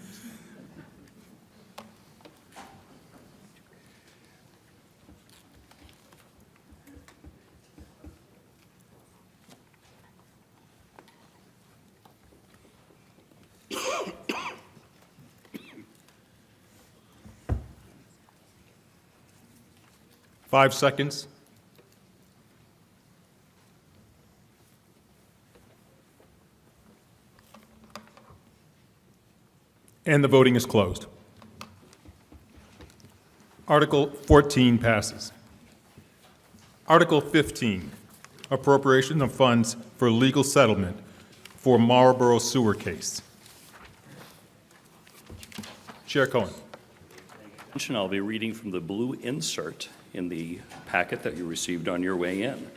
Five seconds. And the voting is closed. Article 14 passes. Article 15, appropriation of funds for legal settlement for Marlborough sewer case. Chair Cohen. I'll be reading from the blue insert in the packet that you received on your way in.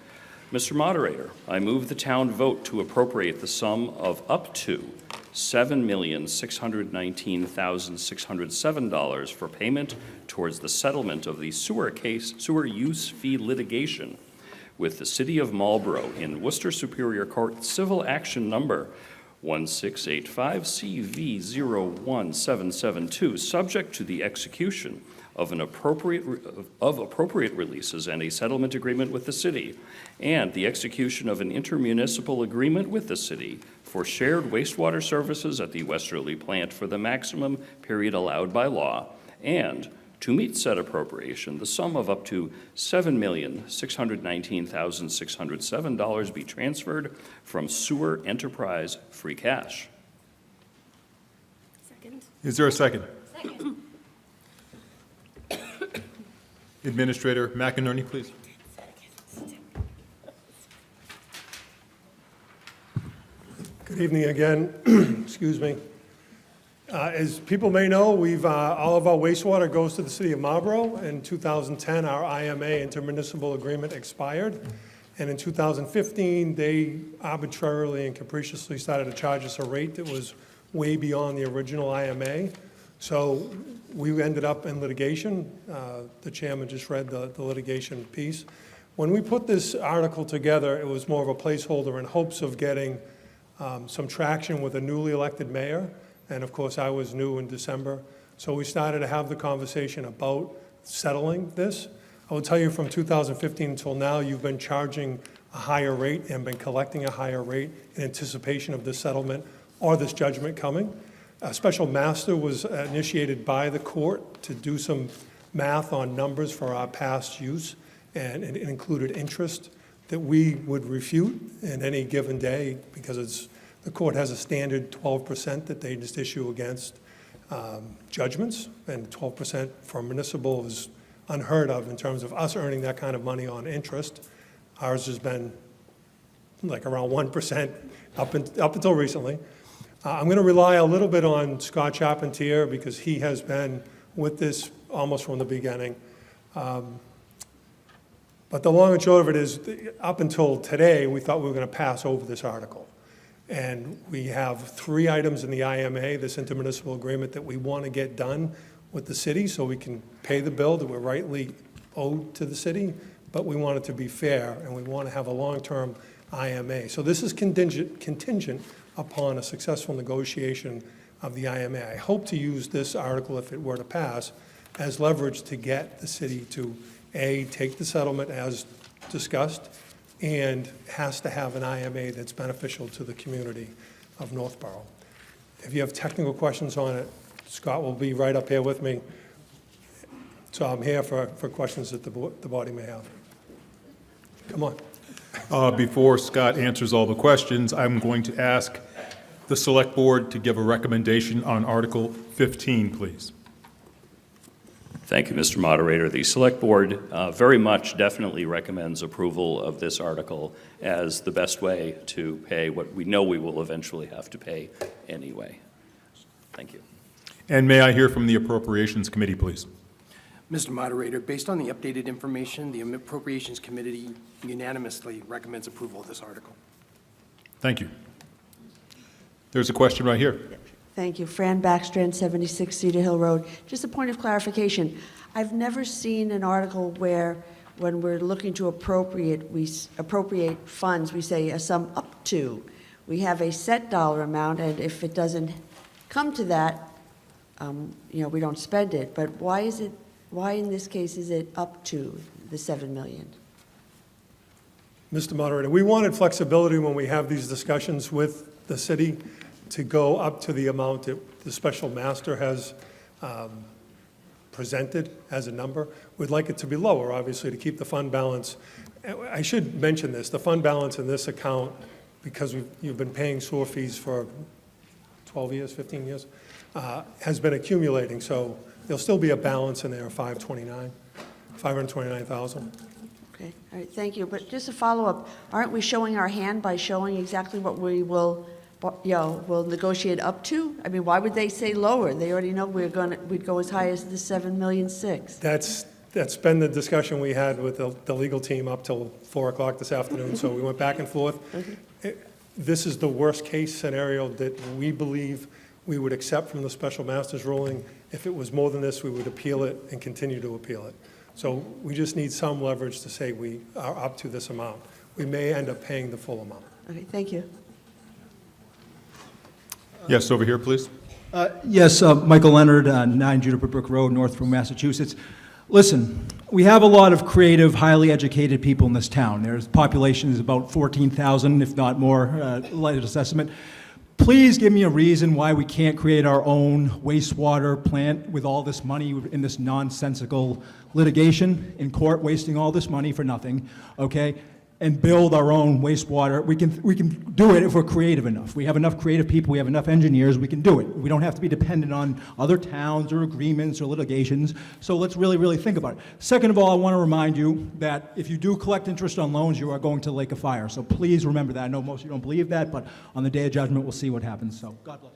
Mr. Moderator, I move the town vote to appropriate the sum of up to $7,619,607 for payment towards the settlement of the sewer use fee litigation with the City of Marlborough in Worcester Superior Court Civil Action Number 1685CV01772, subject to the execution of appropriate releases and a settlement agreement with the city, and the execution of an intermunicipal agreement with the city for shared wastewater services at the Westerly plant for the maximum period allowed by law, and to meet said appropriation, the sum of up to $7,619,607 be transferred from sewer enterprise free cash. Second. Is there a second? Second. Administrator McInerney, please. Good evening again. Excuse me. As people may know, all of our wastewater goes to the city of Marlborough. In 2010, our IMA, intermunicipal agreement, expired. And in 2015, they arbitrarily and capriciously started to charge us a rate that was way beyond the original IMA. So we ended up in litigation. The chairman just read the litigation piece. When we put this article together, it was more of a placeholder in hopes of getting some traction with a newly elected mayor. And of course, I was new in December. So we started to have the conversation about settling this. I will tell you from 2015 until now, you've been charging a higher rate and been collecting a higher rate in anticipation of this settlement or this judgment coming. A special master was initiated by the court to do some math on numbers for our past use, and it included interest that we would refute in any given day because the court has a standard 12% that they just issue against judgments, and 12% for municipal is unheard of in terms of us earning that kind of money on interest. Ours has been like around 1% up until recently. I'm going to rely a little bit on Scott Charpentier because he has been with this almost from the beginning. But the long and short of it is, up until today, we thought we were going to pass over this article. And we have 3 items in the IMA, this intermunicipal agreement, that we want to get done with the city so we can pay the bill that we're rightly owed to the city, but we want it to be fair, and we want to have a long-term IMA. So this is contingent upon a successful negotiation of the IMA. I hope to use this article, if it were to pass, as leverage to get the city to, A, take the settlement as discussed, and has to have an IMA that's beneficial to the community of Northborough. If you have technical questions on it, Scott will be right up here with me. So I'm here for questions that the body may have. Come on. Before Scott answers all the questions, I'm going to ask the Select Board to give a recommendation on Article 15, please. Thank you, Mr. Moderator. The Select Board very much definitely recommends approval of this article as the best way to pay what we know we will eventually have to pay anyway. Thank you. And may I hear from the Appropriations Committee, please? Mr. Moderator, based on the updated information, the Appropriations Committee unanimously recommends approval of this article. Thank you. There's a question right here. Thank you. Fran Backstrand, 76 Cedar Hill Road. Just a point of clarification. I've never seen an article where, when we're looking to appropriate funds, we say a sum up to. We have a set dollar amount, and if it doesn't come to that, we don't spend it. But why in this case is it up to the $7 million? Mr. Moderator, we wanted flexibility when we have these discussions with the city to go up to the amount that the special master has presented as a number. We'd like it to be lower, obviously, to keep the fund balance. I should mention this, the fund balance in this account, because you've been paying sewer fees for 12 years, 15 years, has been accumulating. So there'll still be a balance in there of $529,000. Okay, all right, thank you. But just a follow-up, aren't we showing our hand by showing exactly what we will negotiate up to? I mean, why would they say lower? They already know we'd go as high as the $7.6 million. That's been the discussion we had with the legal team up till 4 o'clock this afternoon. So we went back and forth. This is the worst case scenario that we believe we would accept from the special master's ruling. If it was more than this, we would appeal it and continue to appeal it. So we just need some leverage to say we are up to this amount. We may end up paying the full amount. Okay, thank you. Yes, over here, please. Yes, Michael Leonard, 9 Juniper Brook Road, Northborough, Massachusetts. Listen, we have a lot of creative, highly educated people in this town. Their population is about 14,000, if not more, latest estimate. Please give me a reason why we can't create our own wastewater plant with all this money in this nonsensical litigation in court, wasting all this money for nothing, okay? And build our own wastewater. We can do it if we're creative enough. We have enough creative people, we have enough engineers, we can do it. We don't have to be dependent on other towns or agreements or litigations. So let's really, really think about it. Second of all, I want to remind you that if you do collect interest on loans, you are going to the lake of fire. So please remember that. I know most of you don't believe that, but on the day of judgment, we'll see what happens. So God bless.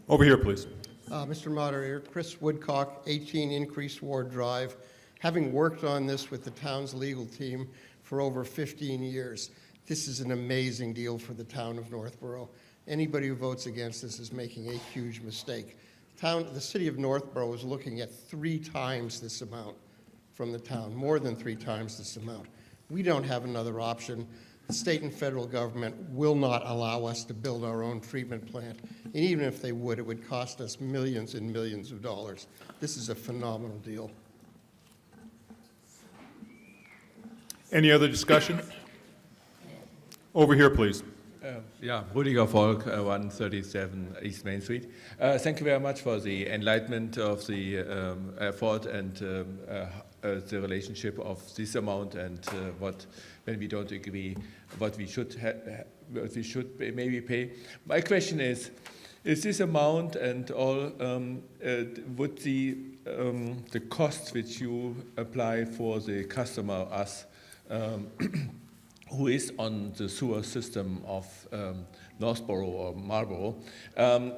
Over here, please. Mr. Moderator, Chris Woodcock, 18 Increased Ward Drive. Having worked on this with the town's legal team for over 15 years, this is an amazing deal for the town of Northborough. Anybody who votes against this is making a huge mistake. The city of Northborough is looking at 3 times this amount from the town, more than 3 times this amount. We don't have another option. The state and federal government will not allow us to build our own treatment plant. And even if they would, it would cost us millions and millions of dollars. This is a phenomenal deal. Any other discussion? Over here, please. Rudiger Volk, 137 East Main Street. Thank you very much for the enlightenment of the effort and the relationship of this amount and what, when we don't agree, what we should maybe pay. My question is this amount and all, would the costs which you apply for the customer, us, who is on the sewer system of Northborough or Marlborough,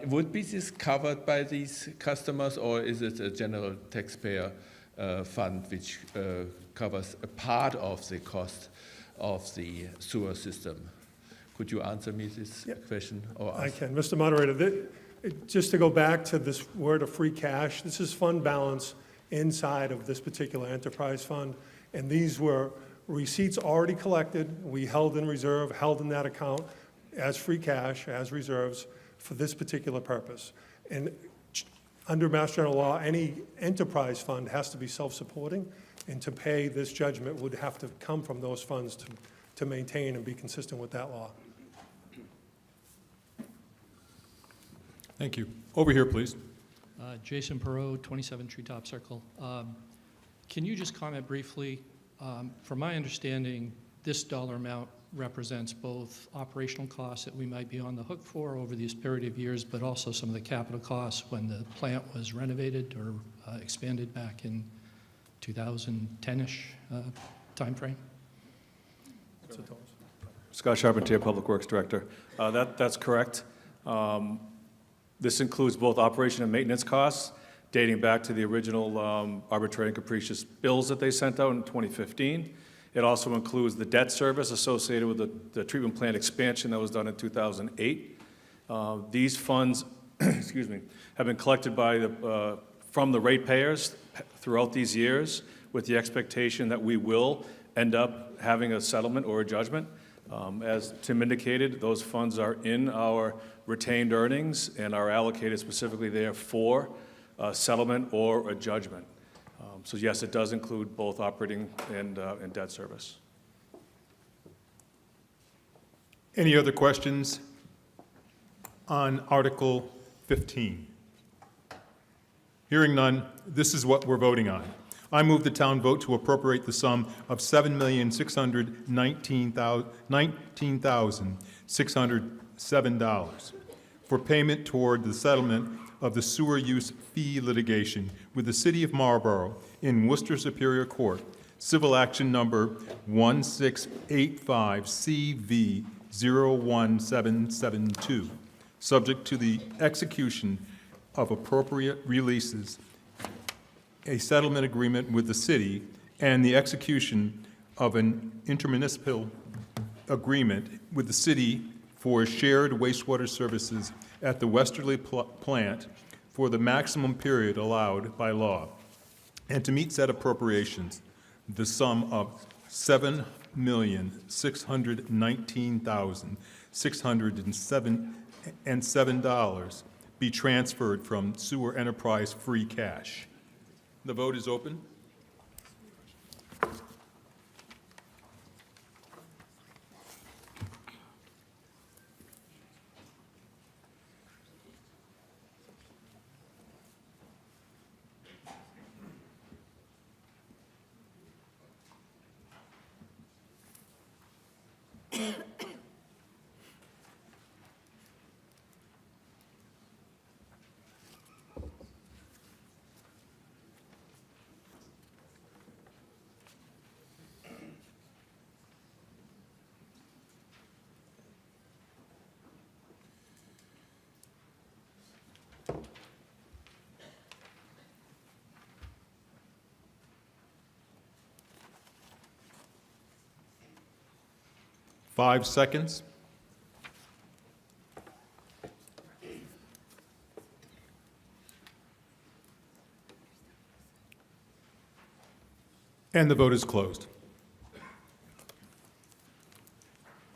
would be this covered by these customers, or is it a general taxpayer fund which covers a part of the cost of the sewer system. Could you answer me this question? Or I ask? can. Mr. Moderator, just to go back to this word of free cash, this is fund balance inside of this particular enterprise fund. And these were receipts already collected, we held in reserve, held in that account as free cash, as reserves for this particular purpose. And under Mass General Law, any enterprise fund has to be self-supporting, and to pay this judgment would have to come from those funds to maintain and be consistent with that law. Thank you. Over here, please. Jason Perot, 27 Treetop Circle. Can you just comment briefly? From my understanding, this dollar amount represents both operational costs that we might be on the hook for over this period of years, but also some of the capital costs when the plant was renovated or expanded back in 2010-ish timeframe. Scott Charpentier, Public Works Director. That's correct. This includes both operation and maintenance costs dating back to the original arbitrary and capricious bills that they sent out in 2015. It also includes the debt service associated with the treatment plant expansion that was done in 2008. These funds, excuse me, have been collected from the ratepayers throughout these years with the expectation that we will end up having a settlement or a judgment. As Tim indicated, those funds are in our retained earnings and are allocated specifically there for a settlement or a judgment. So yes, it does include both operating and debt service. Any other questions on Article 15? Hearing none, this is what we're voting on. I move the town vote to appropriate the sum of $7,619,607 for payment toward the settlement of the sewer use fee litigation with the City of Marlborough in Worcester Superior Court, Civil Action Number 1685CV01772, subject to the execution of appropriate releases, a settlement agreement with the city, and the execution of an intermunicipal agreement with the city for shared wastewater services at the Westerly plant for the maximum period allowed by law, and to meet said appropriations, the sum of $7,619,607 be transferred from sewer enterprise free cash. The vote is open. Five seconds. And the vote is closed.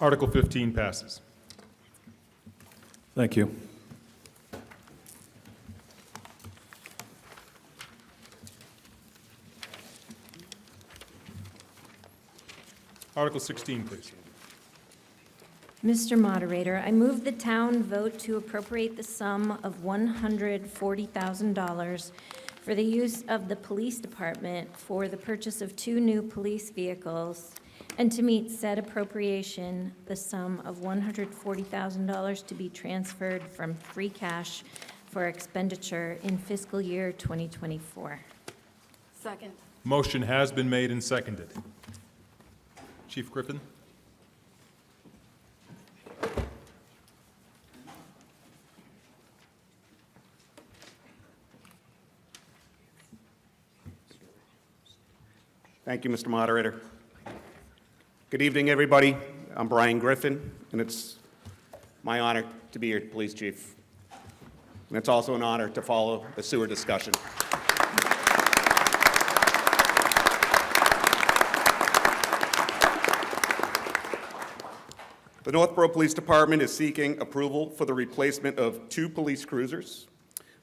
Article 15 passes. Thank you. Article 16, please. Mr. Moderator, I move the town vote to appropriate the sum of $140,000 for the use of the police department for the purchase of 2 new police vehicles, and to meet said appropriation, the sum of $140,000 to be transferred from free cash for expenditure in fiscal year 2024. Second. Motion has been made and seconded. Chief Griffin? Thank you, Mr. Moderator. Good evening, everybody. I'm Brian Griffin, and it's my honor to be your police chief. And it's also an honor to follow the sewer discussion. The Northborough Police Department is seeking approval for the replacement of 2 police cruisers.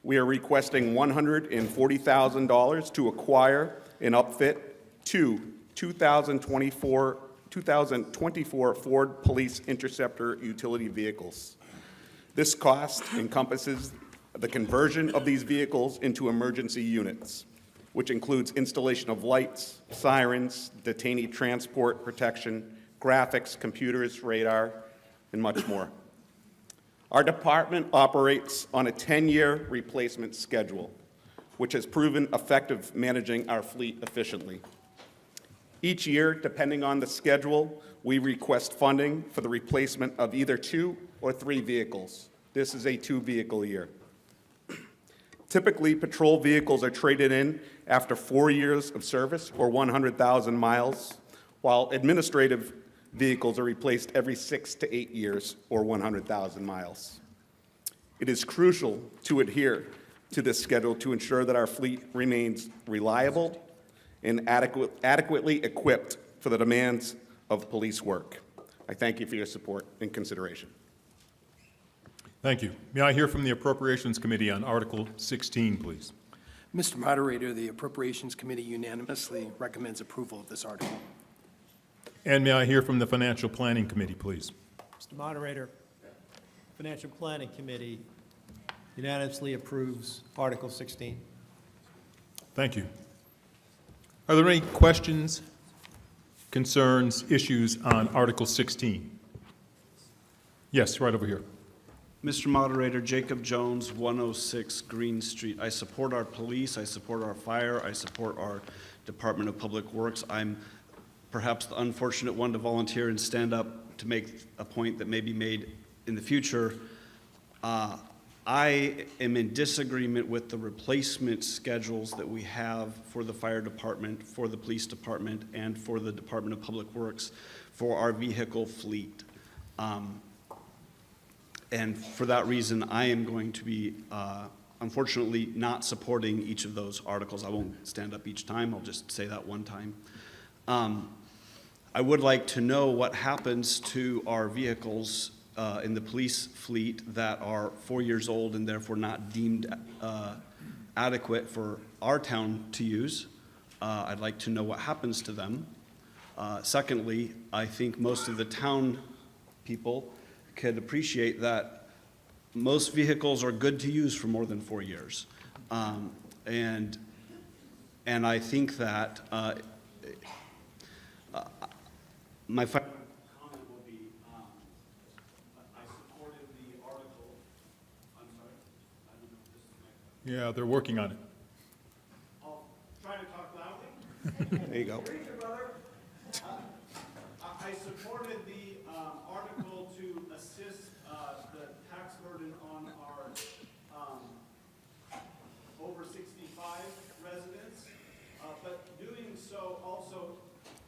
We are requesting $140,000 to acquire and upfit 2 2024 Ford Police Interceptor utility vehicles. This cost encompasses the conversion of these vehicles into emergency units, which includes installation of lights, sirens, detainee transport protection, graphics, computers, radar, and much more. Our department operates on a 10-year replacement schedule, which has proven effective managing our fleet efficiently. Each year, depending on the schedule, we request funding for the replacement of either 2 or 3 vehicles. This is a 2-vehicle year. Typically, patrol vehicles are traded in after 4 years of service or 100,000 miles, while administrative vehicles are replaced every 6 to 8 years or 100,000 miles. It is crucial to adhere to this schedule to ensure that our fleet remains reliable and adequately equipped for the demands of police work. I thank you for your support and consideration. Thank you. May I hear from the Appropriations Committee on Article 16, please? Mr. Moderator, the Appropriations Committee unanimously recommends approval of this article. And may I hear from the Financial Planning Committee, please? Mr. Moderator, Financial Planning Committee unanimously approves Article 16. Thank you. Are there any questions, concerns, issues on Article 16? Yes, right over here. Mr. Moderator, Jacob Jones, 106 Green Street. I support our police, I support our fire, I support our Department of Public Works. I'm perhaps the unfortunate one to volunteer and stand up to make a point that may be made in the future. I am in disagreement with the replacement schedules that we have for the fire department, for the police department, and for the Department of Public Works for our vehicle fleet. And for that reason, I am going to be, unfortunately, not supporting each of those articles. I won't stand up each time. I'll just say that one time. I would like to know what happens to our vehicles in the police fleet that are 4 years old and therefore not deemed adequate for our town to use. I'd like to know what happens to them. Secondly, I think most of the town people could appreciate that most vehicles are good to use for more than 4 years. And I think that my final comment will be, I supported the article. I'm sorry. I don't know if this is my... Yeah, they're working on it. I'll try to talk loudly. There you go. I supported the article to assist the tax burden on our over 65 residents, but doing so also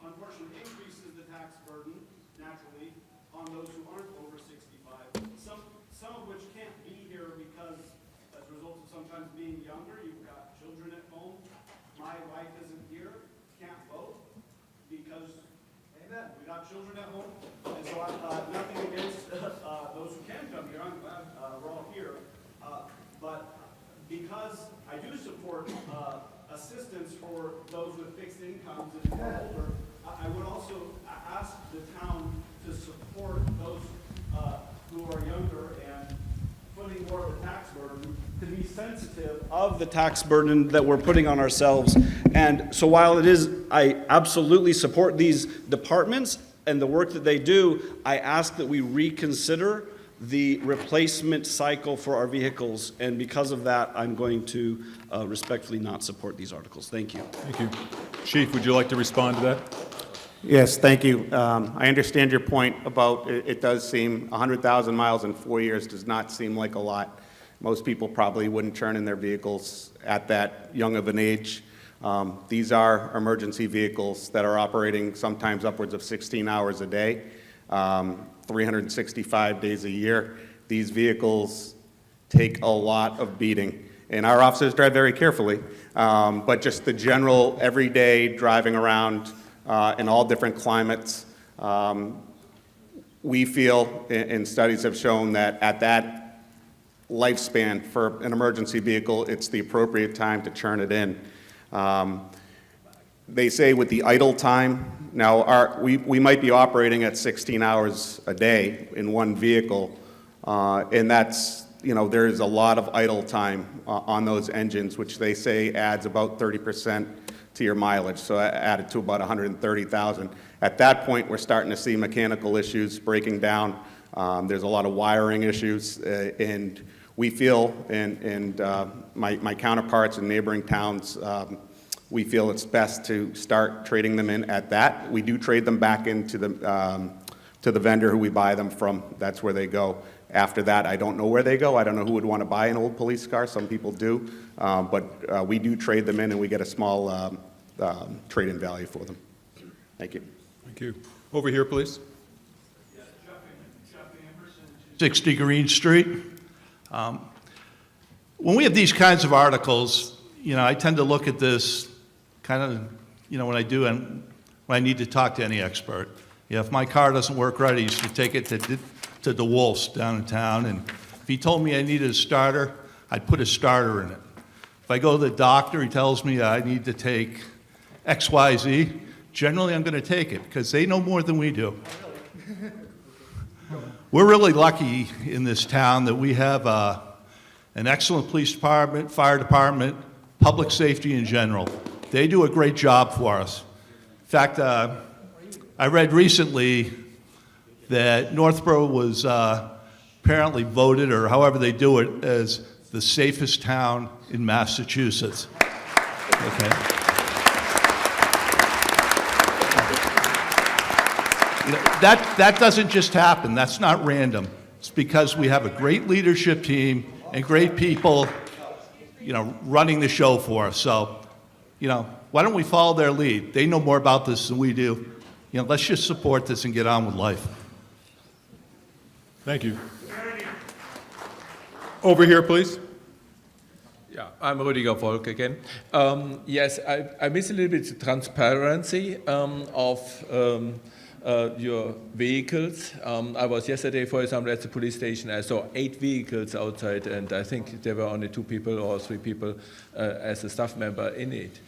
unfortunately increases the tax burden naturally on those who aren't over 65. Some of which can't be here because as a result of sometimes being younger, you've got children at home. My wife isn't here, can't vote because, amen, we got children at home. And so nothing against those who can come here. I'm glad we're all here. But because I do support assistance for those with fixed incomes and who are older, I would also ask the town to support those who are younger and putting more of the tax burden, to be sensitive of the tax burden that we're putting on ourselves. And so while it is, I absolutely support these departments and the work that they do, I ask that we reconsider the replacement cycle for our vehicles. And because of that, I'm going to respectfully not support these articles. Thank you. Thank you. Chief, would you like to respond to that? Yes, thank you. I understand your point about it does seem 100,000 miles in 4 years does not seem like a lot. Most people probably wouldn't turn in their vehicles at that young of an age. These are emergency vehicles that are operating sometimes upwards of 16 hours a day, 365 days a year. These vehicles take a lot of beating, and our officers drive very carefully, but just the general everyday driving around in all different climates, we feel, and studies have shown that at that lifespan for an emergency vehicle, it's the appropriate time to turn it in. They say with the idle time, now we might be operating at 16 hours a day in one vehicle, and that's, there's a lot of idle time on those engines, which they say adds about 30% to your mileage, so added to about 130,000. At that point, we're starting to see mechanical issues breaking down. There's a lot of wiring issues, and we feel, and my counterparts in neighboring towns, we feel it's best to start trading them in at that. We do trade them back into to the vendor who we buy them from. That's where they go. After that, I don't know where they go. I don't know who would want to buy an old police car. Some people do. But we do trade them in, and we get a small trade-in value for them. Thank you. Thank you. Over here, please. 60 Green Street. When we have these kinds of articles, I tend to look at this kind of, when I do and when I need to talk to any expert. If my car doesn't work right, I used to take it to DeWolf's down in town, and if he told me I needed a starter, I'd put a starter in it. If I go to the doctor, he tells me I need to take XYZ, generally I'm going to take it because they know more than we do. We're really lucky in this town that we have an excellent police department, fire department, public safety in general. They do a great job for us. In fact, I read recently that Northborough was apparently voted, or however they do it, as the safest town in Massachusetts. Okay. That doesn't just happen. That's not random. It's because we have a great leadership team and great people, running the show for us. So, why don't we follow their lead? They know more about this than we do. Let's just support this and get on with life. Thank you. Over here, please. Yeah, I'm Rüdiger Volk again. Yes, I miss a little bit the transparency of your vehicles. I was yesterday, for example, at the police station. I saw 8 vehicles outside, and I think there were only 2 people or 3 people as a staff member in it.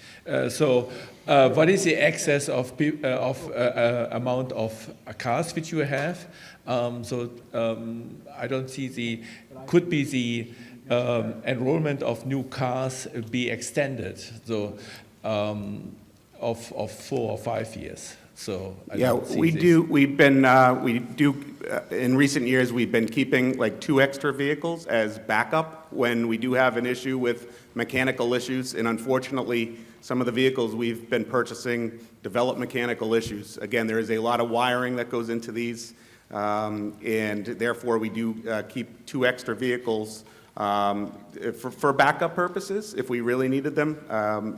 What is the excess of amount of cars which you have? I don't see could be the enrollment of new cars be extended, of 4 or 5 years. We do. In recent years, we've been keeping like 2 extra vehicles as backup when we do have an issue with mechanical issues. And unfortunately, some of the vehicles we've been purchasing develop mechanical issues. Again, there is a lot of wiring that goes into these, and therefore we do keep 2 extra vehicles for backup purposes if we really needed them.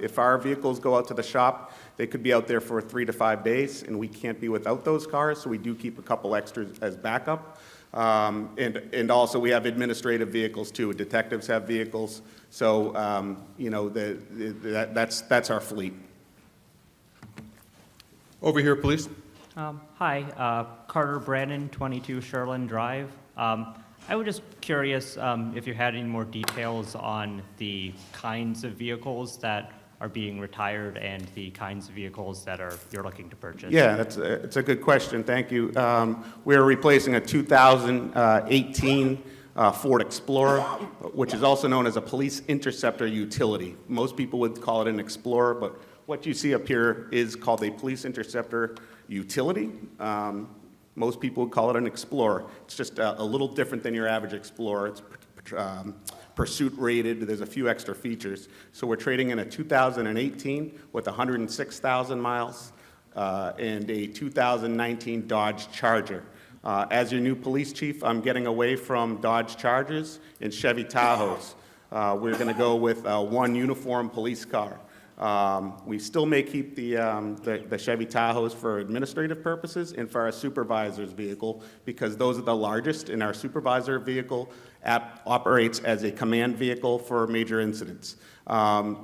If our vehicles go out to the shop, they could be out there for 3 to 5 days, and we can't be without those cars, so we do keep a couple extras as backup. And also we have administrative vehicles too. Detectives have vehicles, so that's our fleet. Over here, please. Hi, Carter Brannon, 22 Sherland Drive. I was just curious if you had any more details on the kinds of vehicles that are being retired and the kinds of vehicles that you're looking to purchase. Yeah, it's a good question. Thank you. We're replacing a 2018 Ford Explorer, which is also known as a police interceptor utility. Most people would call it an Explorer, but what you see up here is called a police interceptor utility. Most people would call it an Explorer. It's just a little different than your average Explorer. It's pursuit rated. There's a few extra features. So we're trading in a 2018 with 106,000 miles and a 2019 Dodge Charger. As your new police chief, I'm getting away from Dodge Chargers and Chevy Tahoes. We're going to go with one uniform police car. We still may keep the Chevy Tahoes for administrative purposes and for our supervisor's vehicle, because those are the largest, and our supervisor vehicle operates as a command vehicle for major incidents.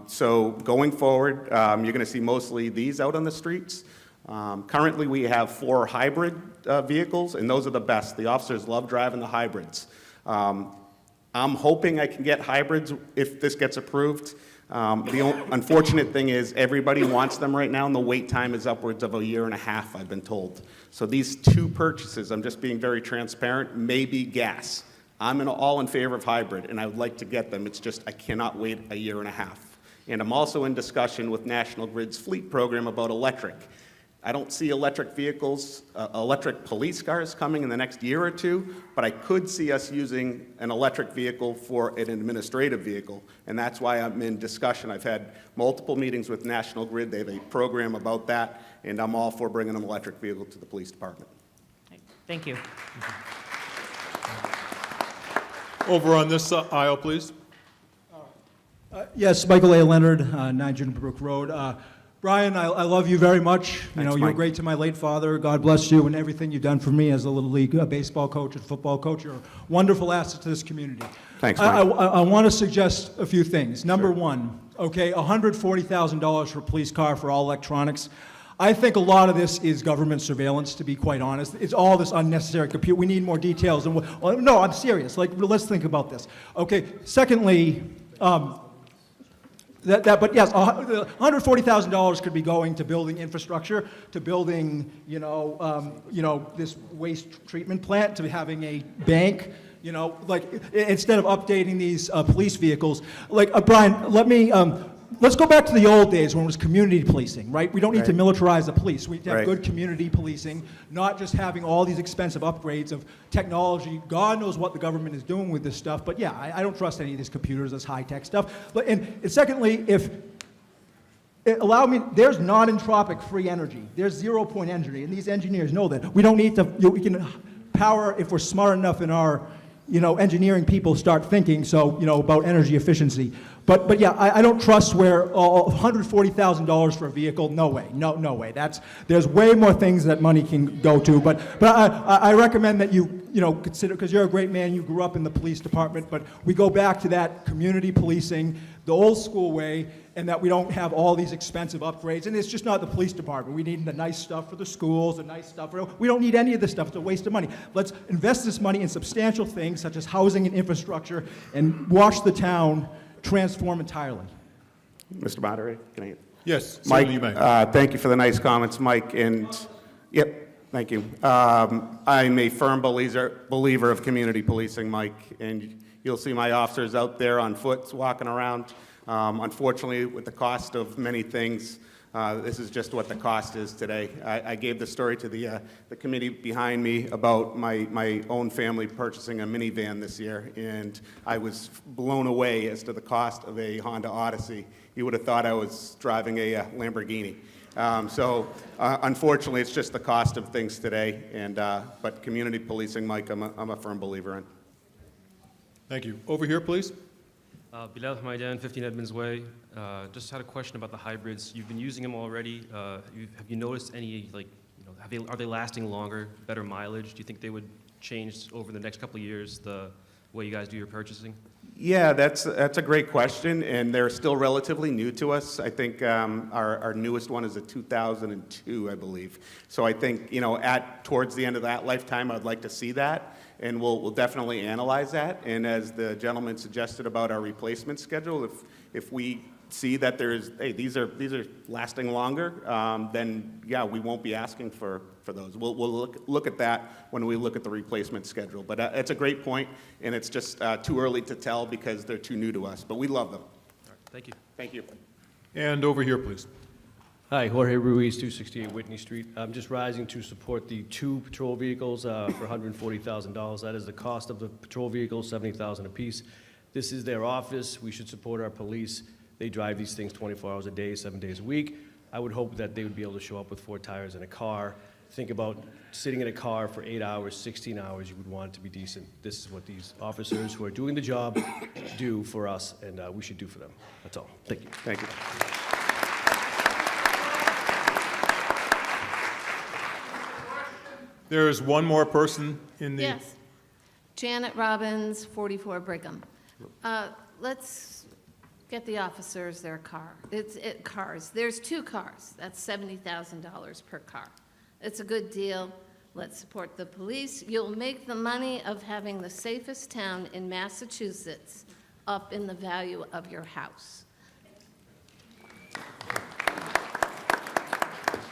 So going forward, you're going to see mostly these out on the streets. Currently, we have 4 hybrid vehicles, and those are the best. The officers love driving the hybrids. I'm hoping I can get hybrids if this gets approved. The unfortunate thing is everybody wants them right now, and the wait time is upwards of 1.5 years, I've been told. So these 2 purchases, I'm just being very transparent, may be gas. I'm all in favor of hybrid, and I would like to get them. It's just I cannot wait 1.5 years. And I'm also in discussion with National Grid's fleet program about electric. I don't see electric vehicles, electric police cars coming in the next year or 2, but I could see us using an electric vehicle for an administrative vehicle, and that's why I'm in discussion. I've had multiple meetings with National Grid. They have a program about that, and I'm all for bringing an electric vehicle to the police department. Thank you. Over on this aisle, please. Yes, Michael A. Leonard, 9 Juniper Brook Road. Brian, I love you very much. You were Mike. great to my late father. God bless you and everything you've done for me as a Little League baseball coach and football coach. You're a wonderful asset to this community. Thanks, Mike. I want to suggest a few things. Number one, okay, $140,000 for a police car for all electronics. I think a lot of this is government surveillance, to be quite honest. It's all this unnecessary compute. We need more details. No, I'm serious. Let's think about this. Okay, secondly, but yes, $140,000 could be going to building infrastructure, to building, this waste treatment plant, to having a bank. Instead of updating these police vehicles, Brian, let's go back to the old days when it was community policing, right? We don't need to militarize the police. We need to have good community policing, not just having all these expensive upgrades of technology. God knows what the government is doing with this stuff, but yeah, I don't trust any of these computers, this high-tech stuff. And secondly, there's non-entropic free energy. There's zero-point energy, and these engineers know that. We don't need to, we can power, if we're smart enough in our engineering people start thinking, about energy efficiency. But yeah, I don't trust where $140,000 for a vehicle, no way, no way. There's way more things that money can go to, but I recommend that you consider, because you're a great man, you grew up in the police department, but we go back to that community policing, the old school way, and that we don't have all these expensive upgrades. And it's just not the police department. We need the nice stuff for the schools, the nice stuff. We don't need any of this stuff. It's a waste of money. Let's invest this money in substantial things such as housing and infrastructure and watch the town transform entirely. Mr. Moderator, can I? Yes, Mike, certainly you may. thank you for the nice comments, Mike. And yep, thank you. I'm a firm believer of community policing, Mike, and you'll see my officers out there on foot walking around. Unfortunately, with the cost of many things, this is just what the cost is today. I gave the story to the committee behind me about my own family purchasing a minivan this year, and I was blown away as to the cost of a Honda Odyssey. You would have thought I was driving a Lamborghini. Unfortunately, it's just the cost of things today, but community policing, Mike, I'm a firm believer in. Thank you. Over here, please. Bilal Hamaidan, 15 Edmonds Way. Just had a question about the hybrids. You've been using them already. Have you noticed any, are they lasting longer, better mileage? Do you think they would change over the next couple of years the way you guys do your purchasing? Yeah, that's a great question, and they're still relatively new to us. I think our newest one is a 2002, I believe. So I think, towards the end of that lifetime, I'd like to see that. And we'll definitely analyze that. And as the gentleman suggested about our replacement schedule, if we see that these are lasting longer, then yeah, we won't be asking for those. We'll look at that when we look at the replacement schedule. But it's a great point, and it's just too early to tell because they're too new to us. But we love them. All right, thank you. Thank you. And over here, please. Hi, Jorge Ruiz, 268 Whitney Street. I'm just rising to support the 2 patrol vehicles for $140,000. That is the cost of the patrol vehicles, $70,000 apiece. This is their office. We should support our police. They drive these things 24 hours a day, 7 days a week. I would hope that they would be able to show up with 4 tires in a car. Think about sitting in a car for 8 hours, 16 hours. You would want it to be decent. This is what these officers who are doing the job do for us, and we should do for them. That's all. Thank you. Thank you. There is one more person in the... Yes. Janet Robbins, 44 Brigham. Let's get the officers their cars. There's 2 cars. That's $70,000 per car. It's a good deal. Let's support the police. You'll make the money of having the safest town in Massachusetts up in the value of your house.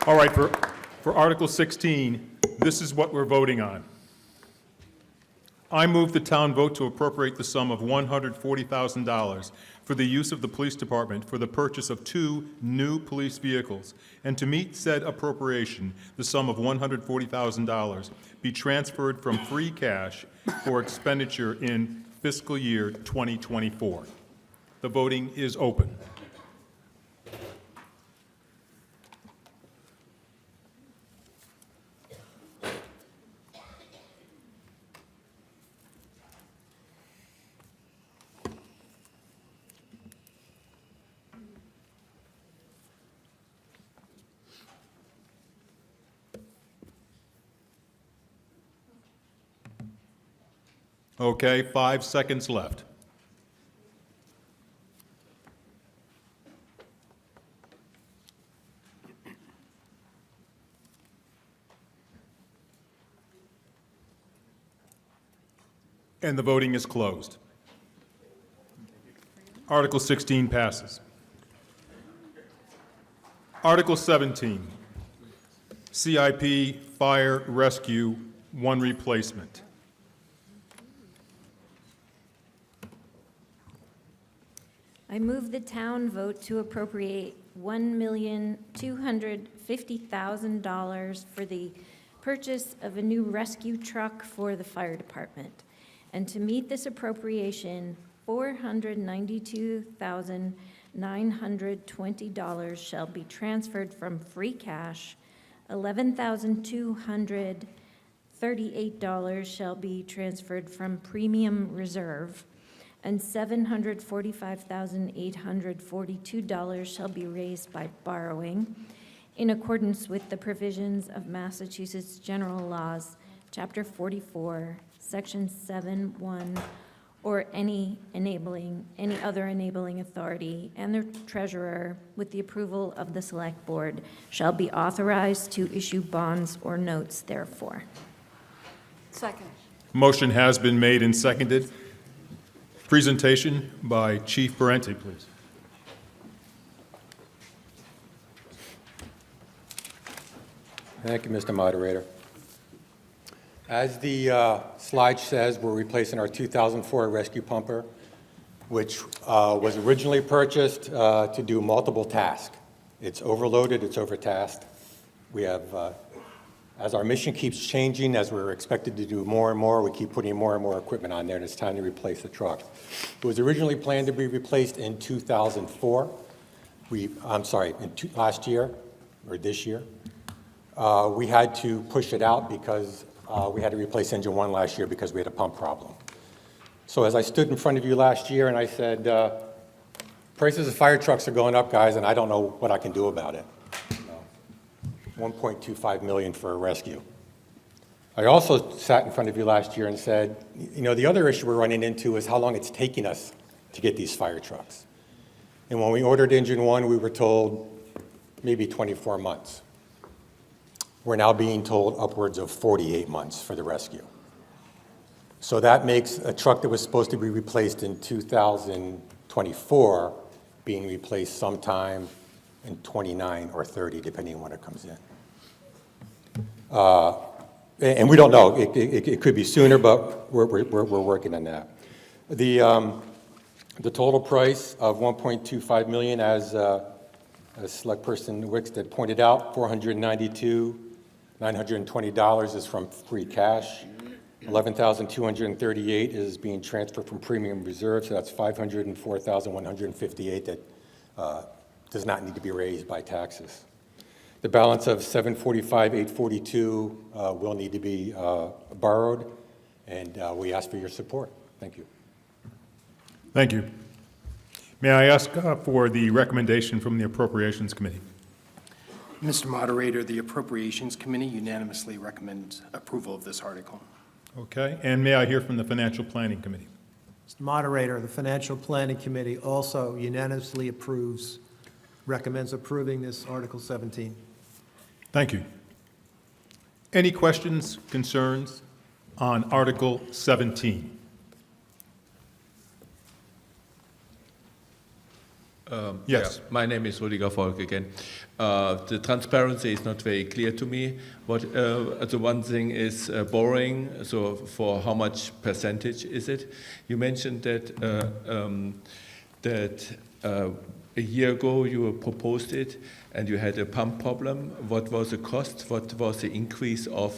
All right, for Article 16, this is what we're voting on. I move the town vote to appropriate the sum of $140,000 for the use of the police department for the purchase of 2 new police vehicles, and to meet said appropriation, the sum of $140,000 be transferred from free cash for expenditure in fiscal year 2024. The voting is open. Okay, 5 seconds left. And the voting is closed. Article 16 passes. Article 17, CIP Fire Rescue 1 replacement. I move the town vote to appropriate $1,250,000 for the purchase of a new rescue truck for the fire department. And to meet this appropriation, $492,920 shall be transferred from free cash, $11,238 shall be transferred from premium reserve, and $745,842 shall be raised by borrowing in accordance with the provisions of Massachusetts General Laws, Chapter 44, Section 7(1), or any other enabling authority, and the treasurer, with the approval of the select board, shall be authorized to issue bonds or notes therefore. Second. Motion has been made and seconded. Presentation by Chief Parenti, please. Thank you, Mr. Moderator. As the slide says, we're replacing our 2004 rescue pumper, which was originally purchased to do multiple tasks. It's overloaded, it's overtasked. We have, as our mission keeps changing, as we're expected to do more and more, we keep putting more and more equipment on there, and it's time to replace the truck. It was originally planned to be replaced in 2004. Last year, or this year. We had to push it out because we had to replace engine 1 last year because we had a pump problem. So as I stood in front of you last year and I said, prices of fire trucks are going up, guys, and I don't know what I can do about it. $1.25 million for a rescue. I also sat in front of you last year and said, you know, the other issue we're running into is how long it's taking us to get these fire trucks. And when we ordered engine 1, we were told maybe 24 months. We're now being told upwards of 48 months for the rescue. So that makes a truck that was supposed to be replaced in 2024 being replaced sometime in 29 or 30, depending on when it comes in. And we don't know. It could be sooner, but we're working on that. The total price of $1.25 million, as Select Person Wicks had pointed out, $492,920 is from free cash. $11,238 is being transferred from premium reserve, so that's $504,158 that does not need to be raised by taxes. The balance of $745,842 will need to be borrowed, and we ask for your support. Thank you. Thank you. May I ask for the recommendation from the Appropriations Committee? Mr. Moderator, the Appropriations Committee unanimously recommends approval of this article. Okay, and may I hear from the Financial Planning Committee? Mr. Moderator, the Financial Planning Committee also unanimously recommends approving this Article 17. Thank you. Any questions, concerns on Article 17? Yes. Yeah, my name is Rüdiger Volk again. The transparency is not very clear to me. The one thing is borrowing, so for how much percentage is it? You mentioned that a year ago you proposed it and you had a pump problem. What was the cost? What was the increase of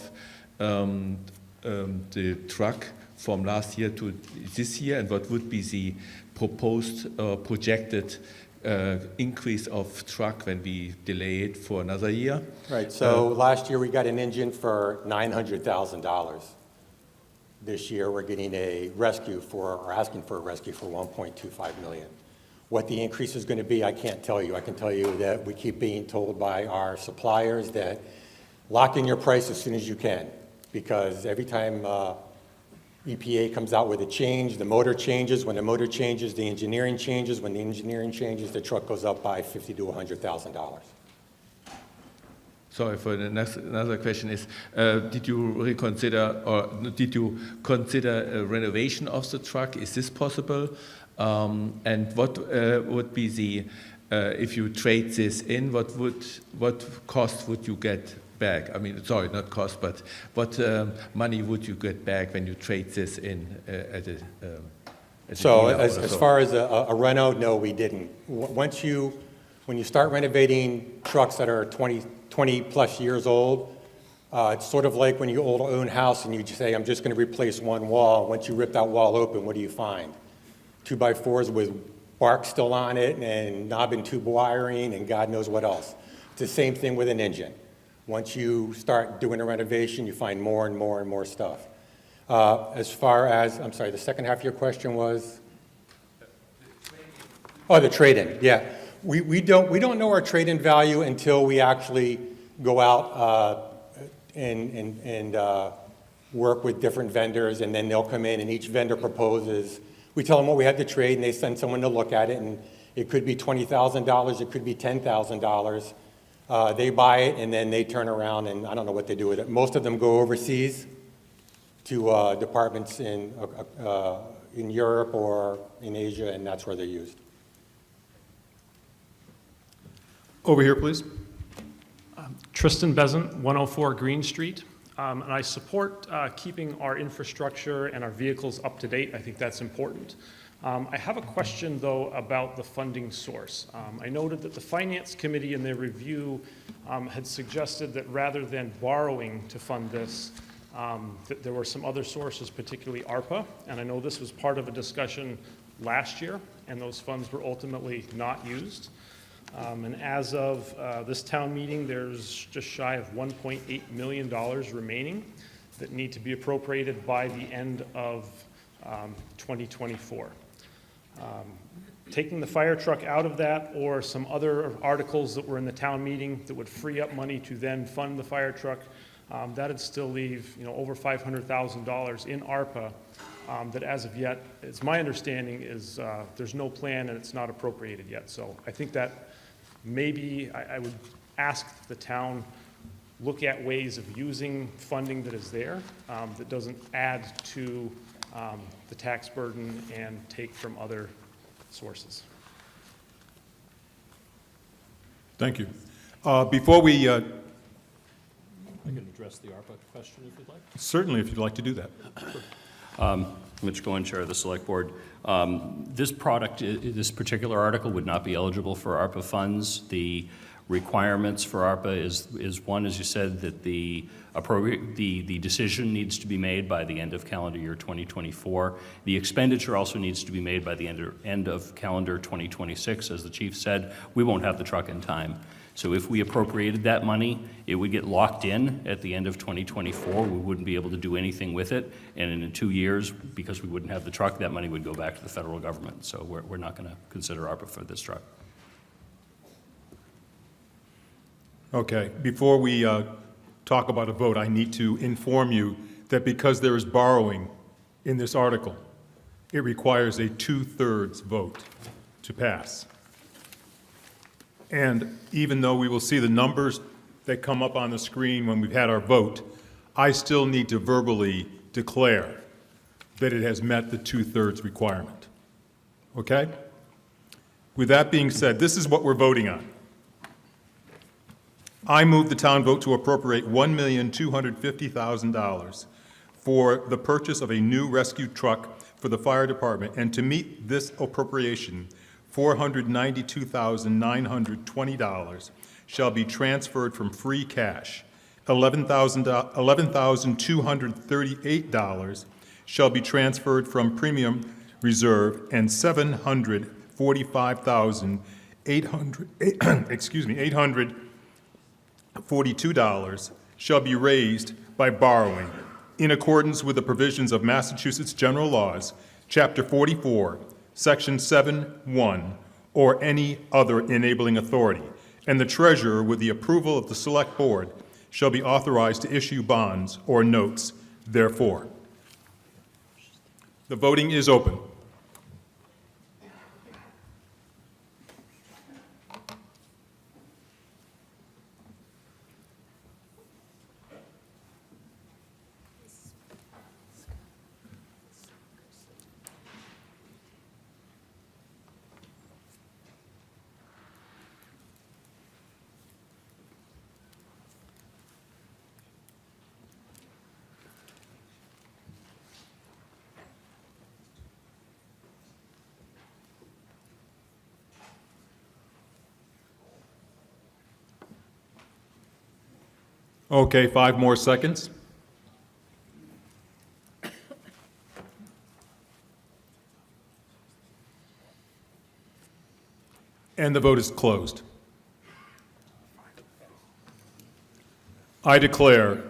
the truck from last year to this year? And what would be the proposed projected increase of truck when we delay it for another year? Right, so last year we got an engine for $900,000. This year we're getting a rescue or asking for a rescue for $1.25 million. What the increase is going to be, I can't tell you. I can tell you that we keep being told by our suppliers that lock in your price as soon as you can, because every time EPA comes out with a change, the motor changes. When the motor changes, the engineering changes. When the engineering changes, the truck goes up by $50,000 to $100,000. Sorry for the next, another question is, did you reconsider or did you consider a renovation of the truck? Is this possible? And what would be the, if you trade this in, what cost would you get back? I mean, sorry, not cost, but what money would you get back when you trade this in at a So dealer as or so? far as a reno, no, we didn't. When you start renovating trucks that are 20 plus years old, it's sort of like when you own a house and you just say, I'm just going to replace one wall. Once you rip that wall open, what do you find? 2x4s with bark still on it and knob and tube wiring and God knows what else. It's the same thing with an engine. Once you start doing a renovation, you find more and more and more stuff. As far as, I'm sorry, the second half of your question was? Oh, the trade-in, yeah. We don't know our trade-in value until we actually go out and work with different vendors, and then they'll come in and each vendor proposes. We tell them what we have to trade, and they send someone to look at it, and it could be $20,000, it could be $10,000. They buy it, and then they turn around, and I don't know what they do with it. Most of them go overseas to departments in Europe or in Asia, and that's where they're used. Over here, please. Tristan Bezant, 104 Green Street. And I support keeping our infrastructure and our vehicles up to date. I think that's important. I have a question, though, about the funding source. I noted that the Finance Committee in their review had suggested that rather than borrowing to fund this, that there were some other sources, particularly ARPA. And I know this was part of a discussion last year, and those funds were ultimately not used. And as of this town meeting, there's just shy of $1.8 million remaining that need to be appropriated by the end of 2024. Taking the fire truck out of that, or some other articles that were in the town meeting that would free up money to then fund the fire truck, that'd still leave over $500,000 in ARPA that as of yet, it's my understanding, is there's no plan and it's not appropriated yet. So I think that maybe I would ask the town look at ways of using funding that is there that doesn't add to the tax burden and take from other sources. Thank you. Before we... I can address the ARPA question if you'd like. Certainly, if you'd like to do that. Mitch Goen, Chair of the Select Board. This particular article would not be eligible for ARPA funds. The requirements for ARPA is one, as you said, that the decision needs to be made by the end of calendar year 2024. The expenditure also needs to be made by the end of calendar 2026. As the Chief said, we won't have the truck in time. So if we appropriated that money, it would get locked in at the end of 2024. We wouldn't be able to do anything with it. And in 2 years, because we wouldn't have the truck, that money would go back to the federal government. So we're not going to consider ARPA for this truck. Okay, before we talk about a vote, I need to inform you that because there is borrowing in this article, it requires a 2/3 vote to pass. And even though we will see the numbers that come up on the screen when we've had our vote, I still need to verbally declare that it has met the 2/3 requirement. Okay? With that being said, this is what we're voting on. I move the town vote to appropriate $1,250,000 for the purchase of a new rescue truck for the fire department, and to meet this appropriation, $492,920 shall be transferred from free cash. $11,238 shall be transferred from premium reserve, and $842 shall be raised by borrowing in accordance with the provisions of Massachusetts General Laws, Chapter 44, Section 7(1), or any other enabling authority, and the treasurer, with the approval of the Select Board, shall be authorized to issue bonds or notes therefore. The voting is open. Okay, 5 more seconds. And the vote is closed. I declare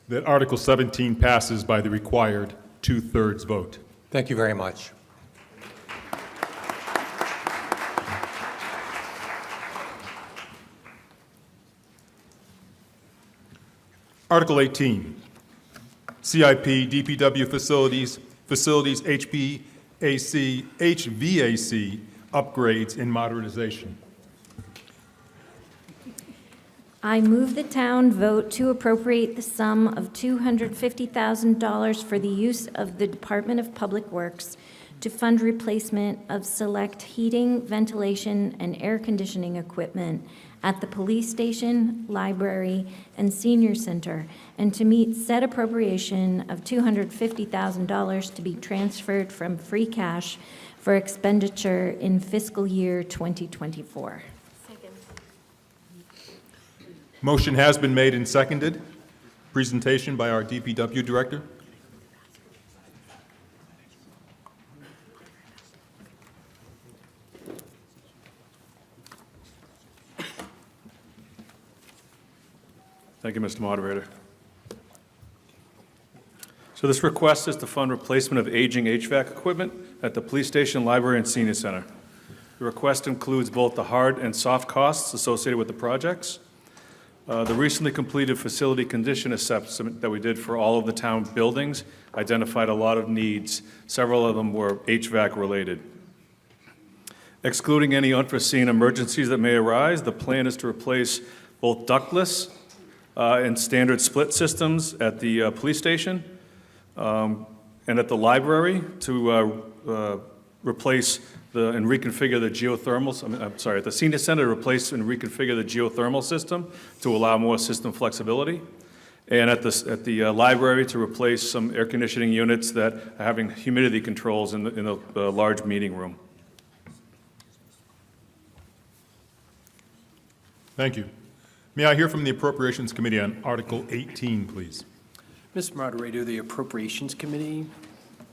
that Article 17 passes by the required 2/3 vote. Thank you very much. Article 18, CIP, DPW facilities, HVAC upgrades and modernization. I move the town vote to appropriate the sum of $250,000 for the use of the Department of Public Works to fund replacement of select heating, ventilation, and air conditioning equipment at the police station, library, and senior center, and to meet said appropriation of $250,000 to be transferred from free cash for expenditure in fiscal year 2024. Motion has been made and seconded. Presentation by our DPW director. Thank you, Mr. Moderator. So this request is to fund replacement of aging HVAC equipment at the police station, library, and senior center. The request includes both the hard and soft costs associated with the projects. The recently completed facility condition assessment that we did for all of the town buildings identified a lot of needs. Several of them were HVAC related. Excluding any unforeseen emergencies that may arise, the plan is to replace both ductless and standard split systems at the police station and at the library to replace and reconfigure the geothermal, at the senior center to replace and reconfigure the geothermal system to allow more system flexibility. And at the library to replace some air conditioning units that are having humidity controls in the large meeting room. Thank you. May I hear from the Appropriations Committee on Article 18, please? Mr. Moderator, the Appropriations Committee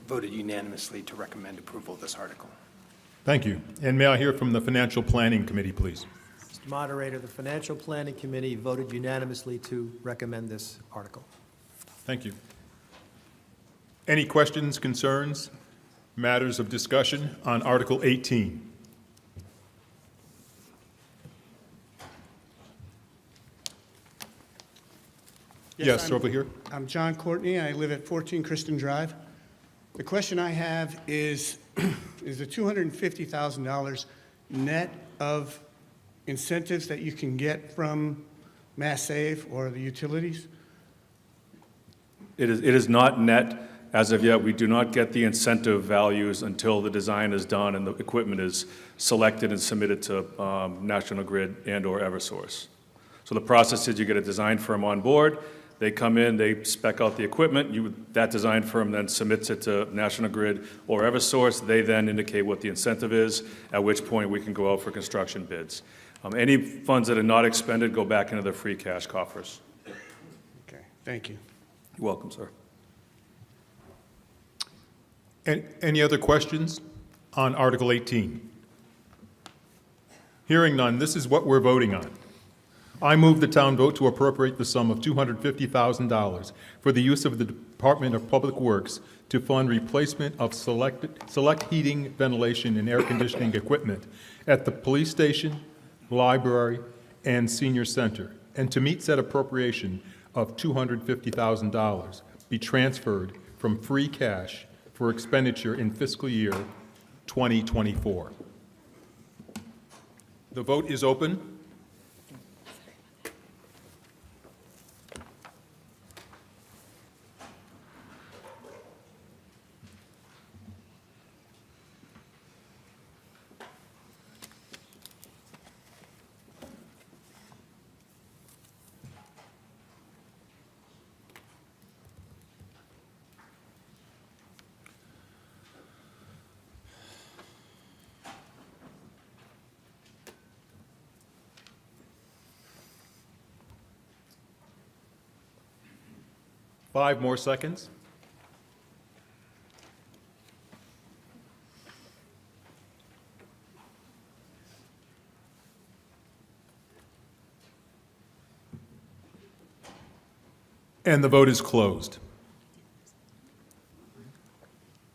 voted unanimously to recommend approval of this article. Thank you. And may I hear from the Financial Planning Committee, please? Mr. Moderator, the Financial Planning Committee voted unanimously to recommend this article. Thank you. Any questions, concerns, matters of discussion on Article 18? Yes, over here. I'm John Courtney. I live at 14 Kristen Drive. The question I have is the $250,000 net of incentives that you can get from Mass Save or the utilities? It is not net as of yet. We do not get the incentive values until the design is done and the equipment is selected and submitted to National Grid and/or Eversource. So the process is you get a design firm on board, they come in, they spec out the equipment, that design firm then submits it to National Grid or Eversource, they then indicate what the incentive is, at which point we can go out for construction bids. Any funds that are not expended go back into the free cash coffers. Okay, thank you. You're welcome, sir. Any other questions on Article 18? Hearing none, this is what we're voting on. I move the town vote to appropriate the sum of $250,000 for the use of the Department of Public Works to fund replacement of select heating, ventilation, and air conditioning equipment at the police station, library, and senior center, and to meet said appropriation of $250,000 be transferred from free cash for expenditure in fiscal year 2024. The vote is open. Five more seconds. And the vote is closed.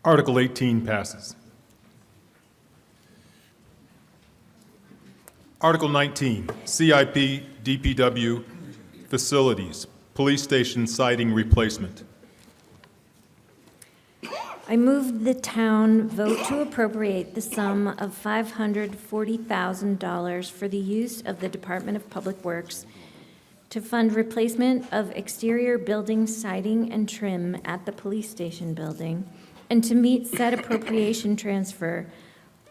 Article 18 passes. Article 19, CIP DPW Facilities, Police Station Siding Replacement. I move the town vote to appropriate the sum of $540,000 for the use of the Department of Public Works to fund replacement of exterior building siding and trim at the police station building, and to meet said appropriation transfer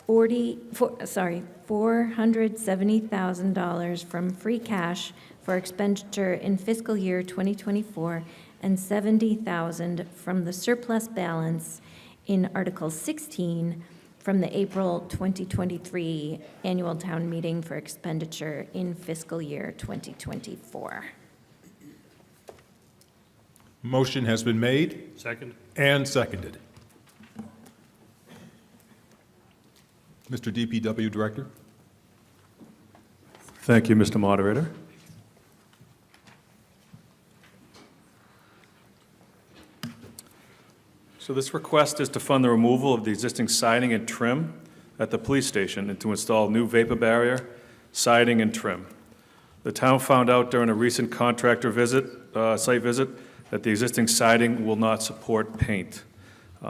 $470,000 from free cash for expenditure in fiscal year 2024 and $70,000 from the surplus balance in Article 16 from the April 2023 annual town meeting for expenditure in fiscal year 2024. Motion has been made. Second. And seconded. Mr. DPW Director. Thank you, Mr. Moderator. So this request is to fund the removal of the existing siding and trim at the police station and to install new vapor barrier, siding, and trim. The town found out during a recent contractor visit, site visit, that the existing siding will not support paint.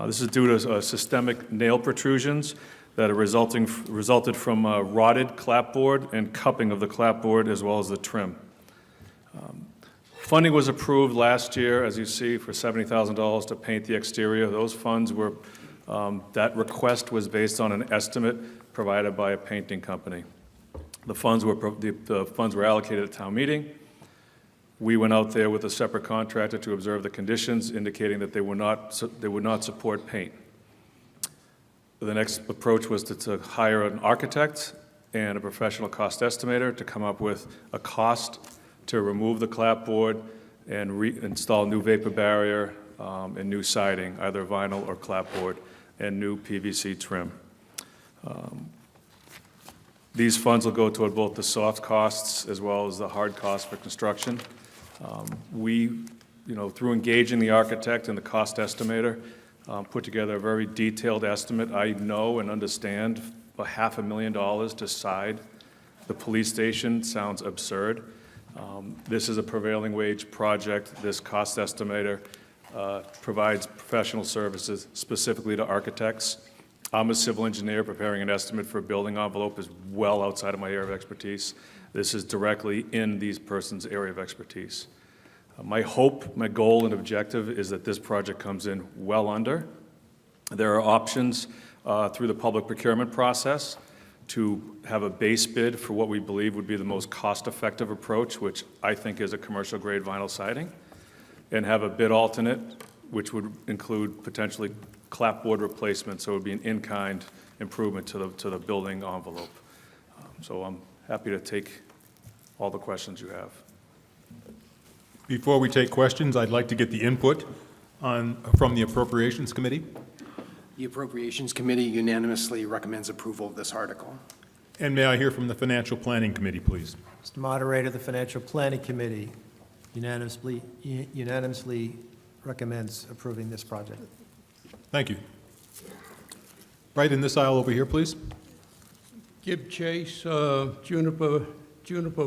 This is due to systemic nail protrusions that are resulted from rotted clapboard and cupping of the clapboard as well as the trim. Funding was approved last year, as you see, for $70,000 to paint the exterior. Those funds were, that request was based on an estimate provided by a painting company. The funds were allocated at town meeting. We went out there with a separate contractor to observe the conditions, indicating that they would not support paint. The next approach was to hire an architect and a professional cost estimator to come up with a cost to remove the clapboard and install new vapor barrier and new siding, either vinyl or clapboard, and new PVC trim. These funds will go toward both the soft costs as well as the hard costs for construction. Through engaging the architect and the cost estimator, put together a very detailed estimate. I know and understand $500,000 to side the police station sounds absurd. This is a prevailing wage project. This cost estimator provides professional services specifically to architects. I'm a civil engineer. Preparing an estimate for a building envelope is well outside of my area of expertise. This is directly in these persons' area of expertise. My hope, my goal and objective is that this project comes in well under. There are options through the public procurement process to have a base bid for what we believe would be the most cost-effective approach, which I think is a commercial-grade vinyl siding, and have a bid alternate, which would include potentially clapboard replacement, so it would be an in-kind improvement to the building envelope. So I'm happy to take all the questions you have. Before we take questions, I'd like to get the input from the Appropriations Committee. The Appropriations Committee unanimously recommends approval of this article. And may I hear from the Financial Planning Committee, please? Mr. Moderator, the Financial Planning Committee unanimously recommends approving this project. Thank you. Right in this aisle over here, please. Gib Chase, Juniper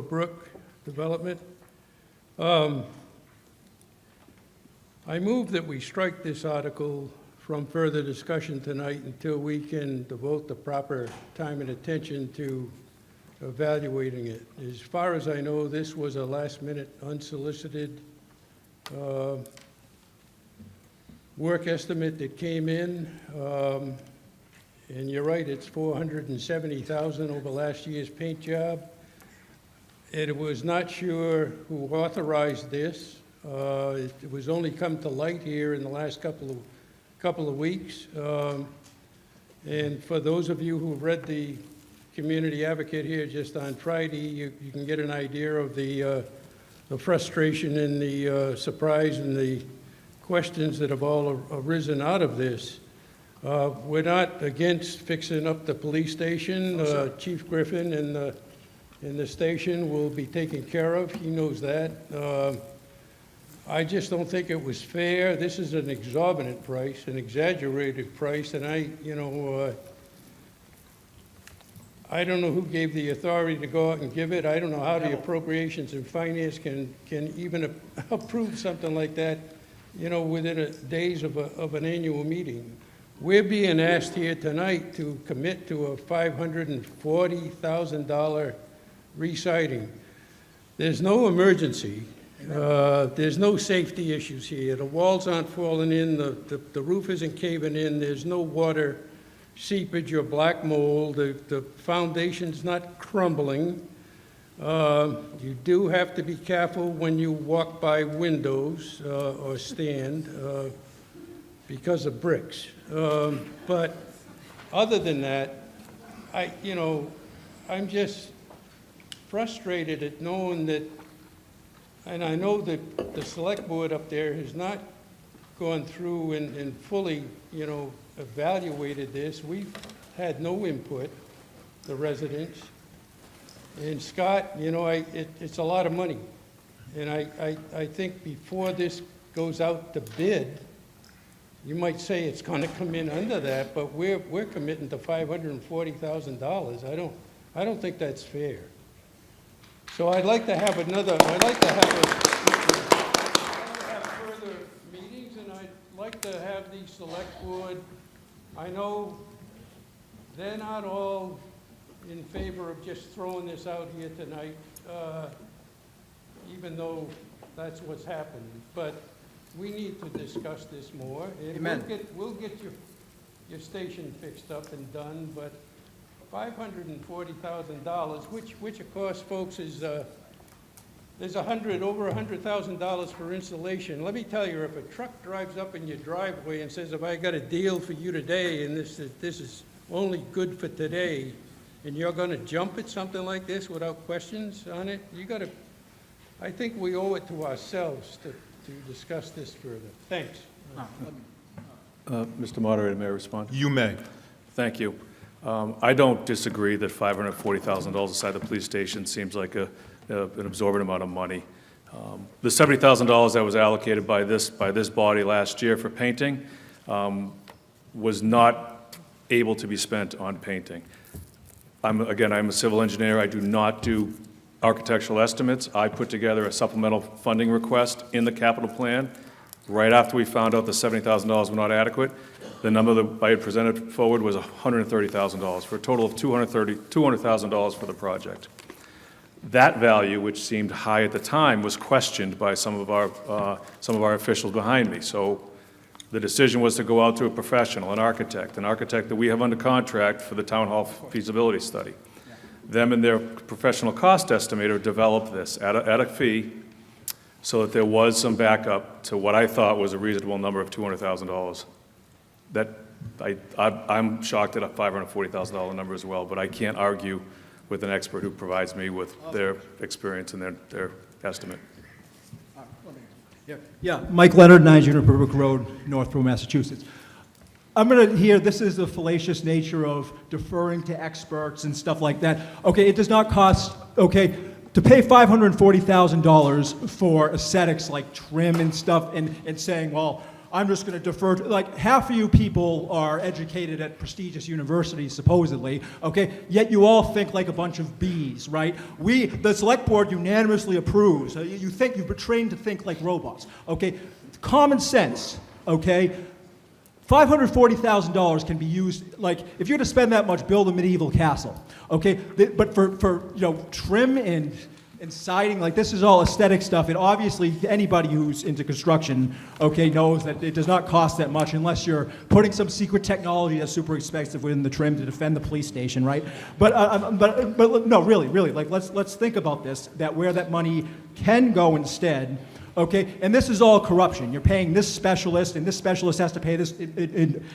Brook Development. I move that we strike this article from further discussion tonight until we can devote the proper time and attention to evaluating it. As far as I know, this was a last-minute unsolicited work estimate that came in. And you're right, it's $470,000 over last year's paint job. And it was not sure who authorized this. It was only come to light here in the last couple of weeks. And for those of you who read the Community Advocate here just on Friday, you can get an idea of the frustration and the surprise and the questions that have all arisen out of this. We're not against fixing up the police station. Chief Griffin and the station will be taken care of. He knows that. I just don't think it was fair. This is an exorbitant price, an exaggerated price, and I don't know who gave the authority to go out and give it. I don't know how the Appropriations and Finance can even approve something like that, within days of an annual meeting. We're being asked here tonight to commit to a $540,000 reciting. There's no emergency. There's no safety issues here. The walls aren't falling in. The roof isn't caving in. There's no water seepage or black mold. The foundation's not crumbling. You do have to be careful when you walk by windows or stand because of bricks. But other than that, I'm just frustrated at knowing that, and I know that the select board up there has not gone through and fully, evaluated this. We've had no input, the residents. And Scott, it's a lot of money. And I think before this goes out to bid, you might say it's going to come in under that, but we're committing to $540,000. I don't think that's fair. So I'd like to have further meetings, and I'd like to have the select board. I know they're not all in favor of just throwing this out here tonight, even though that's what's happened. But we need to discuss this more. And Amen. We'll get your station fixed up and done, but $540,000, which of course, folks, is there's over $100,000 for installation. Let me tell you, if a truck drives up in your driveway and says, "If I got a deal for you today, and this is only good for today," and you're going to jump at something like this without questions on it, I think we owe it to ourselves to discuss this further. Thanks. Mr. Moderator, may I respond? You may. Thank you. I don't disagree that $540,000 inside the police station seems like an absorbent amount of money. The $70,000 that was allocated by this body last year for painting was not able to be spent on painting. I'm a civil engineer. I do not do architectural estimates. I put together a supplemental funding request in the capital plan. Right after we found out the $70,000 were not adequate, the number that I had presented forward was $130,000, for a total of $200,000 for the project. That value, which seemed high at the time, was questioned by some of our officials behind me. So the decision was to go out to a professional, an architect that we have under contract for the town hall feasibility study. Them and their professional cost estimator developed this at a fee, so that there was some backup to what I thought was a reasonable number of $200,000. That I'm shocked at a $540,000 number as well, but I can't argue with an expert who provides me with their experience and their estimate. Yeah, Mike Leonard, 9 Juniper Brook Road, Northborough, Massachusetts. I'm going to hear this is the fallacious nature of deferring to experts and stuff like that. Okay, it does not cost, okay, to pay $540,000 for aesthetics like trim and stuff and saying, well, I'm just going to defer to, like, half of you people are educated at prestigious universities, supposedly, okay? Yet you all think like a bunch of bees, right? The select board unanimously approves. You think, you've been trained to think like robots, okay? Common sense, okay? $540,000 can be used, like, if you're to spend that much, build a medieval castle, okay? But for trim and siding, like, this is all aesthetic stuff, and obviously anybody who's into construction, okay, knows that it does not cost that much unless you're putting some secret technology that's super expensive within the trim to defend the police station, right? But no, really, like, let's think about this, that where that money can go instead. Okay, and this is all corruption. You're paying this specialist, and this specialist has to pay this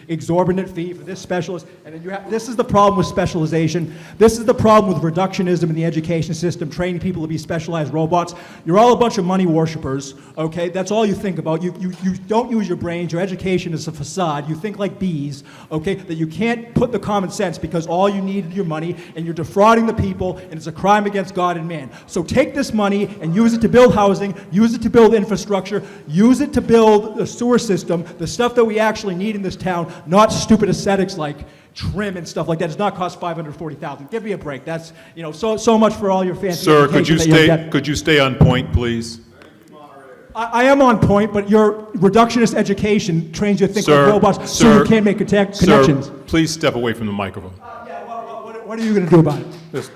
exorbitant fee for this specialist, and then this is the problem with specialization. This is the problem with reductionism in the education system, training people to be specialized robots. You're all a bunch of money worshipers, okay? That's all you think about. You don't use your brains. Your education is a facade. You think like bees, okay? That you can't put the common sense because all you need is your money, and you're defrauding the people, and it's a crime against God and man. So take this money and use it to build housing, use it to build infrastructure, use it to build a sewer system, the stuff that we actually need in this town, not stupid aesthetics like trim and stuff like that. Does not cost $540,000. Give me a break. That's, so much for all your fancy Sir, could education you stay on point, please? I am on point, but your reductionist education trains you to think like robots, so you can't make connections. Sir, please step away from the microphone. What are you going to do about it? Just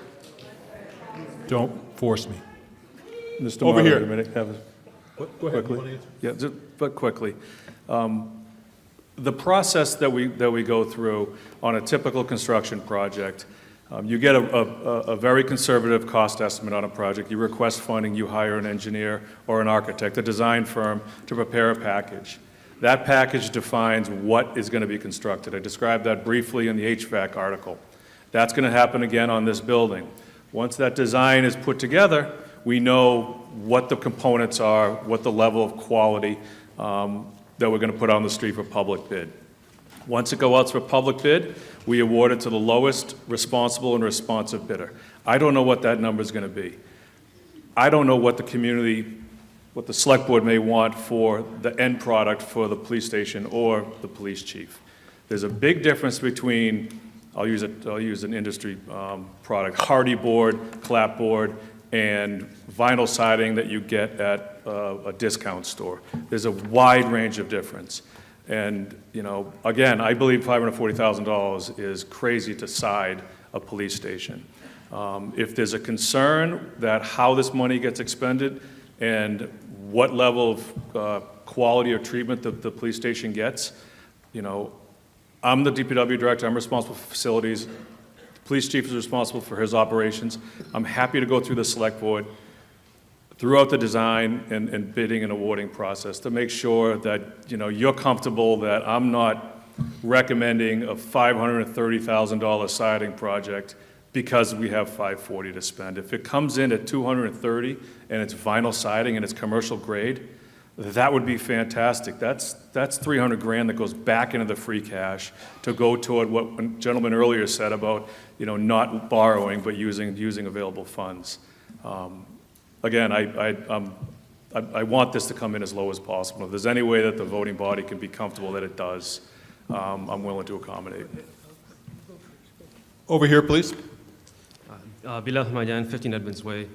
don't force me. Mr. Over here. Go ahead. Quickly. Yeah, but quickly. The process that we go through on a typical construction project, you get a very conservative cost estimate on a project. You request funding, you hire an engineer or an architect, a design firm, to prepare a package. That package defines what is going to be constructed. I described that briefly in the HVAC article. That's going to happen again on this building. Once that design is put together, we know what the components are, what the level of quality that we're going to put on the street for public bid. Once it goes out for public bid, we award it to the lowest responsible and responsive bidder. I don't know what that number is going to be. I don't know what the community, what the select board may want for the end product for the police station or the police chief. There's a big difference between, I'll use an industry product, hardy board, clapboard, and vinyl siding that you get at a discount store. There's a wide range of difference. And, again, I believe $540,000 is crazy to side a police station. If there's a concern that how this money gets expended and what level of quality or treatment the police station gets, I'm the DPW director, I'm responsible for facilities. Police chief is responsible for his operations. I'm happy to go through the select board throughout the design and bidding and awarding process to make sure that you're comfortable that I'm not recommending a $530,000 siding project because we have $540 to spend. If it comes in at $230 and it's vinyl siding and it's commercial grade, that would be fantastic. That's $300,000 that goes back into the free cash to go toward what a gentleman earlier said about not borrowing but using available funds. Again, I want this to come in as low as possible. If there's any way that the voting body can be comfortable that it does, I'm willing to accommodate. Over here, please. Bilal Hamadan, 15 Edmonds Way.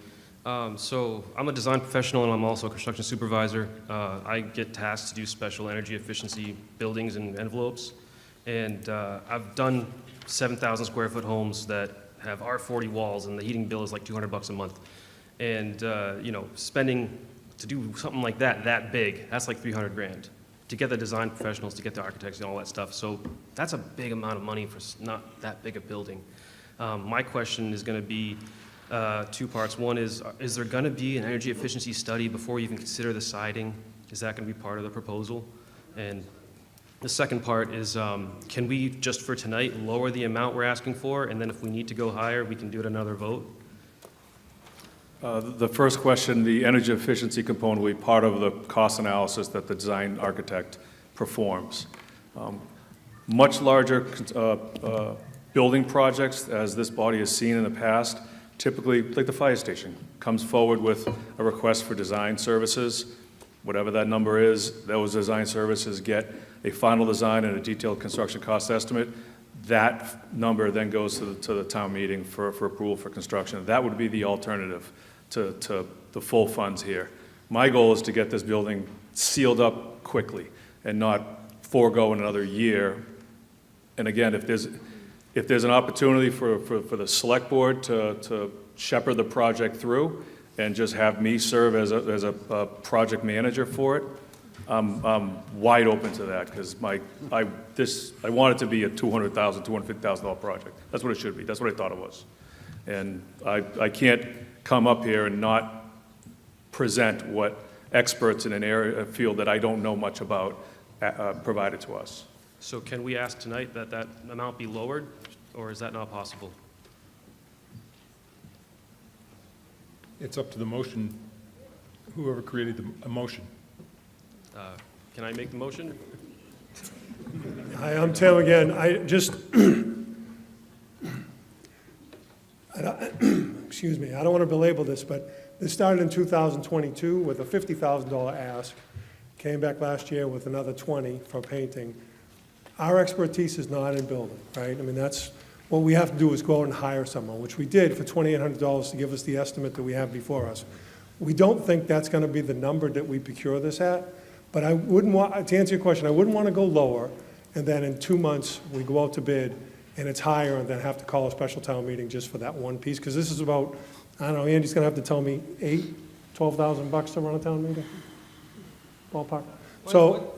So I'm a design professional and I'm also a construction supervisor. I get tasked to do special energy efficiency buildings and envelopes. And I've done 7,000 square foot homes that have R40 walls and the heating bill is like $200 a month. And, you know, spending to do something like that big, that's like 300 grand. To get the design professionals, to get the architects and all that stuff. So that's a big amount of money for not that big a building. My question is going to be two parts. One is there going to be an energy efficiency study before you even consider the siding? Is that going to be part of the proposal? And the second part is, can we, just for tonight, lower the amount we're asking for, and then if we need to go higher, we can do it another vote? The first question, the energy efficiency component will be part of the cost analysis that the design architect performs. Much larger building projects, as this body has seen in the past, typically, like the fire station, comes forward with a request for design services. Whatever that number is, those design services get a final design and a detailed construction cost estimate. That number then goes to the town meeting for approval for construction. That would be the alternative to the full funds here. My goal is to get this building sealed up quickly and not forego another year. And again, if there's an opportunity for the select board to shepherd the project through and just have me serve as a project manager for it, I'm wide open to that, because I want it to be a $200,000, $250,000 project. That's what it should be. That's what I thought it was. And I can't come up here and not present what experts in a field that I don't know much about provided to us. So can we ask tonight that that amount be lowered, or is that not possible? It's up to the motion, whoever created the motion. Can I make the motion? Hi, I'm Tim again. I just, excuse me, I don't want to belabor this, but this started in 2022 with a $50,000 ask, came back last year with another 20 for painting. Our expertise is not in building, right? I mean, that's, what we have to do is go out and hire someone, which we did for $2,800 to give us the estimate that we have before us. We don't think that's going to be the number that we procure this at, but I wouldn't want, to answer your question, I wouldn't want to go lower, and then in 2 months, we go out to bid, and it's higher, and then have to call a special town meeting just for that one piece, because this is about, I don't know, Andy's going to have to tell me $12,000 to run a town meeting? Ballpark. So,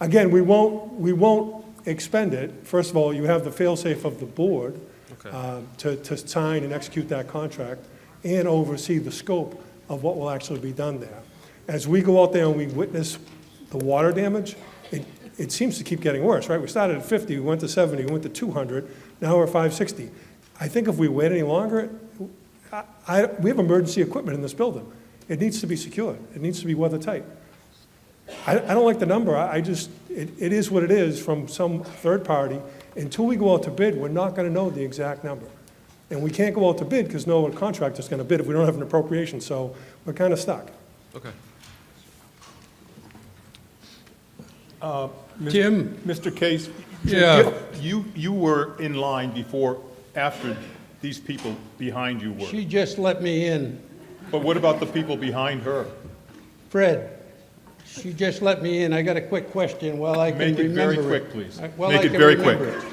again, we won't expend it. First of all, you have the fail-safe of the board to sign and execute that contract and oversee the scope of what will actually be done there. As we go out there and we witness the water damage, it seems to keep getting worse, right? We started at 50, we went to 70, we went to 200, now we're 560. I think if we wait any longer, we have emergency equipment in this building. It needs to be secured. It needs to be weather tight. I don't like the number. It is what it is from some third party. Until we go out to bid, we're not going to know the exact number. And we can't go out to bid because no contractor's going to bid if we don't have an appropriation, so we're kind of stuck. Okay. Tim? Mr. Case, Yeah. you were in line after these people behind you were. She just let me in. But what about the people behind her? Fred, she just let me in. I got a quick question while I can Make it remember very quick, please. While Make I it can very remember quick.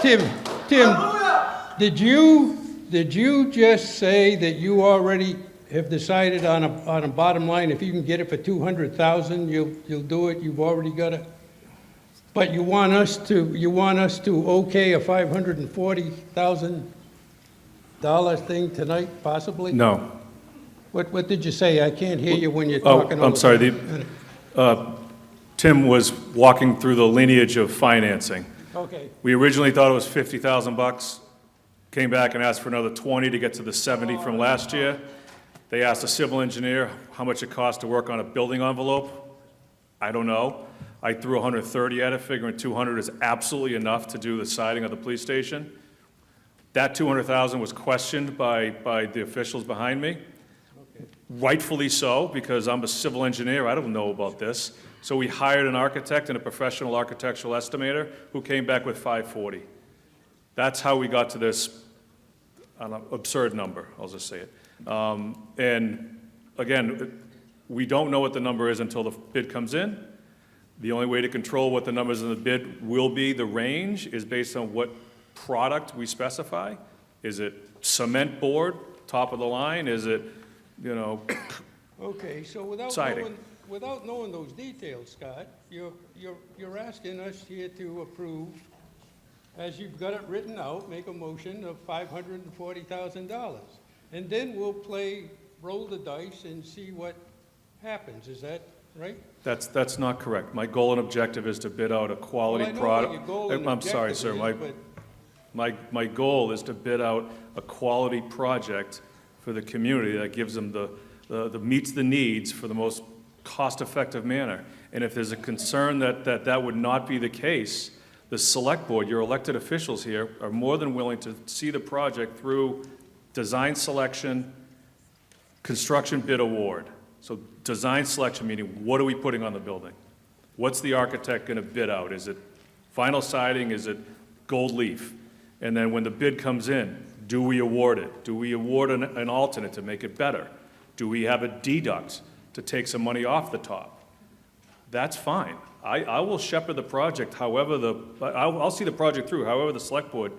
it. Tim, did you just say that you already have decided on a bottom line, if you can get it for 200,000, you'll do it? You've already got it? But you want us to okay a $540,000 thing tonight, possibly? No. What did you say? I can't hear you when you're talking. Oh, I'm sorry. Tim was walking through the lineage of financing. Okay. We originally thought it was $50,000, came back and asked for another 20 to get to the 70 from last year. They asked a civil engineer how much it cost to work on a building envelope. I don't know. I threw 130 at it, figuring 200 is absolutely enough to do the siding of the police station. That 200,000 was questioned by the officials behind me. Rightfully so, because I'm a civil engineer, I don't know about this. So we hired an architect and a professional architectural estimator who came back with 540. That's how we got to this absurd number, I'll just say it. And again, we don't know what the number is until the bid comes in. The only way to control what the numbers in the bid will be, the range, is based on what product we specify. Is it cement board, top of the line? Is it, you know, Okay, so siding? without knowing those details, Scott, you're asking us here to approve, as you've got it written out, make a motion of $540,000. And then we'll roll the dice and see what happens. Is that right? That's not correct. My goal and objective is to bid out a quality Well, I know product. what your goal and I'm sorry, objective sir. is, My goal is to bid out a quality project for the community that gives them meets the needs for the most cost-effective manner. And if there's a concern that would not be the case, the select board, your elected officials here, are more than willing to see the project through design selection, construction bid award. So design selection, meaning what are we putting on the building? What's the architect going to bid out? Is it vinyl siding? Is it gold leaf? And then when the bid comes in, do we award it? Do we award an alternate to make it better? Do we have a deduct to take some money off the top? That's fine. I will shepherd the project however I'll see the project through however the select board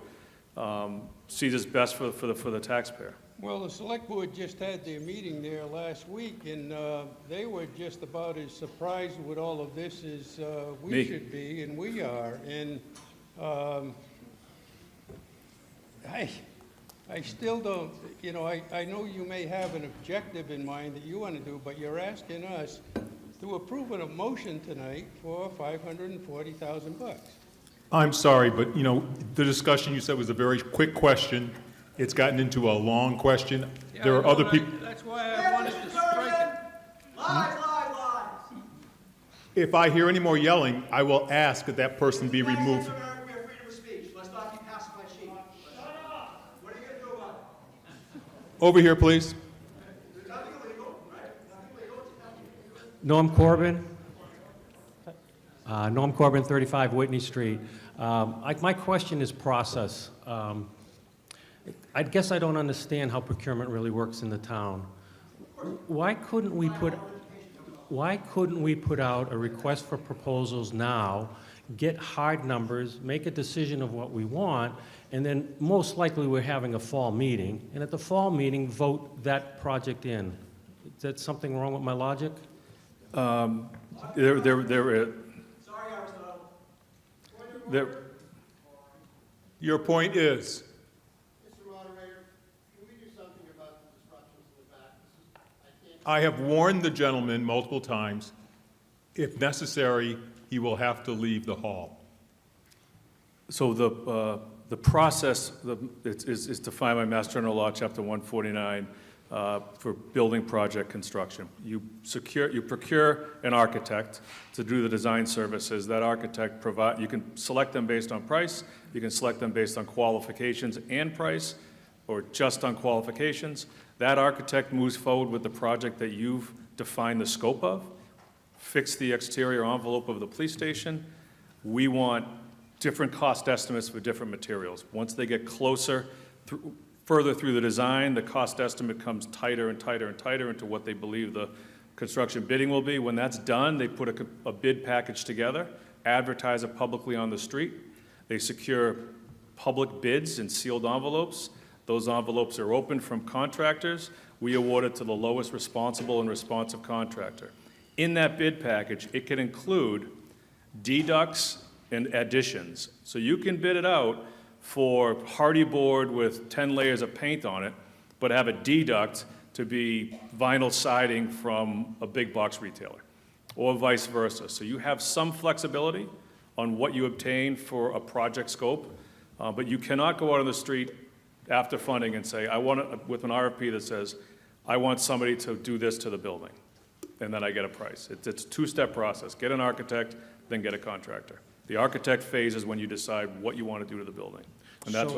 sees is best for the taxpayer. Well, the select board just had their meeting there last week, and they were just about as surprised with all of this as we should be, and we are. And I still don't, I know you may have an objective in mind that you want to do, but you're asking us to approve a motion tonight for $540,000. I'm sorry, but, the discussion you said was a very quick question. It's gotten into a long question. There are other people. That's why I wanted to strike it. Lies, lies, lies. If I hear any more yelling, I will ask that person be removed. We have freedom of speech. Let's not keep passing my sheet. Shut up. What are you going to do about it? Over here, please. There's nothing illegal, right? Nothing illegal. Norm Corbin, 35 Whitney Street. My question is process. I guess I don't understand how procurement really works in the town. Why couldn't we put out a request for proposals now, get hard numbers, make a decision of what we want, and then most likely we're having a fall meeting, and at the fall meeting, vote that project in? Is that something wrong with my logic? Your point is? Mr. Moderator, can we do something about the disruptions in the back? I have warned the gentleman multiple times. If necessary, he will have to leave the hall. So the process is defined by Mass General Law, Chapter 149, for building project construction. You procure an architect to do the design services. That architect you can select them based on price, you can select them based on qualifications and price, or just on qualifications. That architect moves forward with the project that you've defined the scope of, fix the exterior envelope of the police station. We want different cost estimates for different materials. Once they get further through the design, the cost estimate comes tighter and tighter and tighter into what they believe the construction bidding will be. When that's done, they put a bid package together, advertise it publicly on the street. They secure public bids in sealed envelopes. Those envelopes are opened from contractors. We award it to the lowest responsible and responsive contractor. In that bid package, it can include deducts and additions. So you can bid it out for hardy board with 10 layers of paint on it, but have a deduct to be vinyl siding from a big box retailer, or vice versa. So you have some flexibility on what you obtain for a project scope, but you cannot go out on the street after funding and say, I want it with an RFP that says, I want somebody to do this to the building, and then I get a price. It's a two-step process. Get an architect, then get a contractor. The architect phase is when you decide what you want to do to the building. And that's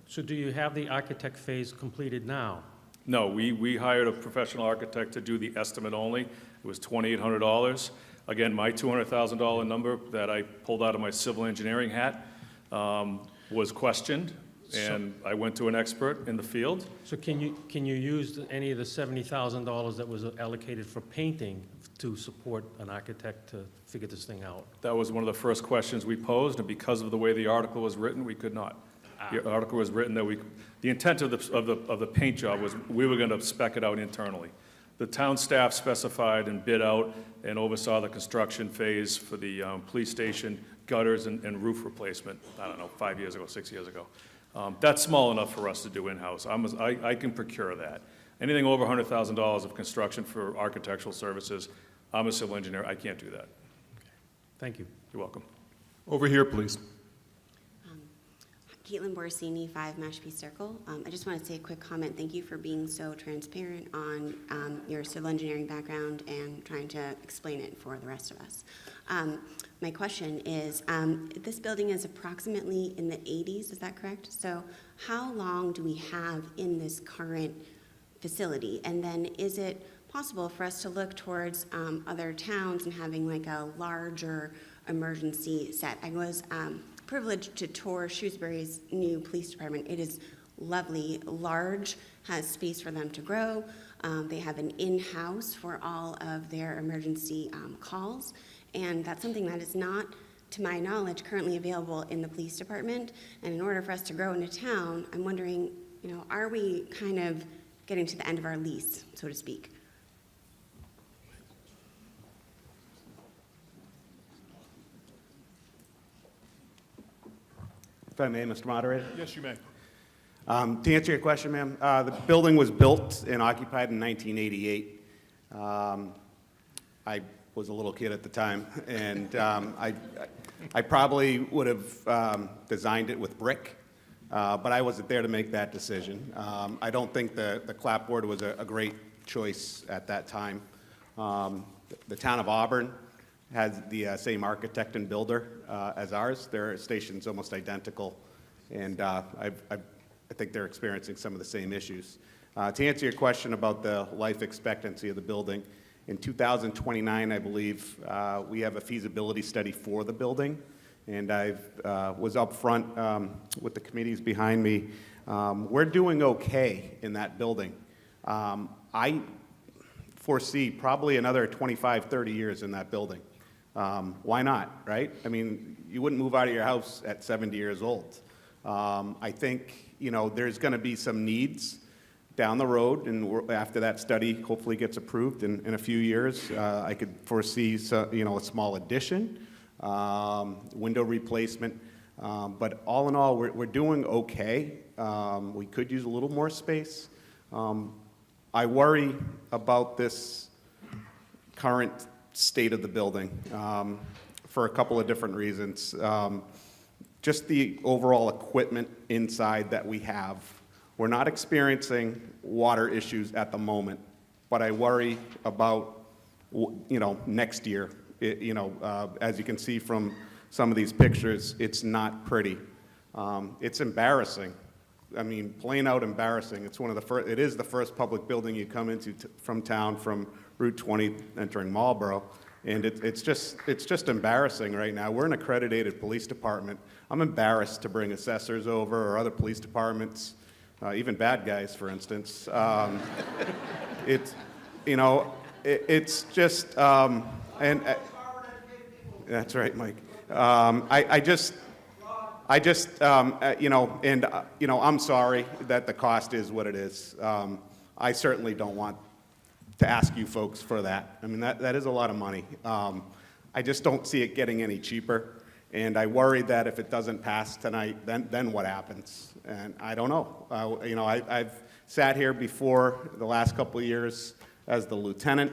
So do you have the architect phase completed now? No, we hired a professional architect to do the estimate only. It was $2,800. Again, my $200,000 number that I pulled out of my civil engineering hat was questioned. And I went to an expert in the field. So can you use any of the $70,000 that was allocated for painting to support an architect to figure this thing out? That was one of the first questions we posed, and because of the way the article was written, we could not. The article was written that the intent of the paint job was we were going to spec it out internally. The town staff specified and bid out and oversaw the construction phase for the police station, gutters and roof replacement, I don't know, 5 years ago, 6 years ago. That's small enough for us to do in-house. I can procure that. Anything over $100,000 of construction for architectural services, I'm a civil engineer, I can't do that. Thank you. You're welcome. Over here, please. Caitlin Borsini, 5 Mashpee Circle. I just want to say a quick comment. Thank you for being so transparent on your civil engineering background and trying to explain it for the rest of us. My question is, this building is approximately in the 80s, is that correct? So how long do we have in this current facility? And then is it possible for us to look towards other towns and having like a larger emergency set? I was privileged to tour Shrewsbury's new police department. It is lovely, large, has space for them to grow. They have an in-house for all of their emergency calls, and that's something that is not, to my knowledge, currently available in the police department. And in order for us to grow in a town, I'm wondering, are we kind of getting to the end of our lease, so to speak? If I may, Mr. Moderator? Yes, you may. To answer your question, ma'am, the building was built and occupied in 1988. I was a little kid at the time, and I probably would have designed it with brick, but I wasn't there to make that decision. I don't think the clapboard was a great choice at that time. The town of Auburn has the same architect and builder as ours. Their station's almost identical, and I think they're experiencing some of the same issues. To answer your question about the life expectancy of the building, in 2029, I believe, we have a feasibility study for the building, and I was up front with the committees behind me. We're doing okay in that building. I foresee probably another 25, 30 years in that building. Why not, right? I mean, you wouldn't move out of your house at 70 years old. I think, there's going to be some needs down the road, and after that study hopefully gets approved in a few years, I could foresee, a small addition, window replacement. But all in all, we're doing okay. We could use a little more space. I worry about this current state of the building for a couple of different reasons. Just the overall equipment inside that we have. We're not experiencing water issues at the moment, but I worry about, next year. As you can see from some of these pictures, it's not pretty. It's embarrassing. I mean, plain out embarrassing. It's one of the first. It is the first public building you come into from town, from Route 20, entering Marlborough, and it's just embarrassing right now. We're an accredited police department. I'm embarrassed to bring assessors over or other police departments, even bad guys, for instance. It's just, that's right, Mike. I'm sorry that the cost is what it is. I certainly don't want to ask you folks for that. I mean, that is a lot of money. I just don't see it getting any cheaper, and I worry that if it doesn't pass tonight, then what happens? And I don't know. I've sat here before the last couple of years as the lieutenant,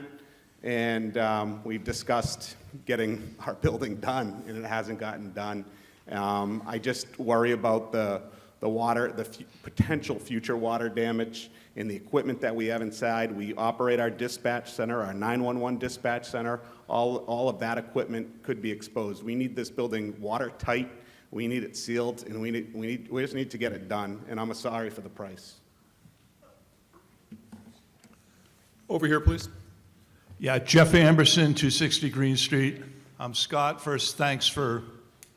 and we've discussed getting our building done, and it hasn't gotten done. I just worry about the water, potential future water damage in the equipment that we have inside. We operate our dispatch center, our 911 dispatch center. All of that equipment could be exposed. We need this building watertight. We need it sealed, and we just need to get it done. And I'm sorry for the price. Over here, please. Yeah, Jeff Amberson, 260 Green Street. Scott, first, thanks for,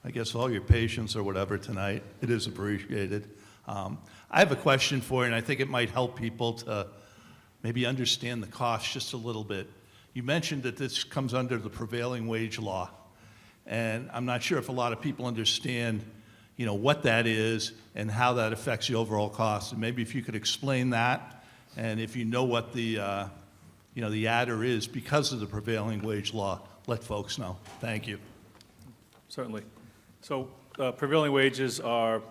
I guess, all your patience or whatever tonight. It is appreciated. I have a question for you, and I think it might help people to maybe understand the cost just a little bit. You mentioned that this comes under the prevailing wage law, and I'm not sure if a lot of people understand, what that is and how that affects the overall cost. And maybe if you could explain that, and if you know what the adder is because of the prevailing wage law, let folks know. Thank you. Certainly. So prevailing wages are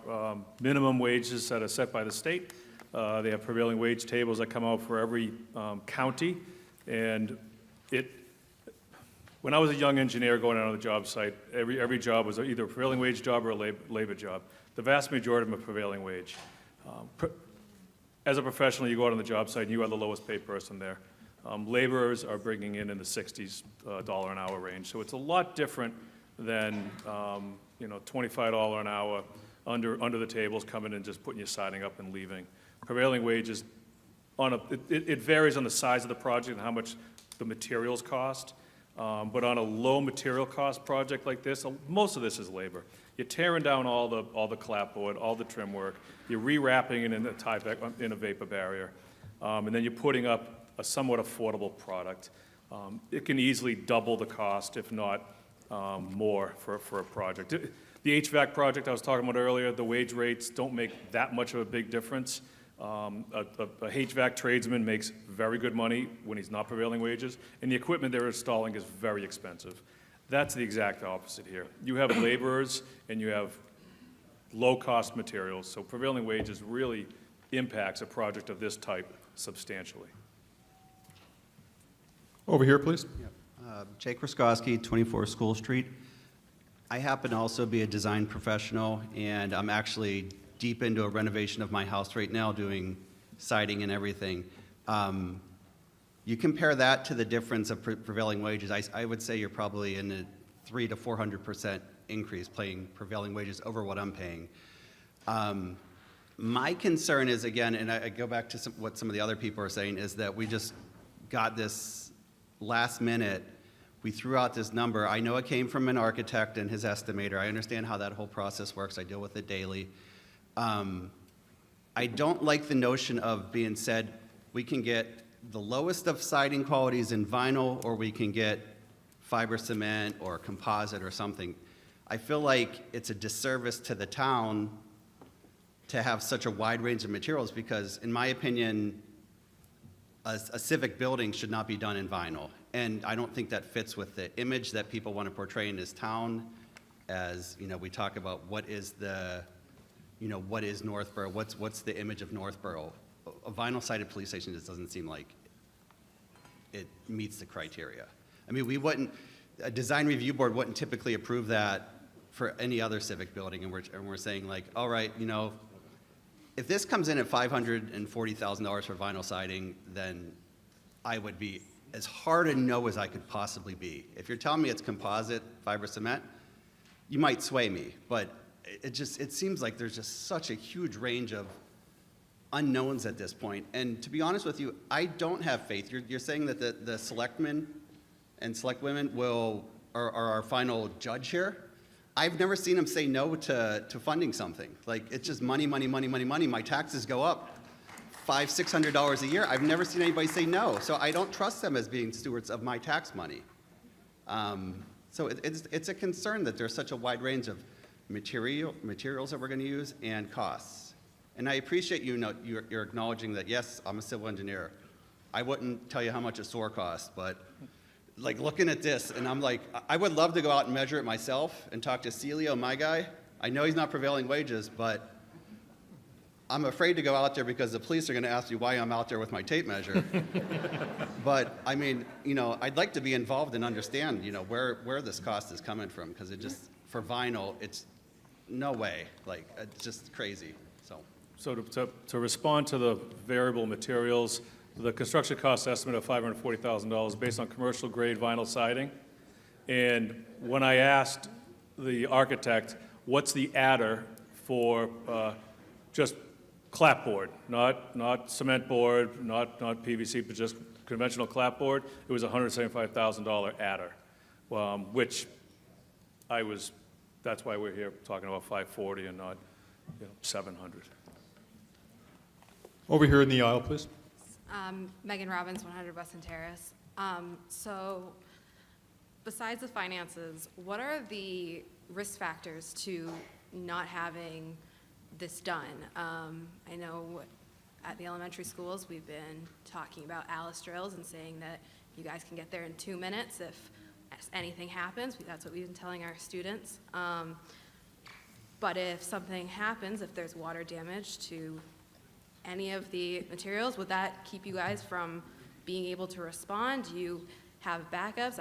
minimum wages that are set by the state. They have prevailing wage tables that come out for every county. And when I was a young engineer going out on the job site, every job was either a prevailing wage job or a labor job. The vast majority of them are prevailing wage. As a professional, you go out on the job site and you are the lowest paid person there. Laborers are bringing in the $60 an hour range. So it's a lot different than $25 an hour under the tables coming and just putting your siding up and leaving. Prevailing wages, it varies on the size of the project and how much the materials cost. But on a low material cost project like this, most of this is labor. You're tearing down all the clapboard, all the trim work. You're rewrapping it in a vapor barrier, and then you're putting up a somewhat affordable product. It can easily double the cost, if not more, for a project. The HVAC project I was talking about earlier, the wage rates don't make that much of a big difference. A HVAC tradesman makes very good money when he's not prevailing wages, and the equipment they're installing is very expensive. That's the exact opposite here. You have laborers and you have low-cost materials, so prevailing wages really impacts a project of this type substantially. Over here, please. Jake Ruskowski, 24 School Street. I happen to also be a design professional, and I'm actually deep into a renovation of my house right now, doing siding and everything. You compare that to the difference of prevailing wages, I would say you're probably in a 300% to 400% increase paying prevailing wages over what I'm paying. My concern is, again, and I go back to what some of the other people are saying, is that we just got this last minute. We threw out this number. I know it came from an architect and his estimator. I understand how that whole process works. I deal with it daily. I don't like the notion of being said we can get the lowest of siding qualities in vinyl, or we can get fiber cement or composite or something. I feel like it's a disservice to the town to have such a wide range of materials because, in my opinion, a civic building should not be done in vinyl. And I don't think that fits with the image that people want to portray in this town. As we talk about what is Northborough, what's the image of Northborough? A vinyl-sided police station just doesn't seem like it meets the criteria. I mean, a design review board wouldn't typically approve that for any other civic building, and we're saying like, all right, if this comes in at $540,000 for vinyl siding, then I would be as hard a no as I could possibly be. If you're telling me it's composite fiber cement, you might sway me, but it seems like there's just such a huge range of unknowns at this point. And to be honest with you, I don't have faith. You're saying that the selectmen and selectwomen are our final judge here. I've never seen them say no to funding something. Like, it's just money, money, money, money, money. My taxes go up $500, $600 a year. I've never seen anybody say no. So I don't trust them as being stewards of my tax money. So it's a concern that there's such a wide range of materials that we're going to use and costs. And I appreciate you're acknowledging that, yes, I'm a civil engineer. I wouldn't tell you how much a SOAR costs, but like looking at this, and I'm like, I would love to go out and measure it myself and talk to Celio, my guy. I know he's not prevailing wages, but I'm afraid to go out there because the police are going to ask me why I'm out there with my tape measure. But I mean, I'd like to be involved and understand, where this cost is coming from, because it just, for vinyl, it's no way. Like, it's just crazy. So to respond to the variable materials, the construction cost estimate of $540,000 based on commercial grade vinyl siding. And when I asked the architect, what's the adder for just clapboard, not cement board, not PVC, but just conventional clapboard, it was a $175,000 adder, which that's why we're here talking about 540 and not 700. Over here in the aisle, please. Megan Robbins, 100 Weston Terrace. So besides the finances, what are the risk factors to not having this done? I know at the elementary schools, we've been talking about Alice drills and saying that you guys can get there in 2 minutes if anything happens. That's what we've been telling our students. But if something happens, if there's water damage to any of the materials, would that keep you guys from being able to respond? Do you have backups?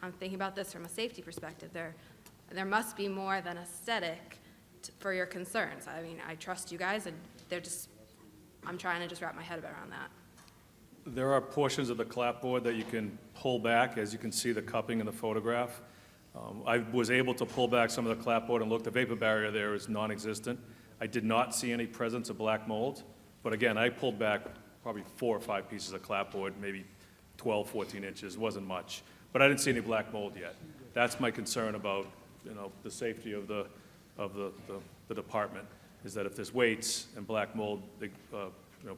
I'm thinking about this from a safety perspective. There must be more than aesthetic for your concerns. I mean, I trust you guys, and I'm trying to just wrap my head around that. There are portions of the clapboard that you can pull back, as you can see the cupping in the photograph. I was able to pull back some of the clapboard and look. The vapor barrier there is non-existent. I did not see any presence of black mold. But again, I pulled back probably 4 or 5 pieces of clapboard, maybe 12, 14 inches, wasn't much. But I didn't see any black mold yet. That's my concern about, the safety of the department, is that if there's weights and black mold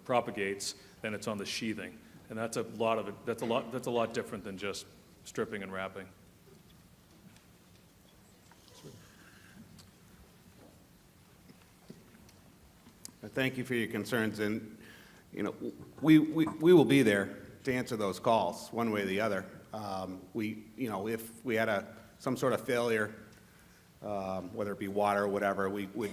propagates, then it's on the sheathing. And that's a lot different than just stripping and wrapping. Thank you for your concerns, and, we will be there to answer those calls, one way or the other. If we had some sort of failure, whether it be water or whatever, we would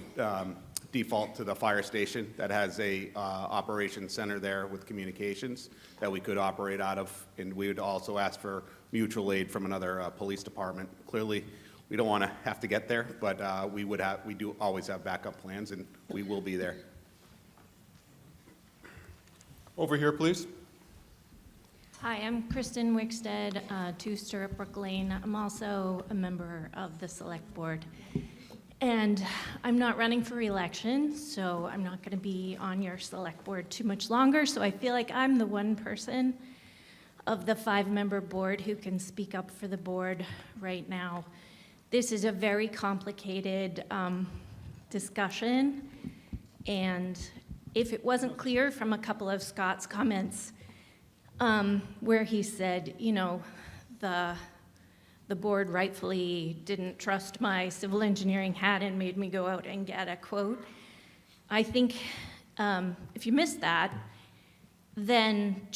default to the fire station that has a operations center there with communications that we could operate out of, and we would also ask for mutual aid from another police department. Clearly, we don't want to have to get there, but we do always have backup plans, and we will be there. Over here, please. Hi, I'm Kristen Wickstead, 2 Stirrup Brook Lane. I'm also a member of the Select Board. And I'm not running for re-election, so I'm not going to be on your Select Board too much longer. So I feel like I'm the one person of the 5-member board who can speak up for the board right now. This is a very complicated discussion, and if it wasn't clear from a couple of Scott's comments, where he said, the board rightfully didn't trust my civil engineering hat and made me go out and get a quote. I think if you missed that, then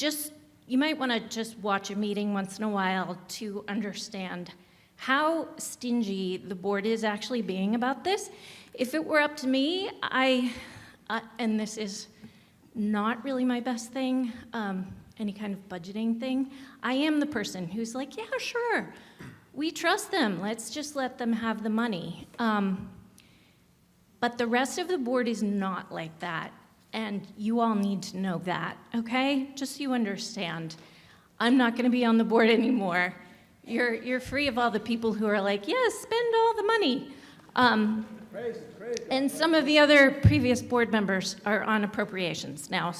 you might want to just watch a meeting once in a while to understand how stingy the board is actually being about this. If it were up to me, and this is not really my best thing, any kind of budgeting thing, I am the person who's like, yeah, sure, we trust them. Let's just let them have the money. But the rest of the board is not like that, and you all need to know that, okay? Just so you understand. I'm not going to be on the board anymore. You're free of all the people who are like, yes, spend all the money. Crazy. And some of the other previous board members are on appropriations now.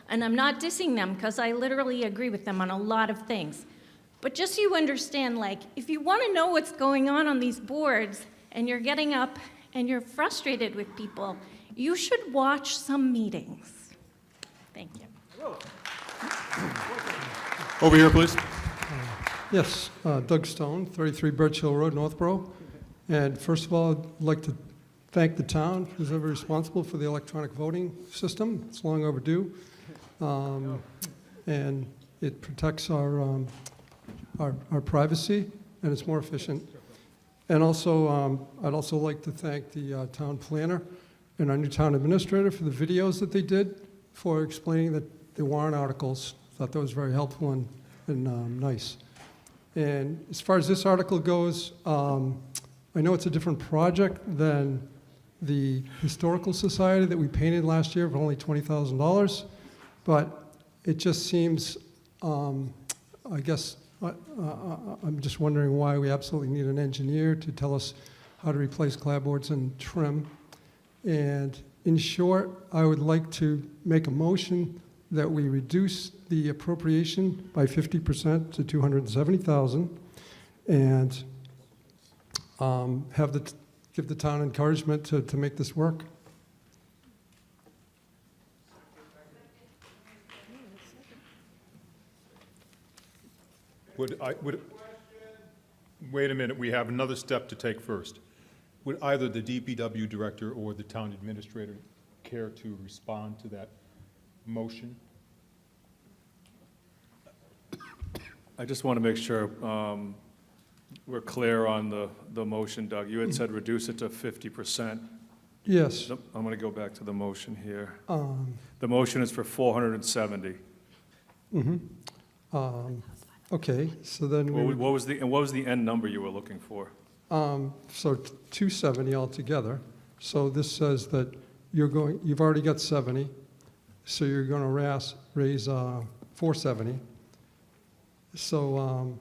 And I'm not dissing them because I literally agree with them on a lot of things. But just so you understand, if you want to know what's going on these boards and you're getting up and you're frustrated with people, you should watch some meetings. Thank you. Over here, please. Yes, Doug Stone, 33 Birch Hill Road, Northborough. And first of all, I'd like to thank the town who's ever responsible for the electronic voting system. It's long overdue. And it protects our privacy, and it's more efficient. And also, I'd also like to thank the town planner and our new town administrator for the videos that they did for explaining the warrant articles. I thought that was very helpful and nice. And as far as this article goes, I know it's a different project than the Historical Society that we painted last year for only $20,000, but it just seems, I guess, I'm just wondering why we absolutely need an engineer to tell us how to replace clapboards and trim. And in short, I would like to make a motion that we reduce the appropriation by 50% to $270,000 and give the town encouragement to make this work. Wait a minute, we have another step to take first. Would either the DPW director or the town administrator care to respond to that motion? I just want to make sure we're clear on the motion, Doug. You had said reduce it to 50%. Yes. Nope, I'm going to go back to the motion here. Um, The motion is for 470. Okay, so then we would, What was the end number you were looking for? so 270 altogether. So this says that you've already got 70, so you're going to raise 470. So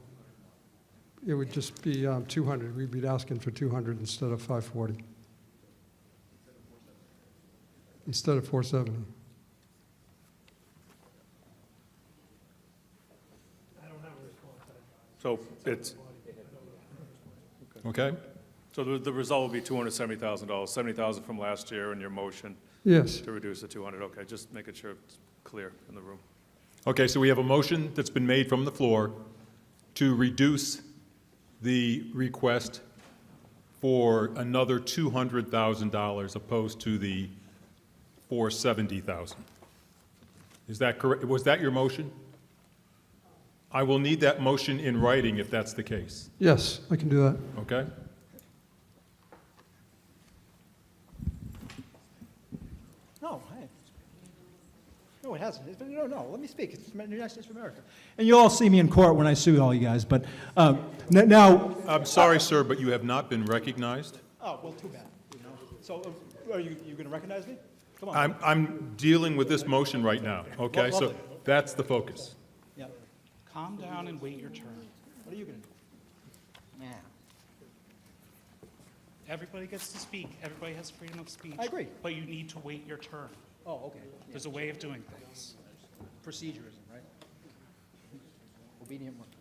it would just be 200. We'd be asking for 200 instead of 540. Instead of 470. So it's, Okay? so the result will be $270,000, 70,000 from last year in your motion Yes. to reduce to 200. Okay, just making sure it's clear in the room. Okay, so we have a motion that's been made from the floor to reduce the request for another $200,000 opposed to the $470,000. Is that correct? Was that your motion? I will need that motion in writing if that's the case, Yes, I can do that. okay? No, hey. No, it hasn't. No, let me speak. It's the United States of America. And you all see me in court when I sue all you guys, but now... I'm sorry, sir, but you have not been recognized. Oh, well, too bad. So are you going to recognize me? Come on. I'm dealing with this motion right now, okay? So Lovely. that's the focus. Yeah. Calm down and wait your turn. What are you going to do? Man. Everybody gets to speak. Everybody has freedom of speech. I agree. But you need to wait your turn. Oh, okay. There's a way of doing things. Procedurism, right? Obedient workers.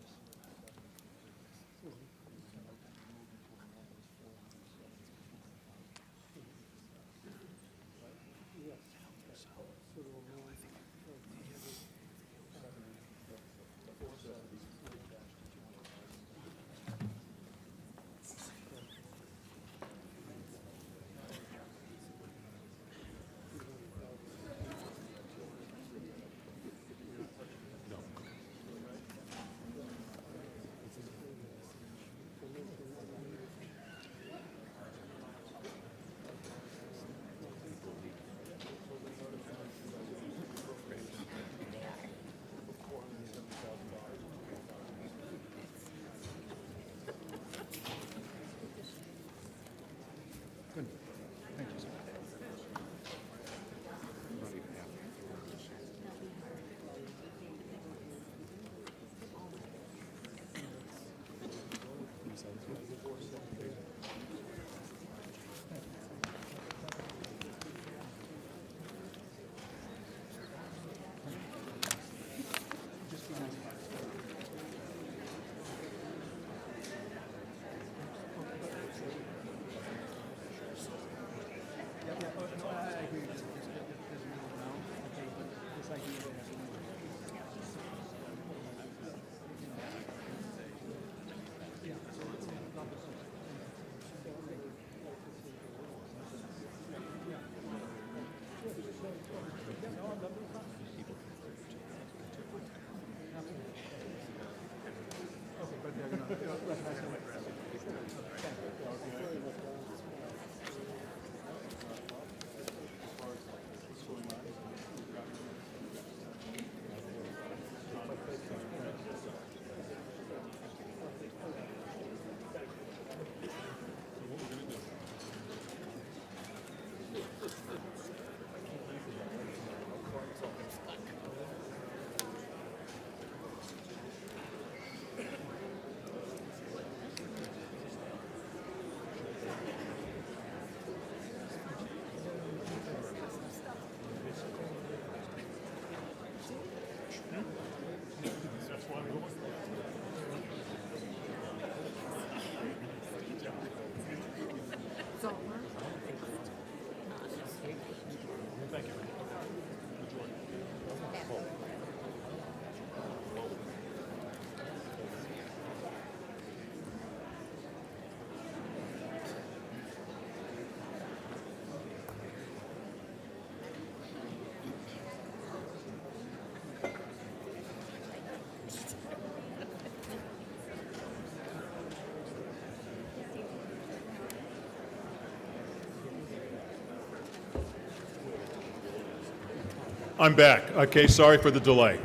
I'm back. Okay, sorry for the delay.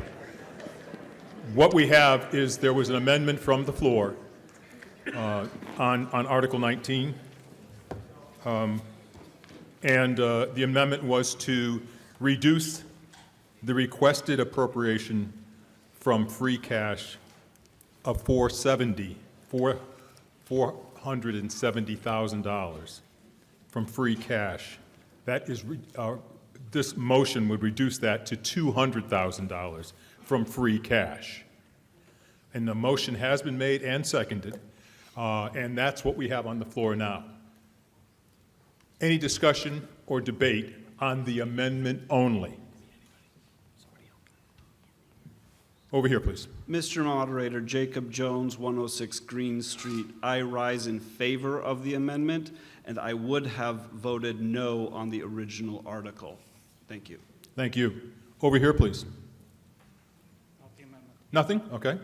What we have is there was an amendment from the floor on Article 19. The amendment was to reduce the requested appropriation from free cash of $470,000 from free cash. That is, this motion would reduce that to $200,000 from free cash. And the motion has been made and seconded, and that's what we have on the floor now. Any discussion or debate on the amendment only? Over here, please. Mr. Moderator, Jacob Jones, 106 Green Street. I rise in favor of the amendment, and I would have voted no on the original article. Thank you. Thank you. Over here, please. Nothing? Okay.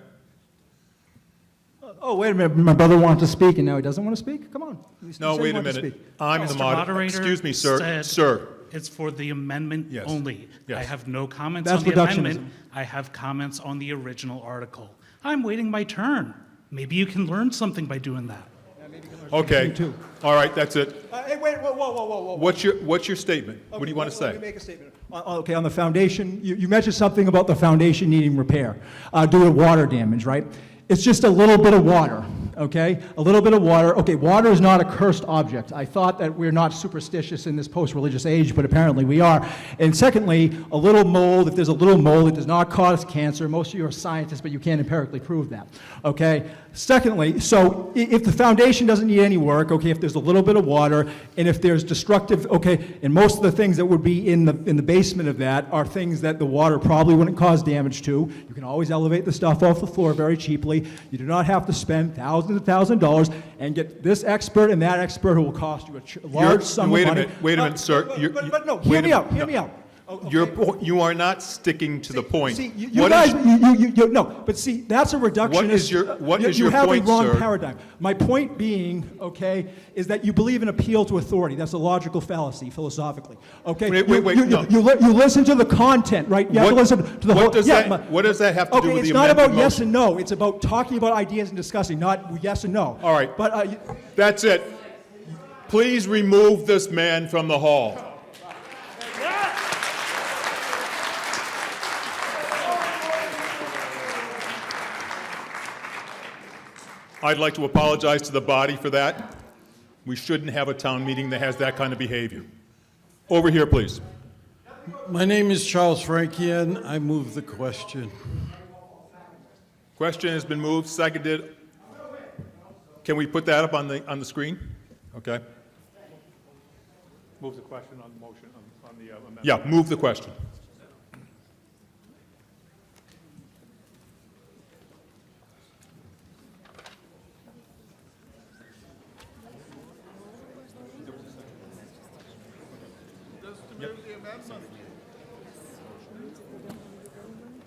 Oh, wait a minute, my brother wanted to speak and now he doesn't want to speak? Come on. You No, said you wait a wanted to minute. speak. I'm the Mr. moderator. Excuse me, sir. said Sir. It's for the amendment Yes. only. Yes. I have no comments That's on the reductionism. amendment. I have comments on the original article. I'm waiting my turn. Maybe you can learn something by doing that. Okay. too. All right, that's it. Hey, wait, whoa. What's your statement? What do you want to Let me say? make a statement. Okay, on the foundation, you mentioned something about the foundation needing repair due to water damage, right? It's just a little bit of water, okay? A little bit of water. Okay, water is not a cursed object. I thought that we're not superstitious in this post-religious age, but apparently we are. And secondly, a little mold, if there's a little mold, it does not cause cancer. Most of you are scientists, but you can't empirically prove that, okay? Secondly, so if the foundation doesn't need any work, okay, if there's a little bit of water, and if there's destructive, okay, and most of the things that would be in the basement of that are things that the water probably wouldn't cause damage to. You can always elevate the stuff off the floor very cheaply. You do not have to spend thousands and thousands of dollars and get this expert and that expert who will cost you a large sum of money. Wait a minute, sir. But no, hear me out. You are not sticking to the point. See, you What guys, is- no, but see, that's a reductionist. What is you your have point, a wrong sir? paradigm. My point being, okay, is that you believe in appeal to authority. That's a logical fallacy, philosophically. Okay. Wait, You, no. you listen to the content, right? You have to listen to the whole. What does that have to do Okay, with it's the not amended about yes motion? and no. It's about talking about ideas and discussing, not yes and no. All right. But That's it. Please remove this man from the hall. I'd like to apologize to the body for that. We shouldn't have a town meeting that has that kind of behavior. Over here, please. My name is Charles Frankian. I move the question. Question has been moved, seconded. Can we put that up on the screen? Okay. Move the question on the motion, on the amendment. Yeah, move the question.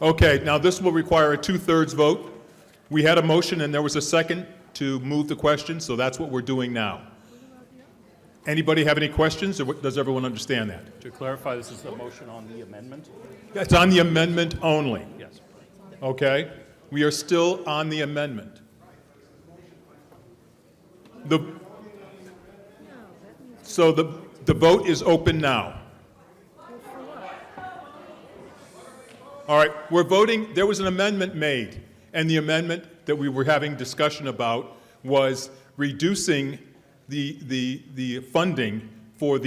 Okay, now this will require a 2/3 vote. We had a motion and there was a second to move the question, so that's what we're doing now. Anybody have any questions, or does everyone understand that? To clarify, this is the motion on the amendment? It's on the amendment only. Yes. Okay? We are still on the amendment. So the vote is open now. All right, we're voting. There was an amendment made, and the amendment that we were having discussion about was reducing the funding for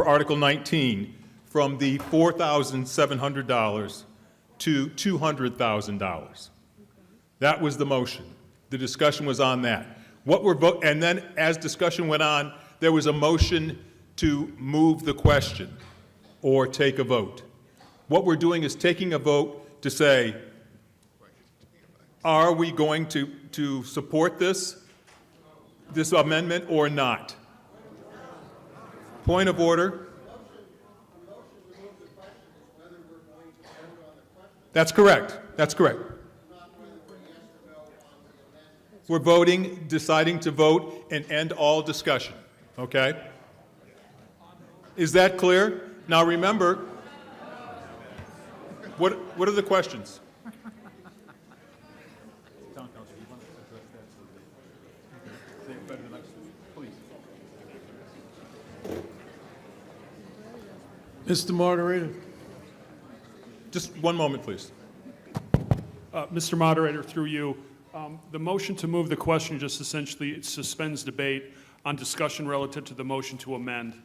Article 19 from the $4,700 to $200,000. That was the motion. The discussion was on that. And then as discussion went on, there was a motion to move the question or take a vote. What we're doing is taking a vote to say, are we going to support this amendment or not? Point of order. That's correct. That's correct. We're voting, deciding to vote and end all discussion. Okay? Is that clear? Now remember, What are the questions? Mr. Moderator? Just one moment, please. Mr. Moderator, through you, the motion to move the question just essentially suspends debate on discussion relative to the motion to amend.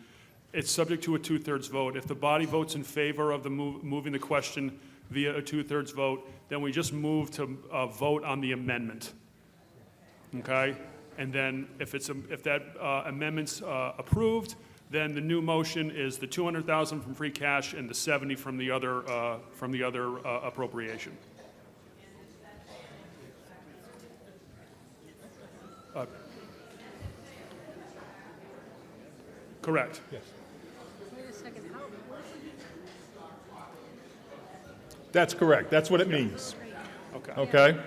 It's subject to a two-thirds vote. If the body votes in favor of the moving the question via a two-thirds vote, then we just move to vote on the amendment. Okay? And then if that amendment's approved, then the new motion is the 200,000 from free cash and the 70 from the other appropriation. Correct. Yes. That's correct. That's what it means. Okay. Okay?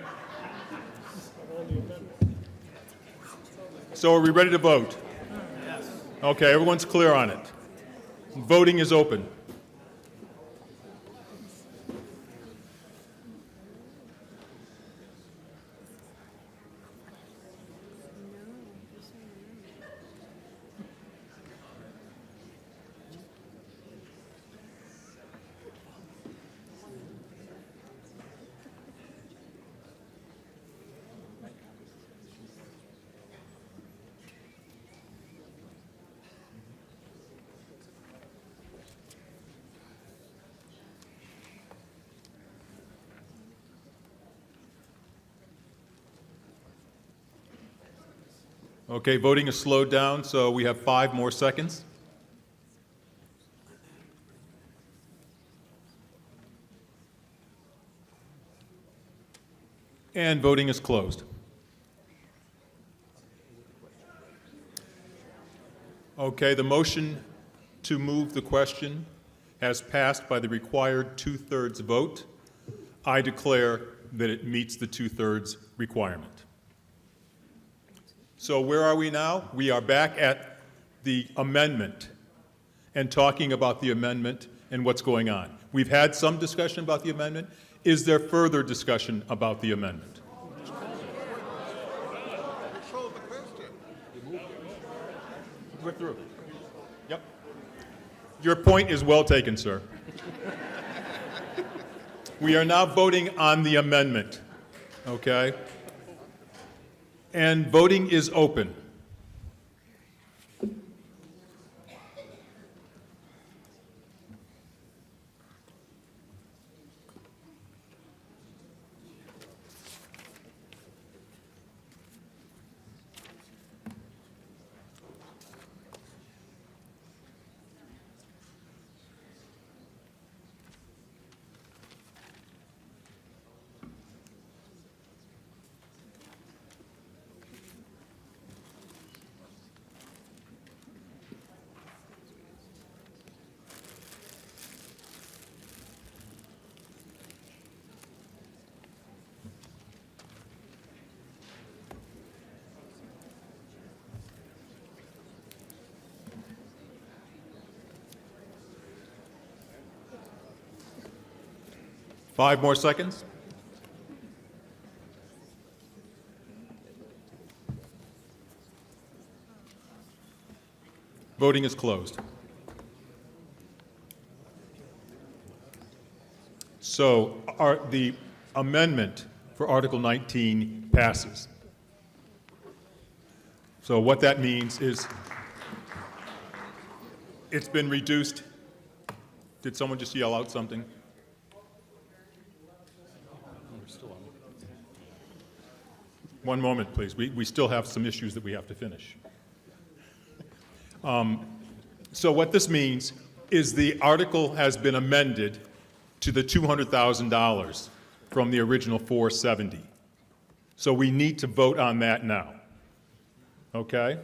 So are we ready to vote? Yes. Okay, everyone's clear on it. Voting is open. Okay, voting is slowed down, so we have 5 more seconds. And voting is closed. Okay, the motion to move the question has passed by the required two-thirds vote. I declare that it meets the two-thirds requirement. So where are we now? We are back at the amendment and talking about the amendment and what's going on. We've had some discussion about the amendment. Is there further discussion about the amendment? We're through. Yep. Your point is well taken, sir. We are now voting on the amendment, okay? And voting is open. Five more seconds. Voting is closed. So the amendment for Article 19 passes. So what that means is it's been reduced. Did someone just yell out something? One moment, please. We still have some issues that we have to finish. So what this means is the article has been amended to the $200,000 from the original 470. So we need to vote on that now. Okay?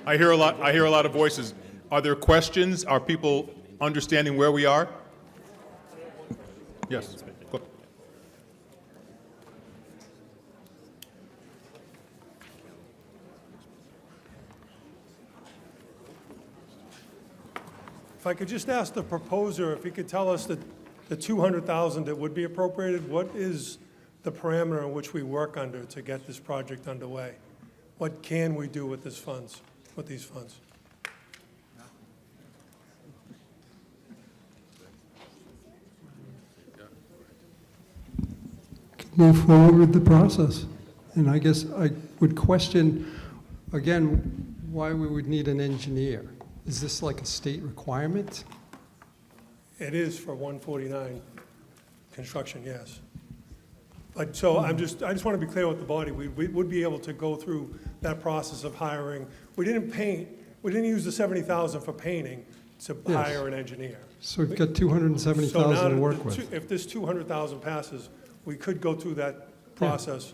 I hear a lot of voices. Are there questions? Are people understanding where we are? Yes. Go. If I could just ask the proposer, if he could tell us that the 200,000 that would be appropriated, what is the parameter in which we work under to get this project underway? What can we do with these funds? Move forward with the process. And I guess I would question, again, why we would need an engineer. Is this like a state requirement? It is for 149 construction, yes. But so I just want to be clear with the body. We would be able to go through that process of hiring. We didn't use the 70,000 for painting to Yes. hire an engineer. So we've got 270,000 to work with. If this 200,000 passes, we could go through that process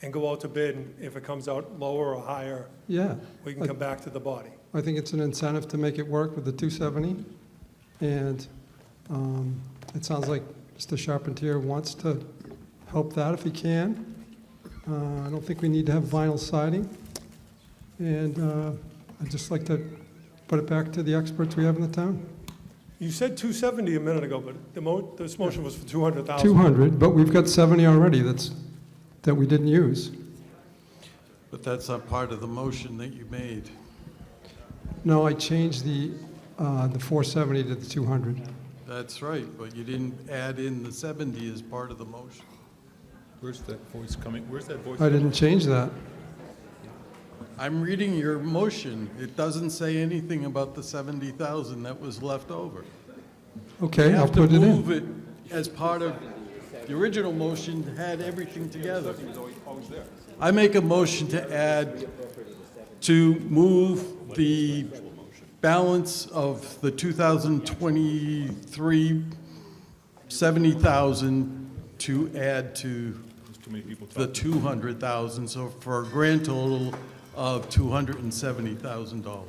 and go out to bid, and if it comes out lower or higher, Yeah. we can come back to the body. I think it's an incentive to make it work with the 270. And it sounds like Mr. Charpentier wants to help that if he can. I don't think we need to have vinyl siding. And I'd just like to put it back to the experts we have in the town. You said 270 a minute ago, but this motion was for 200,000. 200, but we've got 70 already that we didn't use. But that's not part of the motion that you made. No, I changed the 470 to the 200. That's right, but you didn't add in the 70 as part of the motion. Where's that voice coming? Where's that voice? I didn't change that. I'm reading your motion. It doesn't say anything about the 70,000 that was left over. Okay, I'll put it in. You have to move it as part of, the original motion had everything together. I make a motion to move the balance of the 2023 70,000 to add to the 200,000, so for a grand total of $270,000.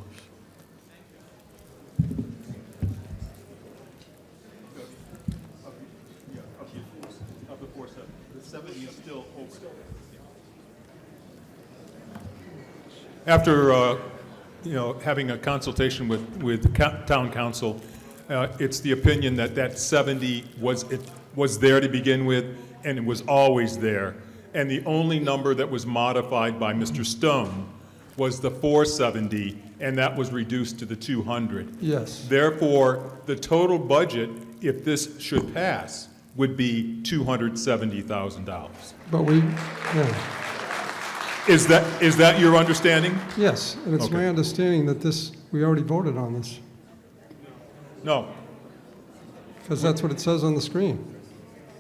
After, having a consultation with the town council, it's the opinion that 70 was there to begin with, and it was always there. And the only number that was modified by Mr. Stone was the 470, and that was reduced to the 200. Yes. Therefore, the total budget, if this should pass, would be $270,000. But yeah. Is that your understanding? Yes, and it's my understanding that we already voted on this, No. because that's what it says on the screen.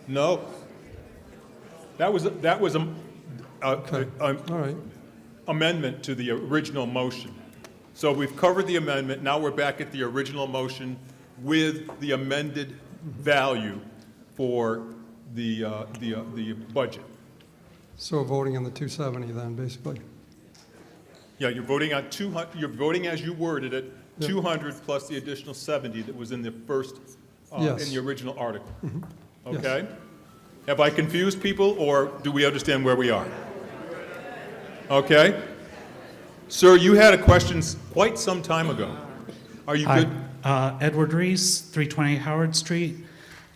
No. That was All right. amendment to the original motion. So we've covered the amendment, now we're back at the original motion with the amended value for the budget. So voting on the 270 then, basically. Yeah, you're voting on 200, you're voting as you worded it, Yep. 200 plus the additional 70 that was in the first, Yes. in the original article. Yes. Okay? Have I confused people, or do we understand where we are? Okay? Sir, you had a question quite some time ago. Are you good? Edward Reese, 320 Howard Street.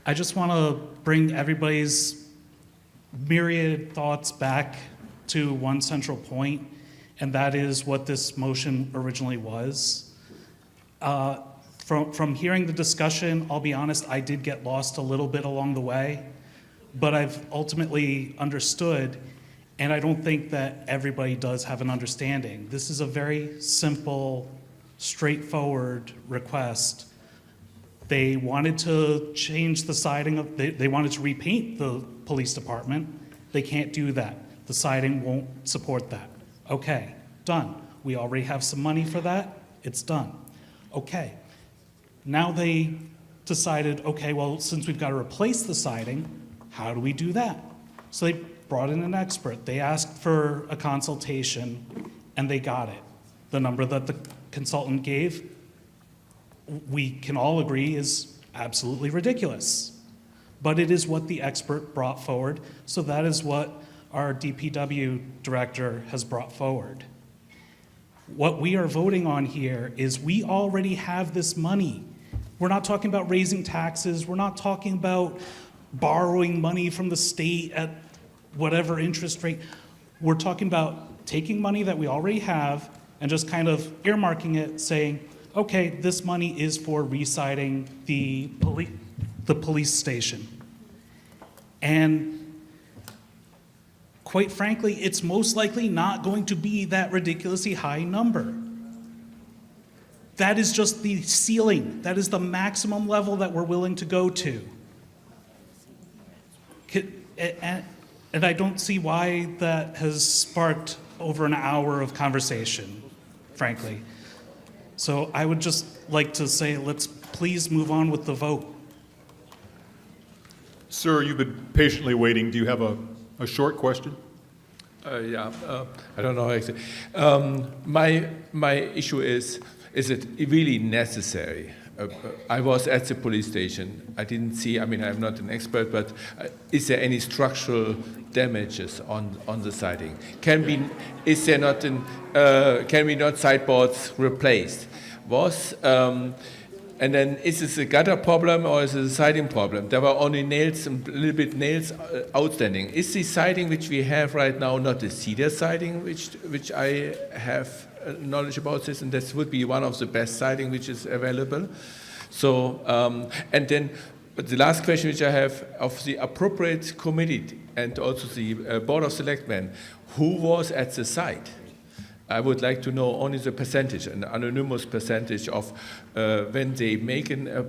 I just want to bring everybody's myriad thoughts back to one central point, and that is what this motion originally was. From hearing the discussion, I'll be honest, I did get lost a little bit along the way, but I've ultimately understood, and I don't think that everybody does have an understanding. This is a very simple, straightforward request. They wanted to change the siding they wanted to repaint the police department. They can't do that. The siding won't support that. Okay, done. We already have some money for that. It's done. Okay. Now they decided, okay, well, since we've got to replace the siding, how do we do that? So they brought in an expert. They asked for a consultation, and they got it. The number that the consultant gave, we can all agree is absolutely ridiculous. But it is what the expert brought forward, so that is what our DPW director has brought forward. What we are voting on here is we already have this money. We're not talking about raising taxes. We're not talking about borrowing money from the state at whatever interest rate. We're talking about taking money that we already have and just kind of earmarking it, saying, okay, this money is for re-siding the police station. And quite frankly, it's most likely not going to be that ridiculously high number. That is just the ceiling. That is the maximum level that we're willing to go to. And I don't see why that has sparked over an hour of conversation, frankly. So I would just like to say, let's please move on with the vote. Sir, you've been patiently waiting. Do you have a short question? I don't know actually. My issue is it really necessary? I was at the police station. I didn't see, I mean, I'm not an expert, but is there any structural damages on the siding? Can we not sideboards replaced? And then is this a gutter problem or is it a siding problem? There were only nails, a little bit nails outstanding. Is the siding which we have right now not the cedar siding, which I have knowledge about this, and this would be one of the best siding which is available? So, and then the last question which I have of the appropriate committee and also the Board of Selectmen, who was at the site? I would like to know only the percentage, an anonymous percentage of when they make a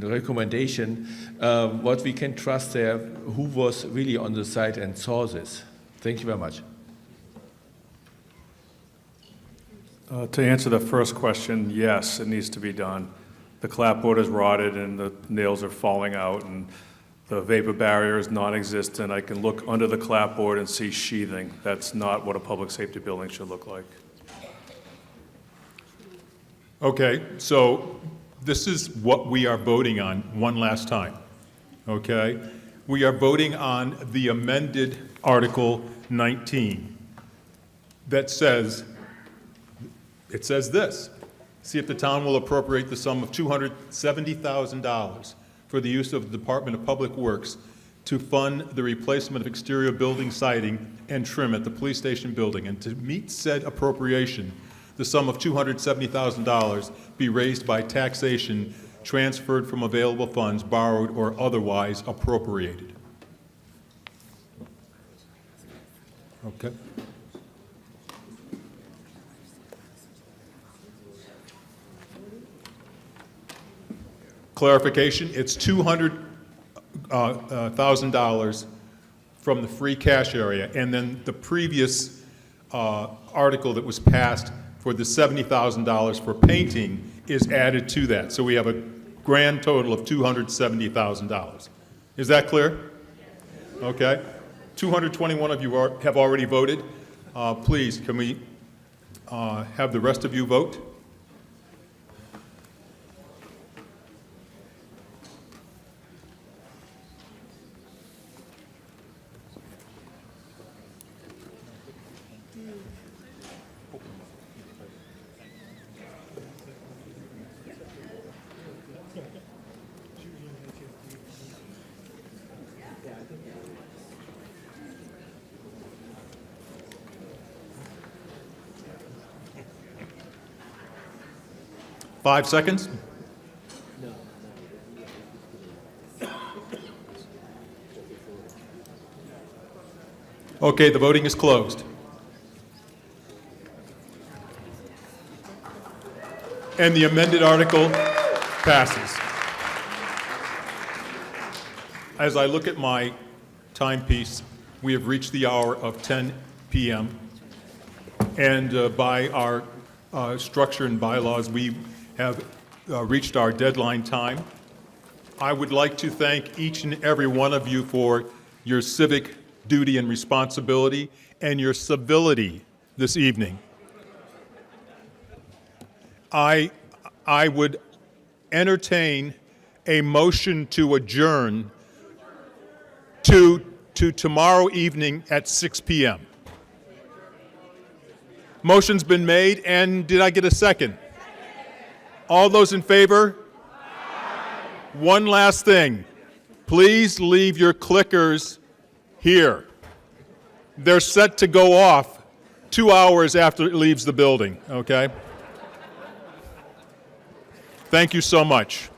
recommendation, what we can trust there, who was really on the site and saw this. Thank you very much. To answer the first question, yes, it needs to be done. The clapboard is rotted and the nails are falling out and the vapor barrier is non-existent. I can look under the clapboard and see sheathing. That's not what a public safety building should look like. Okay, so this is what we are voting on one last time, okay? We are voting on the amended Article 19 that says, it says this: see if the town will appropriate the sum of $270,000 for the use of the Department of Public Works to fund the replacement of exterior building siding and trim at the police station building, and to meet said appropriation, the sum of $270,000 be raised by taxation transferred from available funds, borrowed or otherwise appropriated. Okay. Clarification, it's $200,000 from the free cash area, and then the previous article that was passed for the $70,000 for painting is added to that. So we have a grand total of $270,000. Is that clear? Okay. 221 of you have already voted. Please, can we have the rest of you vote? Five seconds. Okay, the voting is closed. And the amended article passes. As I look at my timepiece, we have reached the hour of 10 p.m. And by our structure and bylaws, we have reached our deadline time. I would like to thank each and every one of you for your civic duty and responsibility and your civility this evening. I would entertain a motion to adjourn to tomorrow evening at 6 p.m. Motion's been made, and did I get a second? All those in favor? One last thing. Please leave your clickers here. They're set to go off 2 hours after it leaves the building, okay? Thank you so much.